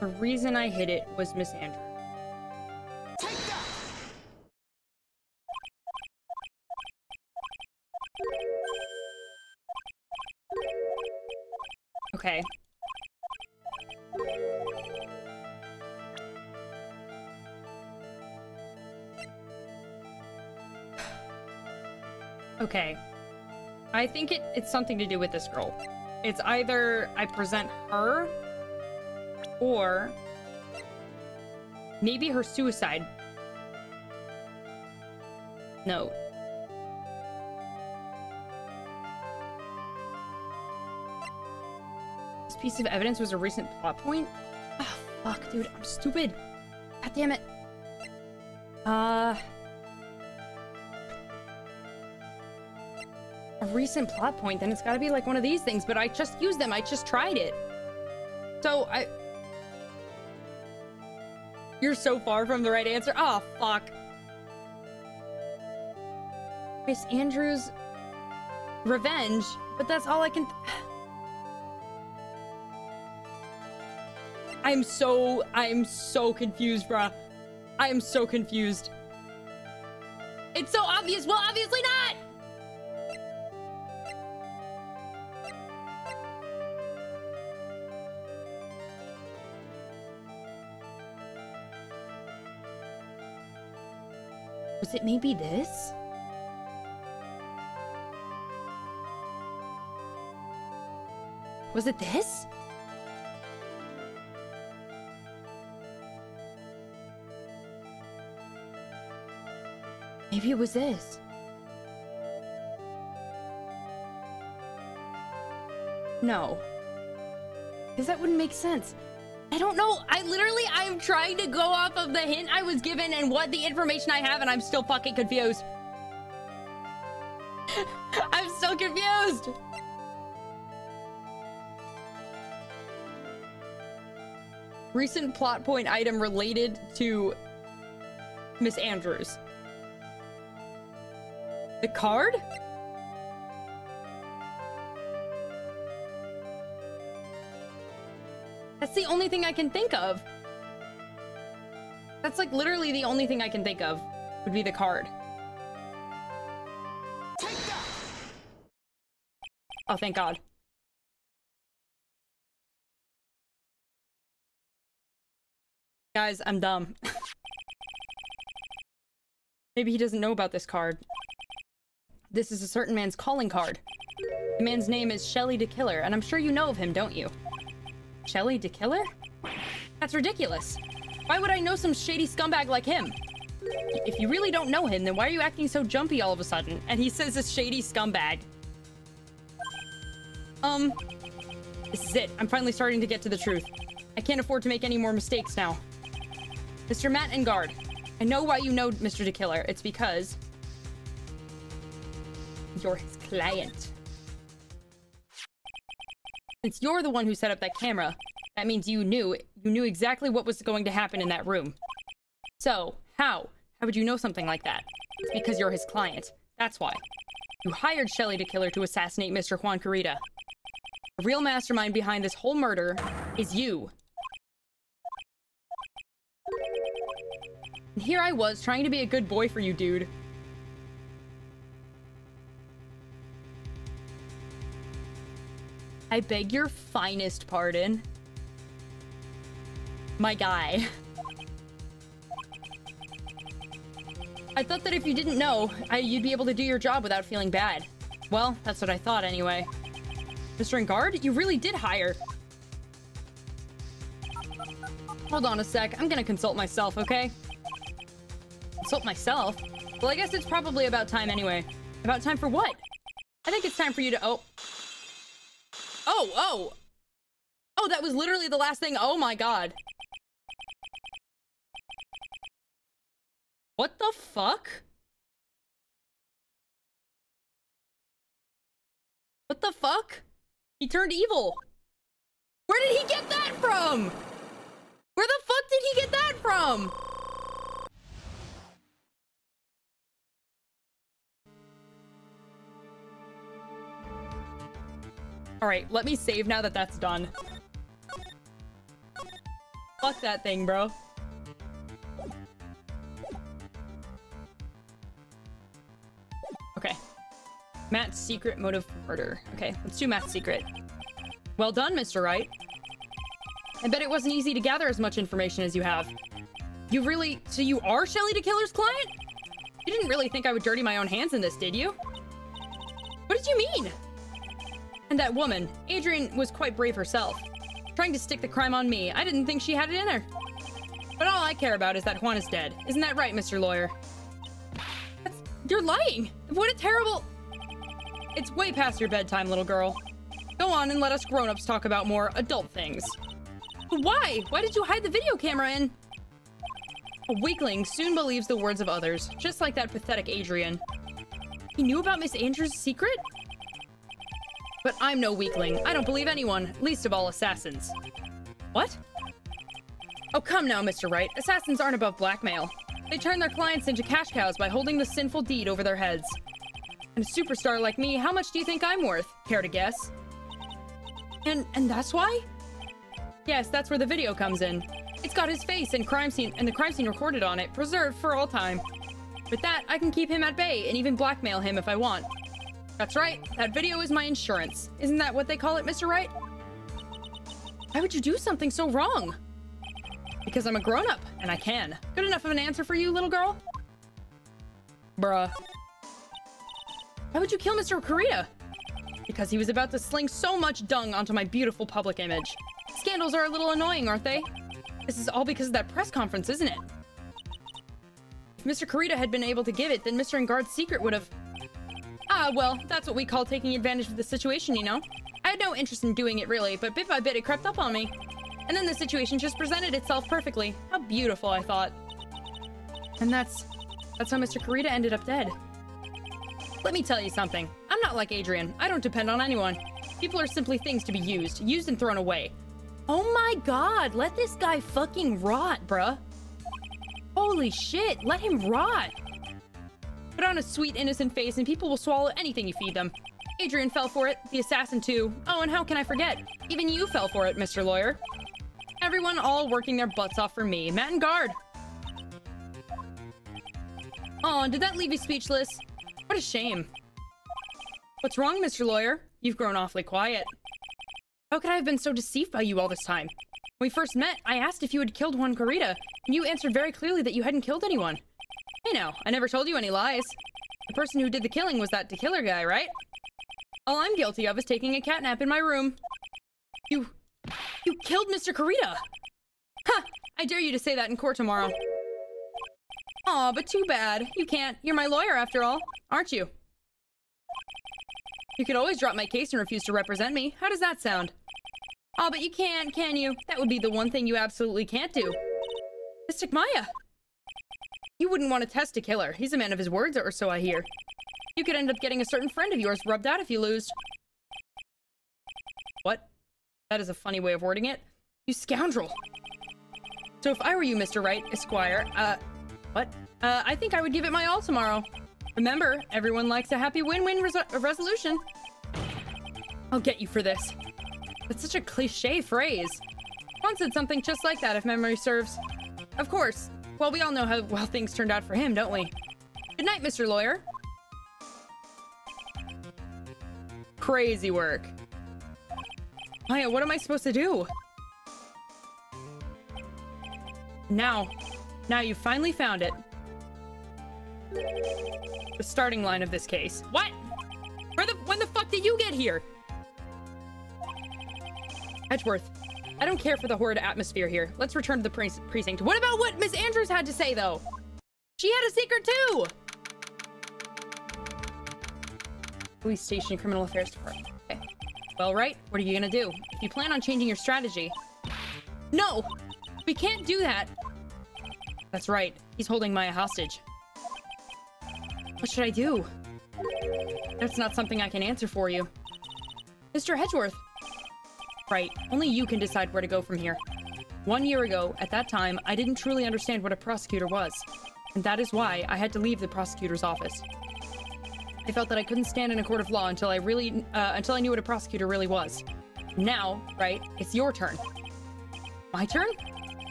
the reason I hid it was Miss Andrews. Okay. Okay. I think it's something to do with this girl. It's either I present her or maybe her suicide note. This piece of evidence was a recent plot point? Oh, fuck, dude. I'm stupid. God damn it. A recent plot point, then it's gotta be like one of these things, but I just used them. I just tried it. So, You're so far from the right answer. Oh, fuck. Miss Andrews' revenge, but that's all I can... I'm so confused, bruh. I am so confused. It's so obvious. Well, obviously not! Was it maybe this? Was it this? Maybe it was this. No. Because that wouldn't make sense. I don't know. I'm trying to go off of the hint I was given and what the information I have, and I'm still fucking confused. I'm still confused. Recent plot point item related to Miss Andrews. The card? That's the only thing I can think of. That's like literally the only thing I can think of would be the card. Oh, thank God. Guys, I'm dumb. Maybe he doesn't know about this card. This is a certain man's calling card. The man's name is Shelly the Killer, and I'm sure you know of him, don't you? Shelly the Killer? That's ridiculous. Why would I know some shady scumbag like him? If you really don't know him, then why are you acting so jumpy all of a sudden? And he says a shady scumbag. This is it. I'm finally starting to get to the truth. I can't afford to make any more mistakes now. Mr. Matt and Guard, I know why you know Mr. the Killer. It's because you're his client. Since you're the one who set up that camera, that means you knew exactly what was going to happen in that room. So, how would you know something like that? It's because you're his client. That's why. You hired Shelly the Killer to assassinate Mr. Juan Carita. The real mastermind behind this whole murder is you. And here I was, trying to be a good boy for you, dude. I beg your finest pardon. My guy. I thought that if you didn't know, you'd be able to do your job without feeling bad. Well, that's what I thought anyway. Mr. Engard, you really did hire. Hold on a sec. I'm gonna consult myself, okay? Consult myself? Well, I guess it's probably about time anyway. About time for what? I think it's time for you to... Oh, that was literally the last thing. Oh my god. What the fuck? What the fuck? He turned evil. Where did he get that from? Where the fuck did he get that from? Alright, let me save now that that's done. Fuck that thing, bro. Okay. Matt's secret motive for murder. Okay, let's do Matt's secret. Well done, Mr. Wright. I bet it wasn't easy to gather as much information as you have. You really... So you are Shelly the Killer's client? You didn't really think I would dirty my own hands in this, did you? What did you mean? And that woman, Adrian, was quite brave herself. Trying to stick the crime on me. I didn't think she had it in her. But all I care about is that Juan is dead. Isn't that right, Mr. Lawyer? You're lying! What a terrible... It's way past your bedtime, little girl. Go on and let us grown-ups talk about more adult things. But why? Why did you hide the video camera in? A weakling soon believes the words of others, just like that pathetic Adrian. He knew about Miss Andrews' secret? But I'm no weakling. I don't believe anyone, least of all assassins. What? Oh, come now, Mr. Wright. Assassins aren't above blackmail. They turn their clients into cash cows by holding the sinful deed over their heads. And a superstar like me, how much do you think I'm worth? Care to guess? And that's why? Yes, that's where the video comes in. It's got his face and the crime scene recorded on it, preserved for all time. With that, I can keep him at bay and even blackmail him if I want. That's right, that video is my insurance. Isn't that what they call it, Mr. Wright? Why would you do something so wrong? Because I'm a grown-up, and I can. Good enough of an answer for you, little girl? Bruh. Why would you kill Mr. Kurita? Because he was about to sling so much dung onto my beautiful public image. Scandals are a little annoying, aren't they? This is all because of that press conference, isn't it? If Mr. Kurita had been able to give it, then Mr. Engard's secret would have... Ah, well, that's what we call taking advantage of the situation, you know? I had no interest in doing it, really, but bit by bit it crept up on me. And then the situation just presented itself perfectly. How beautiful, I thought. And that's how Mr. Kurita ended up dead. Let me tell you something. I'm not like Adrian. I don't depend on anyone. People are simply things to be used and thrown away. Oh my god, let this guy fucking rot, bruh. Holy shit, let him rot. Put on a sweet, innocent face and people will swallow anything you feed them. Adrian fell for it, the assassin too. Oh, and how can I forget? Even you fell for it, Mr. Lawyer. Everyone all working their butts off for me. Matt and Guard. Aw, did that leave you speechless? What a shame. What's wrong, Mr. Lawyer? You've grown awfully quiet. How could I have been so deceived by you all this time? When we first met, I asked if you had killed Juan Kurita, and you answered very clearly that you hadn't killed anyone. Hey now, I never told you any lies. The person who did the killing was that killer guy, right? All I'm guilty of is taking a catnap in my room. You killed Mr. Kurita! Ha! I dare you to say that in court tomorrow. Aw, but too bad. You can't. You're my lawyer after all, aren't you? You could always drop my case and refuse to represent me. How does that sound? Aw, but you can't, can you? That would be the one thing you absolutely can't do. Mystic Maya! You wouldn't want to test a killer. He's a man of his words, or so I hear. You could end up getting a certain friend of yours rubbed out if you lose. What? That is a funny way of wording it. You scoundrel! So if I were you, Mr. Wright, Esquire, what? I think I would give it my all tomorrow. Remember, everyone likes a happy win-win resolution. I'll get you for this. That's such a cliche phrase. Juan said something just like that, if memory serves. Of course. Well, we all know how well things turned out for him, don't we? Good night, Mr. Lawyer. Crazy work. Maya, what am I supposed to do? Now you finally found it. The starting line of this case. What? When the fuck did you get here? Edgeworth, I don't care for the horrid atmosphere here. Let's return to the precinct. What about what Miss Andrews had to say, though? She had a secret, too! Police station, criminal affairs department. Okay. Well, right. What are you gonna do? If you plan on changing your strategy... No! We can't do that! That's right. He's holding Maya hostage. What should I do? That's not something I can answer for you. Mr. Hedgeworth. Right. Only you can decide where to go from here. 1 year ago, at that time, I didn't truly understand what a prosecutor was. And that is why I had to leave the prosecutor's office. I felt that I couldn't stand in a court of law until I knew what a prosecutor really was. Now, right, it's your turn. My turn?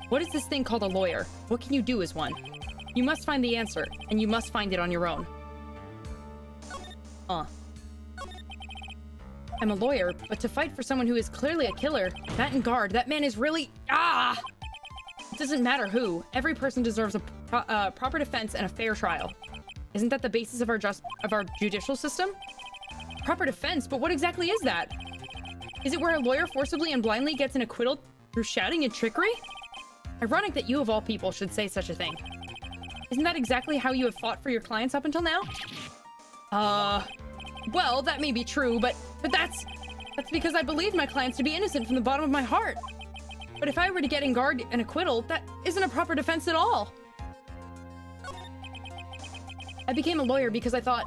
What is this thing called a lawyer? What can you do as one? You must find the answer, and you must find it on your own. I'm a lawyer, but to fight for someone who is clearly a killer, that and guard, that man is really... It doesn't matter who. Every person deserves a proper defense and a fair trial. Isn't that the basis of our judicial system? Proper defense, but what exactly is that? Is it where a lawyer forcibly and blindly gets an acquittal through shouting and trickery? Ironic that you of all people should say such a thing. Isn't that exactly how you have fought for your clients up until now? Well, that may be true, but that's because I believed my clients to be innocent from the bottom of my heart. But if I were to get in guard an acquittal, that isn't a proper defense at all. I became a lawyer because I thought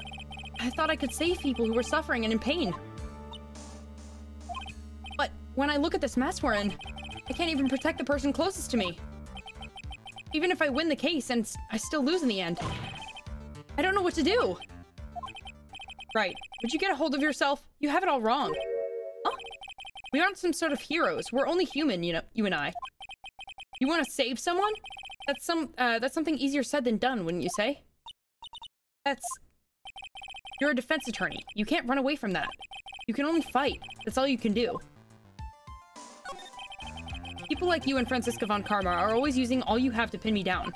I could save people who were suffering and in pain. But when I look at this mess we're in, I can't even protect the person closest to me. Even if I win the case and I still lose in the end. I don't know what to do. Right. Would you get a hold of yourself? You have it all wrong. Huh? We aren't some sort of heroes. We're only human, you know, you and I. You want to save someone? That's something easier said than done, wouldn't you say? You're a defense attorney. You can't run away from that. You can only fight. That's all you can do. People like you and Franziska von Karma are always using all you have to pin me down.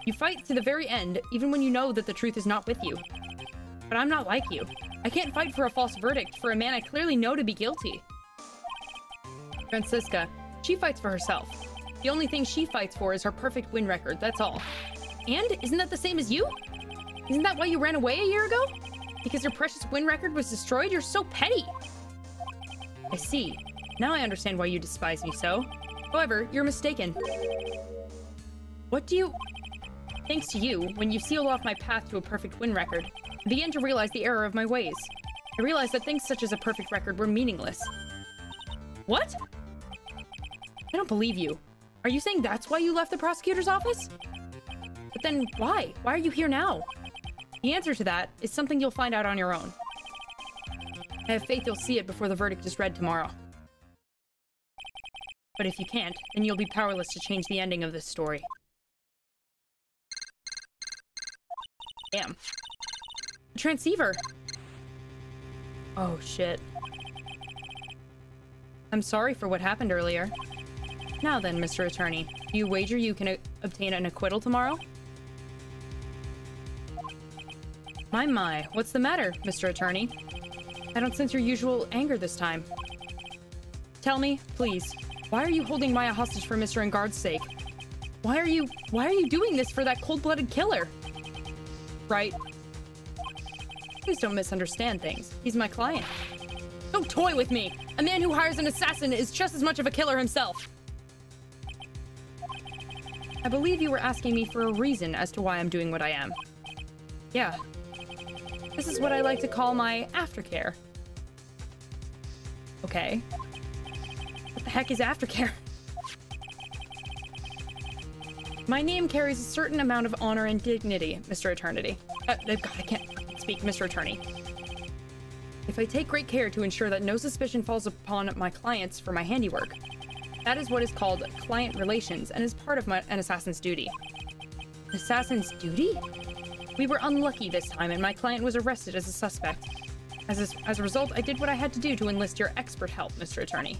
You fight to the very end, even when you know that the truth is not with you. But I'm not like you. I can't fight for a false verdict for a man I clearly know to be guilty. Franziska, she fights for herself. The only thing she fights for is her perfect win record, that's all. And isn't that the same as you? Isn't that why you ran away a year ago? Because your precious win record was destroyed? You're so petty! I see. Now I understand why you despise me so. However, you're mistaken. What do you... Thanks to you, when you sealed off my path to a perfect win record, I began to realize the error of my ways. I realized that things such as a perfect record were meaningless. What? I don't believe you. Are you saying that's why you left the prosecutor's office? But then why? Why are you here now? The answer to that is something you'll find out on your own. I have faith you'll see it before the verdict is read tomorrow. But if you can't, then you'll be powerless to change the ending of this story. Damn. A transceiver! Oh, shit. I'm sorry for what happened earlier. Now then, Mr. Attorney, do you wager you can obtain an acquittal tomorrow? My, what's the matter, Mr. Attorney? I don't sense your usual anger this time. Tell me, please, why are you holding Maya hostage for Mr. Engard's sake? Why are you doing this for that cold-blooded killer? Right? Please don't misunderstand things. He's my client. Don't toy with me! A man who hires an assassin is just as much of a killer himself! I believe you were asking me for a reason as to why I'm doing what I am. Yeah. This is what I like to call my aftercare. Okay. What the heck is aftercare? My name carries a certain amount of honor and dignity, Mr. Eternity. God, I can't speak, Mr. Attorney. If I take great care to ensure that no suspicion falls upon my clients for my handiwork, that is what is called client relations and is part of an assassin's duty. Assassin's duty? We were unlucky this time and my client was arrested as a suspect. As a result, I did what I had to do to enlist your expert help, Mr. Attorney,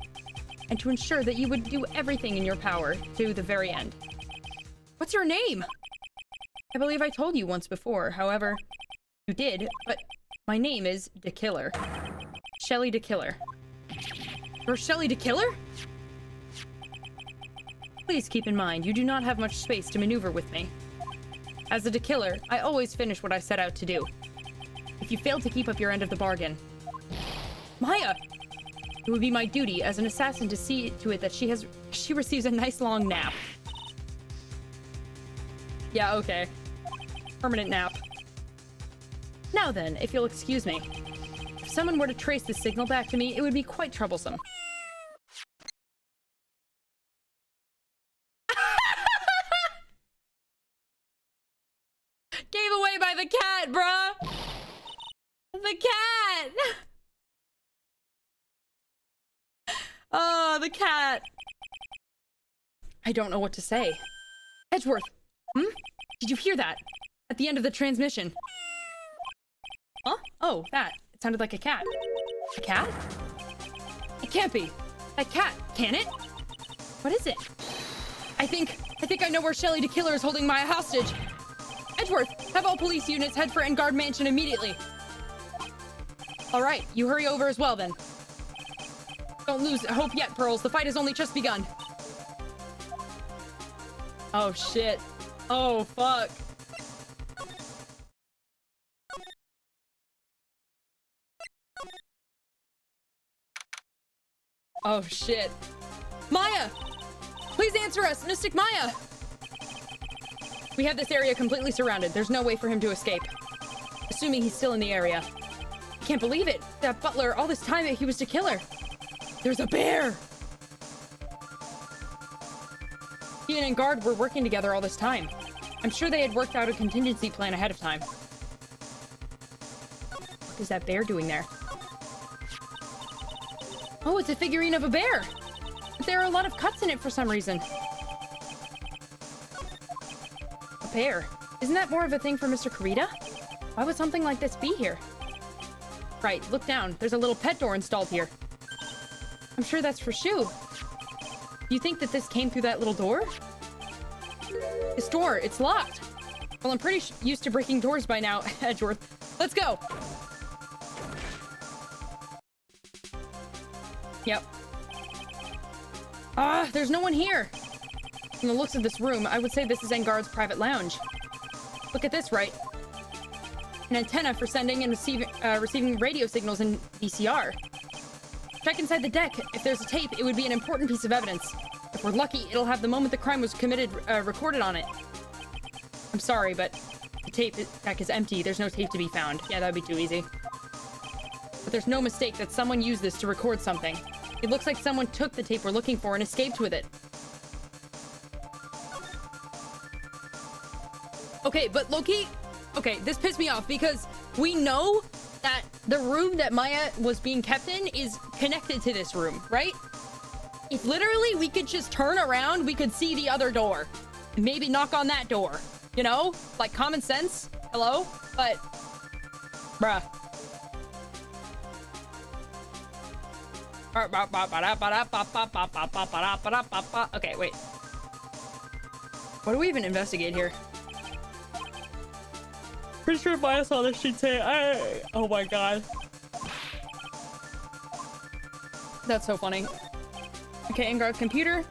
and to ensure that you would do everything in your power to the very end. What's your name? I believe I told you once before, however, you did, but my name is DeKiller. Shelly DeKiller. You're Shelly DeKiller? Please keep in mind, you do not have much space to maneuver with me. As a killer, I always finish what I set out to do. If you fail to keep up your end of the bargain... Maya! It would be my duty as an assassin to see to it that she receives a nice long nap. Yeah, okay. Permanent nap. Now then, if you'll excuse me. If someone were to trace the signal back to me, it would be quite troublesome. Gave away by the cat, bruh! The cat! Oh, the cat! I don't know what to say. Edgeworth! Hmm? Did you hear that? At the end of the transmission. Huh? Oh, that. It sounded like a cat. A cat? It can't be. That cat, can it? What is it? I think I know where Shelly the Killer is holding Maya hostage. Edgeworth, have all police units head for Engard Mansion immediately. All right, you hurry over as well then. Don't lose hope yet, Pearls. The fight has only just begun. Oh shit. Oh fuck. Oh shit. Maya! Please answer us, Mystic Maya! We have this area completely surrounded. There's no way for him to escape. Assuming he's still in the area. I can't believe it. That butler, all this time he was to kill her. There's a bear! He and Engard were working together all this time. I'm sure they had worked out a contingency plan ahead of time. What is that bear doing there? Oh, it's a figurine of a bear! But there are a lot of cuts in it for some reason. A bear? Isn't that more of a thing for Mr. Kurita? Why would something like this be here? Right, look down. There's a little pet door installed here. I'm sure that's for Shu. You think that this came through that little door? This door, it's locked. Well, I'm pretty used to breaking doors by now, Edgeworth. Let's go! Yep. Ah, there's no one here. From the looks of this room, I would say this is Engard's private lounge. Look at this, right? An antenna for sending and receiving radio signals in VCR. Check inside the deck. If there's a tape, it would be an important piece of evidence. If we're lucky, it'll have the moment the crime was committed recorded on it. I'm sorry, but the tape deck is empty. There's no tape to be found. Yeah, that'd be too easy. But there's no mistake that someone used this to record something. It looks like someone took the tape we're looking for and escaped with it. Okay, but Loki... Okay, this pissed me off because we know that the room that Maya was being kept in is connected to this room, right? If literally we could just turn around, we could see the other door. And maybe knock on that door. You know? Like common sense. Hello? But... Bruh. Okay, wait. What do we even investigate here? Pretty sure if I saw this, she'd say, oh my god. That's so funny. Okay, Engard computer.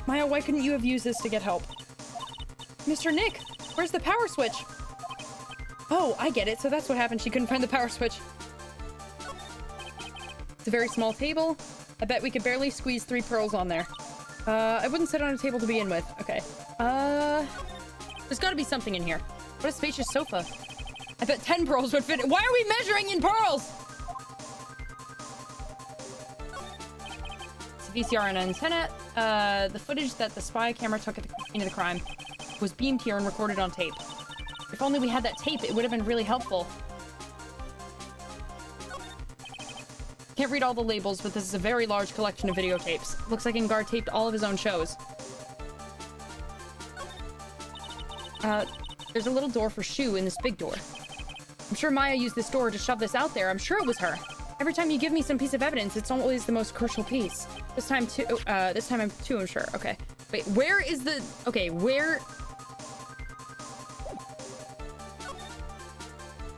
Maya, why couldn't you have used this to get help? Mr. Nick, where's the power switch? Oh, I get it. So that's what happened. She couldn't find the power switch. It's a very small table. I bet we could barely squeeze 3 pearls on there. I wouldn't sit on a table to begin with. Okay. There's gotta be something in here. What a spacious sofa. I bet 10 pearls would fit. Why are we measuring in pearls? It's a VCR and an antenna. The footage that the spy camera took at the scene of the crime was beamed here and recorded on tape. If only we had that tape, it would have been really helpful. Can't read all the labels, but this is a very large collection of videotapes. Looks like Engard taped all of his own shows. There's a little door for Shu in this big door. I'm sure Maya used this door to shove this out there. I'm sure it was her. Every time you give me some piece of evidence, it's always the most crucial piece. This time I'm too unsure. Okay. Wait, where is the... Okay, where...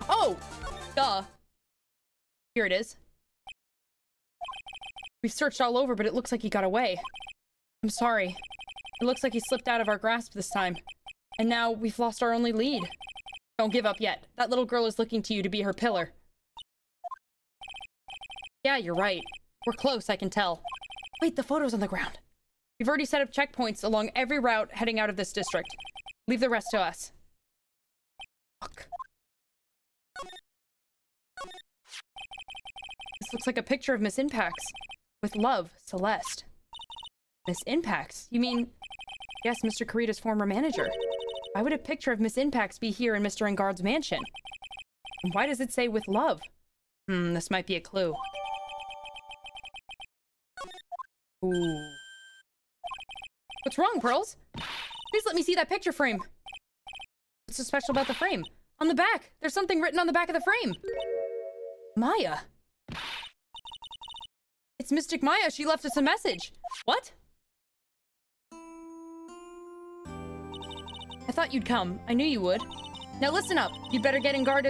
Oh! Duh. Here it is. We've searched all over, but it looks like he got away. I'm sorry. It looks like he slipped out of our grasp this time. And now we've lost our only lead. Don't give up yet. That little girl is looking to you to be her pillar. Yeah, you're right. We're close, I can tell. Wait, the photo's on the ground. We've already set up checkpoints along every route heading out of this district. Leave the rest to us. Fuck. This looks like a picture of Miss Impax. With love, Celeste. Miss Impax? You mean... Yes, Mr. Kurita's former manager. Why would a picture of Miss Impax be here in Mr. Engard's mansion? And why does it say with love? This might be a clue. Ooh. What's wrong, Pearls? Please let me see that picture frame. What's so special about the frame? On the back! There's something written on the back of the frame! Maya! It's Mystic Maya! She left us a message! What? I thought you'd come. I knew you would. Now listen up. You'd better get Engard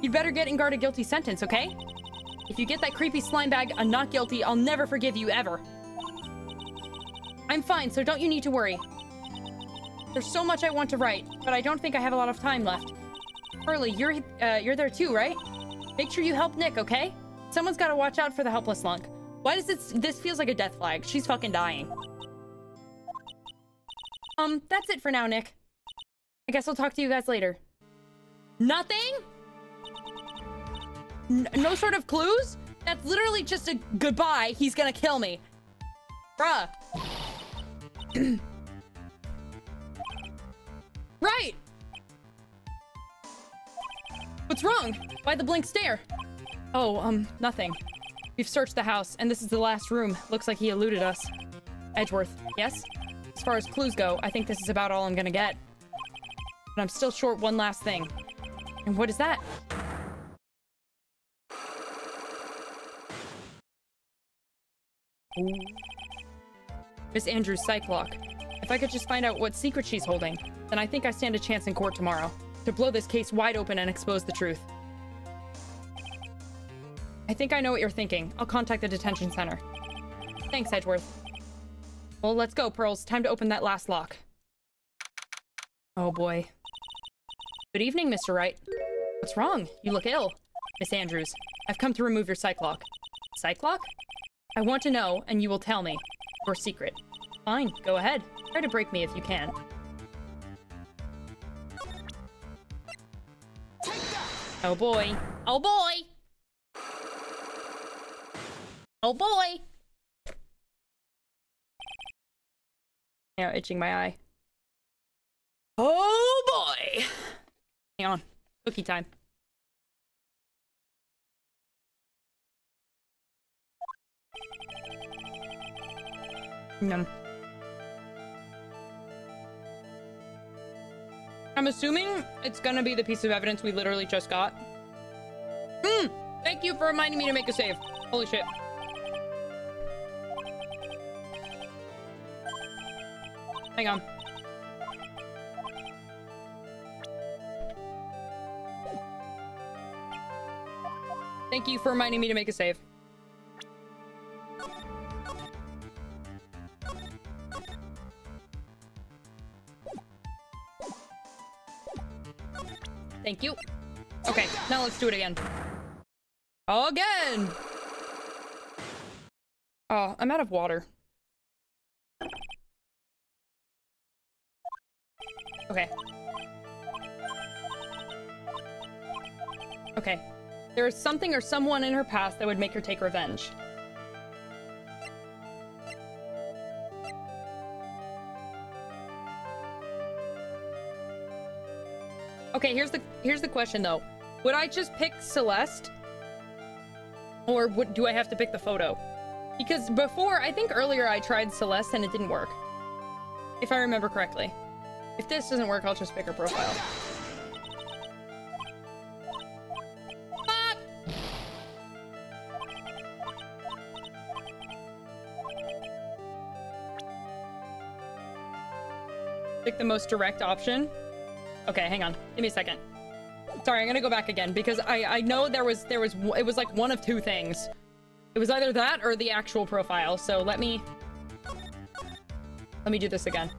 you'd better get Engard a guilty sentence, okay? If you get that creepy slime bag a not guilty, I'll never forgive you, ever. I'm fine, so don't you need to worry. There's so much I want to write, but I don't think I have a lot of time left. Hurley, you're there too, right? Make sure you help Nick, okay? Someone's gotta watch out for the helpless lunk. Why does this feels like a death flag? She's fucking dying. That's it for now, Nick. I guess I'll talk to you guys later. Nothing? No sort of clues? That's literally just a goodbye. He's gonna kill me. Bruh. Right! What's wrong? Why the blank stare? Oh, nothing. We've searched the house, and this is the last room. Looks like he eluded us. Edgeworth, yes? As far as clues go, I think this is about all I'm gonna get. But I'm still short one last thing. And what is that? Ooh. Miss Andrews' psych lock. If I could just find out what secret she's holding, then I think I stand a chance in court tomorrow to blow this case wide open and expose the truth. I think I know what you're thinking. I'll contact the detention center. Thanks, Edgeworth. Well, let's go, Pearls. Time to open that last lock. Oh, boy. Good evening, Mr. Wright. What's wrong? You look ill. Miss Andrews, I've come to remove your psych lock. Psych lock? I want to know, and you will tell me. Your secret. Fine, go ahead. Try to break me if you can. Oh boy. Oh boy! Oh boy! Now itching my eye. Oh boy! Hang on. Cookie time. None. I'm assuming it's gonna be the piece of evidence we literally just got. Thank you for reminding me to make a save. Holy shit. Hang on. Thank you for reminding me to make a save. Thank you. Okay, now let's do it again. Again! Oh, I'm out of water. Okay. Okay. There is something or someone in her past that would make her take revenge. Okay, here's the question though. Would I just pick Celeste? Or do I have to pick the photo? Because before, I think earlier I tried Celeste and it didn't work. If I remember correctly. If this doesn't work, I'll just pick her profile. Fuck! Pick the most direct option. Okay, hang on. Give me a second. Sorry, I'm gonna go back again because I know it was like one of two things. It was either that or the actual profile. So let me Let me do this again.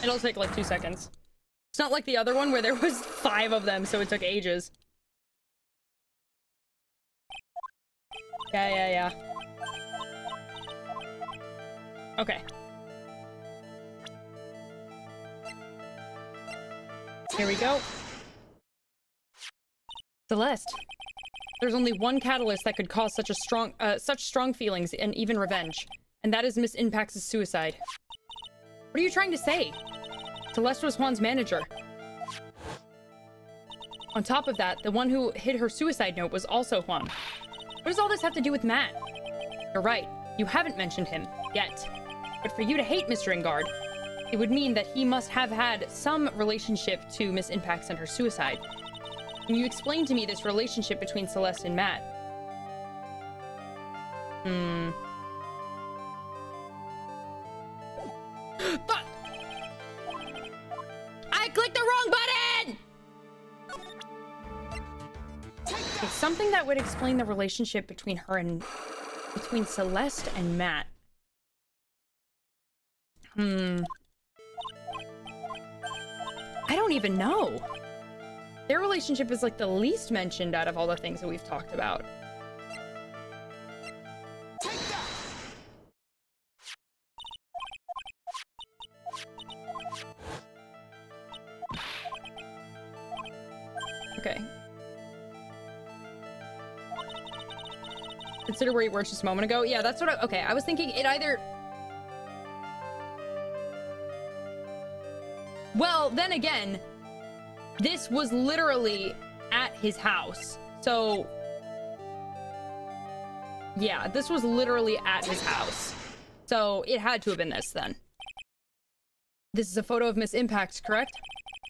It'll take like 2 seconds. It's not like the other one where there was 5 of them, so it took ages. Yeah. Okay. Here we go. Celeste. There's only one catalyst that could cause such strong feelings and even revenge, and that is Miss Impax's suicide. What are you trying to say? Celeste was Juan's manager. On top of that, the one who hid her suicide note was also Juan. What does all this have to do with Matt? You're right. You haven't mentioned him yet. But for you to hate Mr. Ingard, it would mean that he must have had some relationship to Miss Impax and her suicide. Can you explain to me this relationship between Celeste and Matt? Fuck! I clicked the wrong button! It's something that would explain the relationship between Celeste and Matt. I don't even know. Their relationship is like the least mentioned out of all the things that we've talked about. Okay. Consider where you were just a moment ago. Yeah, that's what okay, I was thinking it either... Well, then again, this was literally at his house. So, yeah, this was literally at his house. So, it had to have been this then. This is a photo of Miss Impact, correct?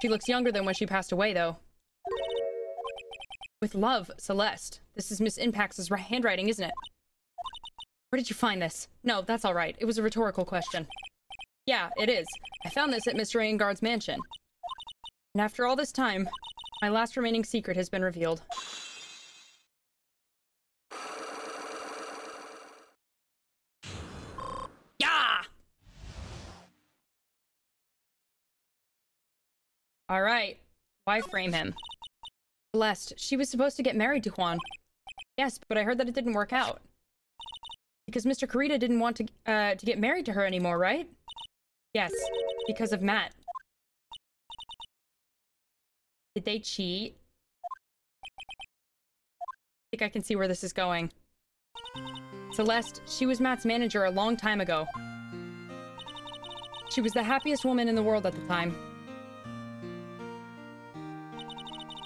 She looks younger than when she passed away, though. With love, Celeste. This is Miss Impax's handwriting, isn't it? Where did you find this? No, that's all right. It was a rhetorical question. Yeah, it is. I found this at Mr. Ingard's mansion. And after all this time, my last remaining secret has been revealed. Yeah! All right. Why frame him? Celeste, she was supposed to get married to Juan. Yes, but I heard that it didn't work out. Because Mr. Kurita didn't want to get married to her anymore, right? Yes, because of Matt. Did they cheat? I think I can see where this is going. Celeste, she was Matt's manager a long time ago. She was the happiest woman in the world at the time.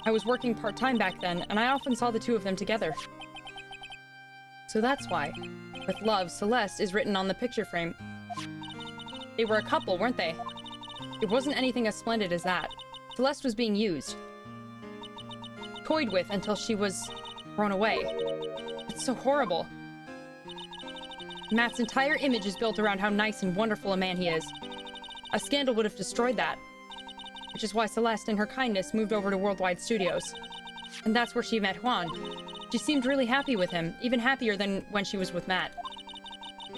I was working part-time back then, and I often saw the two of them together. So that's why. With love, Celeste is written on the picture frame. They were a couple, weren't they? It wasn't anything as splendid as that. Celeste was being used. Toyed with until she was thrown away. It's so horrible. Matt's entire image is built around how nice and wonderful a man he is. A scandal would have destroyed that. Which is why Celeste, in her kindness, moved over to Worldwide Studios. And that's where she met Juan. She seemed really happy with him, even happier than when she was with Matt.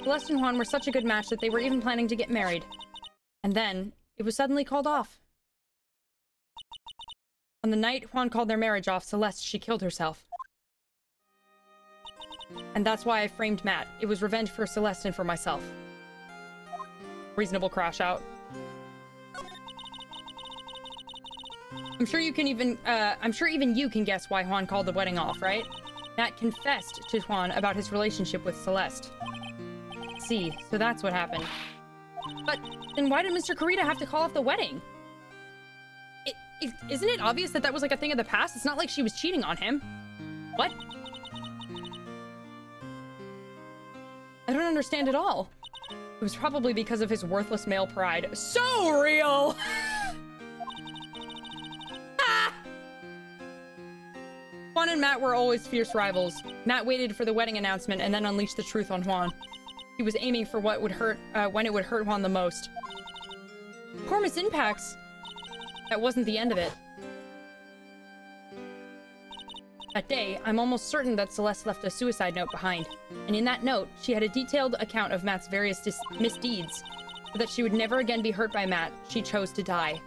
Celeste and Juan were such a good match that they were even planning to get married. And then, it was suddenly called off. On the night Juan called their marriage off, Celeste, she killed herself. And that's why I framed Matt. It was revenge for Celeste and for myself. Reasonable crash out. I'm sure even you can guess why Juan called the wedding off, right? Matt confessed to Juan about his relationship with Celeste. See, so that's what happened. But then why did Mr. Kurita have to call off the wedding? Isn't it obvious that that was like a thing of the past? It's not like she was cheating on him. What? I don't understand at all. It was probably because of his worthless male pride. So real! Ah! Juan and Matt were always fierce rivals. Matt waited for the wedding announcement and then unleashed the truth on Juan. He was aiming for what would hurt, when it would hurt Juan the most. Poor Miss Impax. That wasn't the end of it. That day, I'm almost certain that Celeste left a suicide note behind, and in that note, she had a detailed account of Matt's various misdeeds, so that she would never again be hurt by Matt. She chose to die.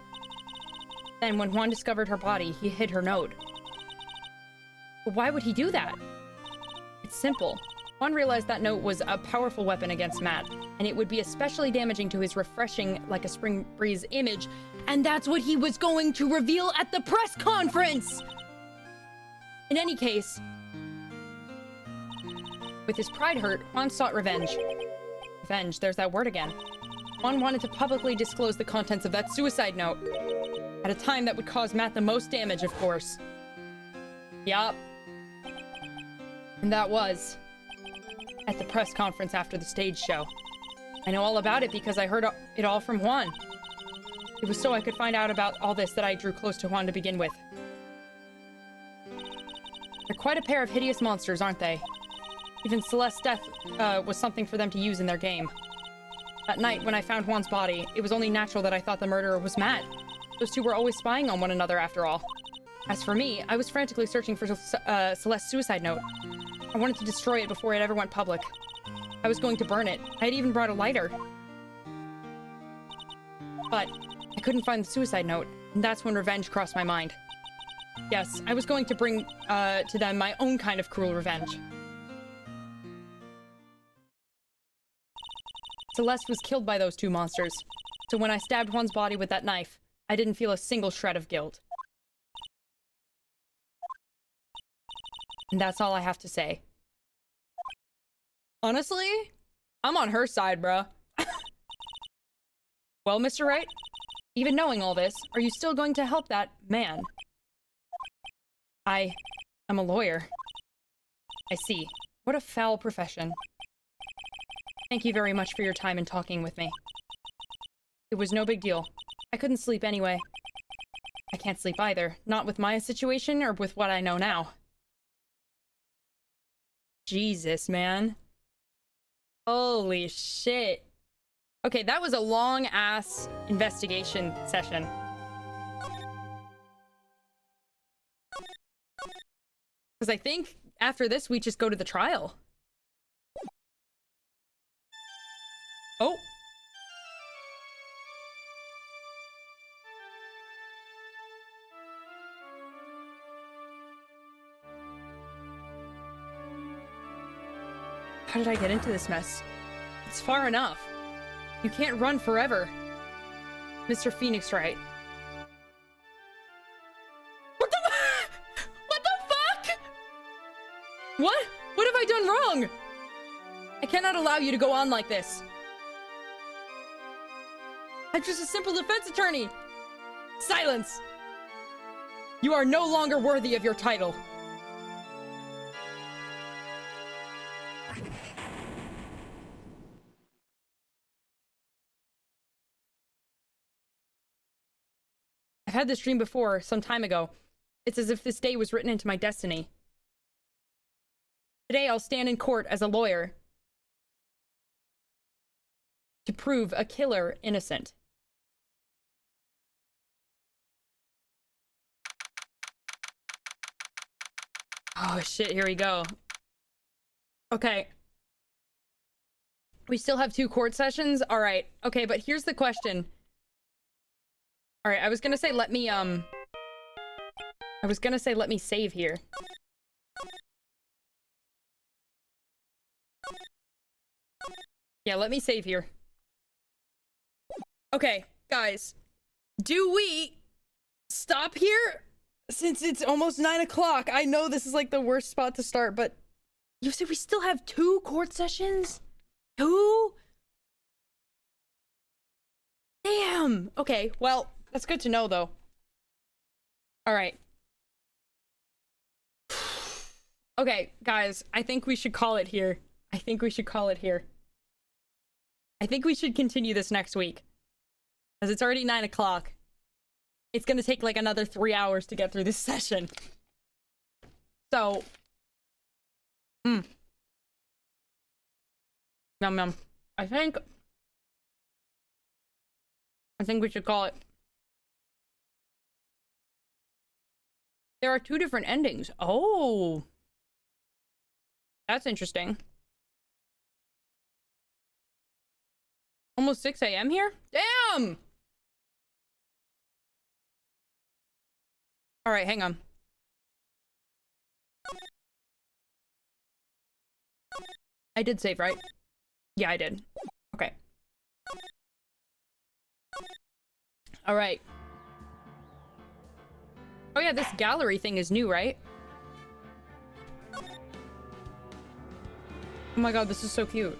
Then, when Juan discovered her body, he hid her note. But why would he do that? It's simple. Juan realized that note was a powerful weapon against Matt, and it would be especially damaging to his refreshing like a spring breeze image, and that's what he was going to reveal at the press conference! In any case, with his pride hurt, Juan sought revenge. Revenge, there's that word again. Juan wanted to publicly disclose the contents of that suicide note, at a time that would cause Matt the most damage, of course. Yup. And that was at the press conference after the stage show. I know all about it because I heard it all from Juan. It was so I could find out about all this that I drew close to Juan to begin with. They're quite a pair of hideous monsters, aren't they? Even Celeste's death was something for them to use in their game. That night, when I found Juan's body, it was only natural that I thought the murderer was Matt. Those two were always spying on one another, after all. As for me, I was frantically searching for Celeste's suicide note. I wanted to destroy it before it ever went public. I was going to burn it. I had even brought a lighter. But I couldn't find the suicide note, and that's when revenge crossed my mind. Yes, I was going to bring to them my own kind of cruel revenge. Celeste was killed by those two monsters, so when I stabbed Juan's body with that knife, I didn't feel a single shred of guilt. And that's all I have to say. Honestly, I'm on her side, bruh. Well, Mr. Wright, even knowing all this, are you still going to help that man? I am a lawyer. I see. What a foul profession. Thank you very much for your time and talking with me. It was no big deal. I couldn't sleep anyway. I can't sleep either. Not with my situation or with what I know now. Jesus, man. Holy shit. Okay, that was a long-ass investigation session. Because I think after this, we just go to the trial. Oh. How did I get into this mess? It's far enough. You can't run forever. Mr. Phoenix Wright. What the fuck? What? What have I done wrong? I cannot allow you to go on like this. I'm just a simple defense attorney. Silence. You are no longer worthy of your title. I've had this dream before, some time ago. It's as if this day was written into my destiny. Today I'll stand in court as a lawyer to prove a killer innocent. Oh shit, here we go. Okay. We still have 2 court sessions? Alright. Okay, but here's the question. Alright, I was gonna say let me save here. Yeah, let me save here. Okay, guys. Do we stop here? Since it's almost 9 o'clock. I know this is like the worst spot to start, but you said we still have 2 court sessions? 2? Damn. Okay, well, that's good to know though. All right. Okay, guys, I think we should call it here. I think we should continue this next week. Because it's already 9 o'clock. It's gonna take like another 3 hours to get through this session. So... Yum yum. I think we should call it. There are 2 different endings. Oh. That's interesting. Almost 6 a.m. here? Damn! All right, hang on. I did save, right? Yeah, I did. Okay. All right. Oh yeah, this gallery thing is new, right? Oh my god, this is so cute.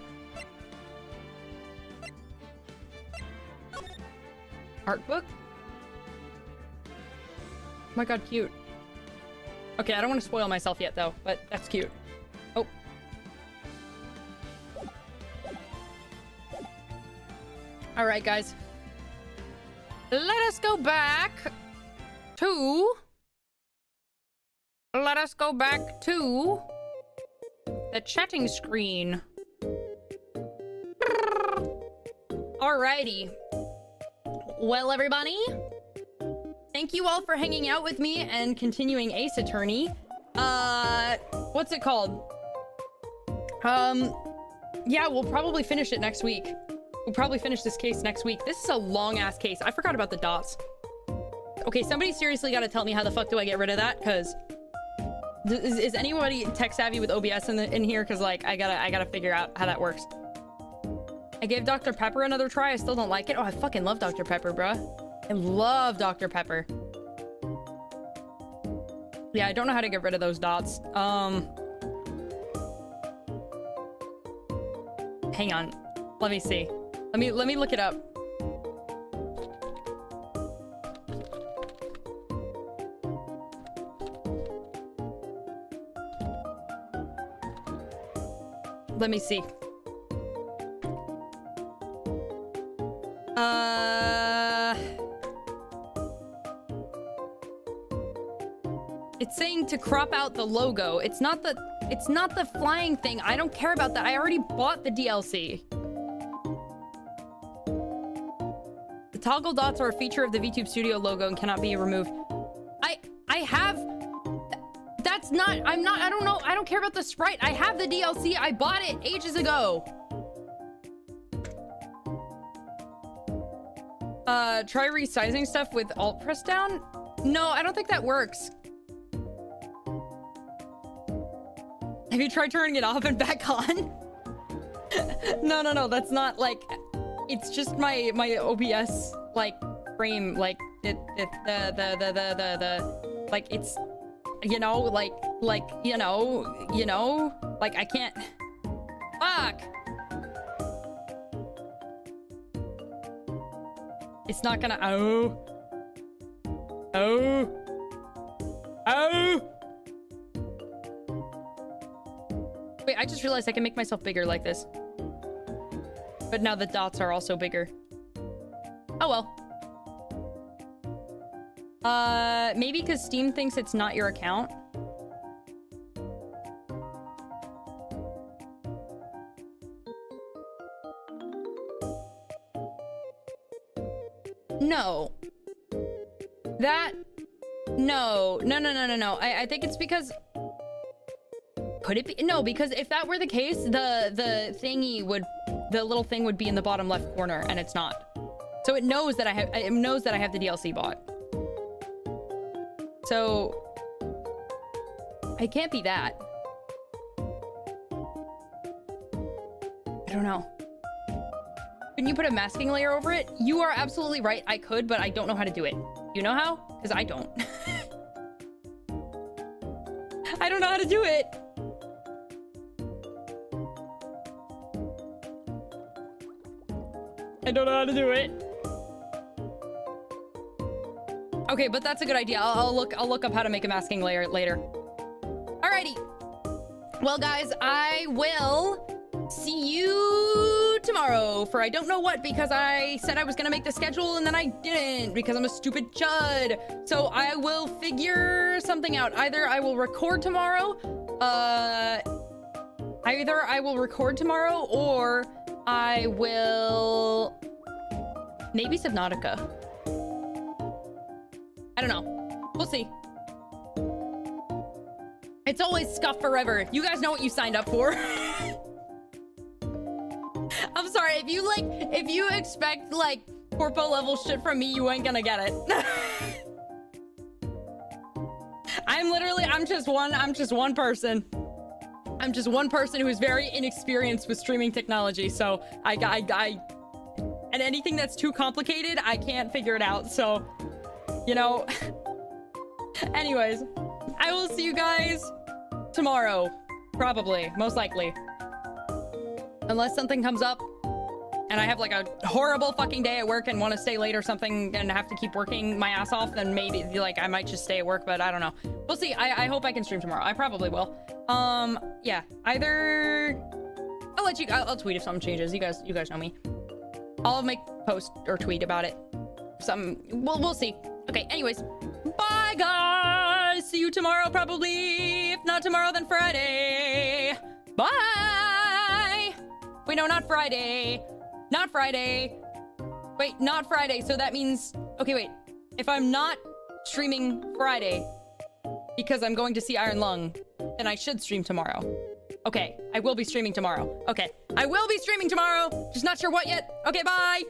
Art book? Oh my god, cute. Okay, I don't want to spoil myself yet though, but that's cute. Oh. All right, guys. Let us go back to... Let us go back to the chatting screen. Alrighty. Well, everybody, thank you all for hanging out with me and continuing aceattorney. What's it called? Yeah, we'll probably finish it next week. We'll probably finish this case next week. This is a long-ass case. I forgot about the dots. Okay, somebody seriously gotta tell me how the fuck do I get rid of that, because... Is anybody tech-savvy with OBS in here? Because, like, I gotta figure out how that works. I gave Dr. Pepper another try. I still don't like it. Oh, I fucking love Dr. Pepper, bruh. I love Dr. Pepper. Yeah, I don't know how to get rid of those dots. Hang on. Let me see. Let me look it up. Let me see. It's saying to crop out the logo. It's not the flying thing. I don't care about that. I already bought the DLC. The toggle dots are a feature of the VTube Studio logo and cannot be removed. I have... That's not... I don't know. I don't care about the sprite. I have the DLC. I bought it ages ago. Try resizing stuff with alt press down? No, I don't think that works. Have you tried turning it off and back on? No, that's not like... It's just my OBS, like, frame, like, like, it's, you know, like, you know, like, I can't... Fuck! It's not gonna... Oh! Wait, I just realized I can make myself bigger like this. But now the dots are also bigger. Oh well. Maybe because Steam thinks it's not your account. No. That... No. No. I think it's because... Could it be? No, because if that were the case, the thingy would... The little thing would be in the bottom left corner, and it's not. So it knows that I have the DLC bought. So... It can't be that. I don't know. Couldn't you put a masking layer over it? You are absolutely right. I could, but I don't know how to do it. You know how? Because I don't. I don't know how to do it. I don't know how to do it. Okay, but that's a good idea. I'll look up how to make a masking layer later. Alrighty. Well, guys, I will see you tomorrow for I don't know what, because I said I was gonna make the schedule and then I didn't because I'm a stupid chud. So I will figure something out. Either I will record tomorrow, or I will... Maybe Subnautica. I don't know. We'll see. It's always scuff forever. You guys know what you signed up for. I'm sorry, if you expect like corpo level shit from me, you ain't gonna get it. I'm just one person. I'm just one person who is very inexperienced with streaming technology, so and anything that's too complicated, I can't figure it out, so, you know. Anyways, I will see you guys tomorrow, probably, most likely. Unless something comes up and I have like a horrible fucking day at work and want to stay late or something and have to keep working my ass off, then maybe like I might just stay at work, but I don't know. We'll see. I hope I can stream tomorrow. I probably will. Yeah, either I'll tweet if something changes. You guys know me. I'll make post or tweet about it. We'll see. Okay, anyways, bye guys. See you tomorrow probably. If not tomorrow, then Friday. Bye. Wait, no, not Friday. Not Friday. Wait, not Friday. So that means, okay, wait. If I'm not streaming Friday because I'm going to see Iron Lung, then I should stream tomorrow. Okay, I will be streaming tomorrow. Okay, I will be streaming tomorrow. Just not sure what yet. Okay, bye.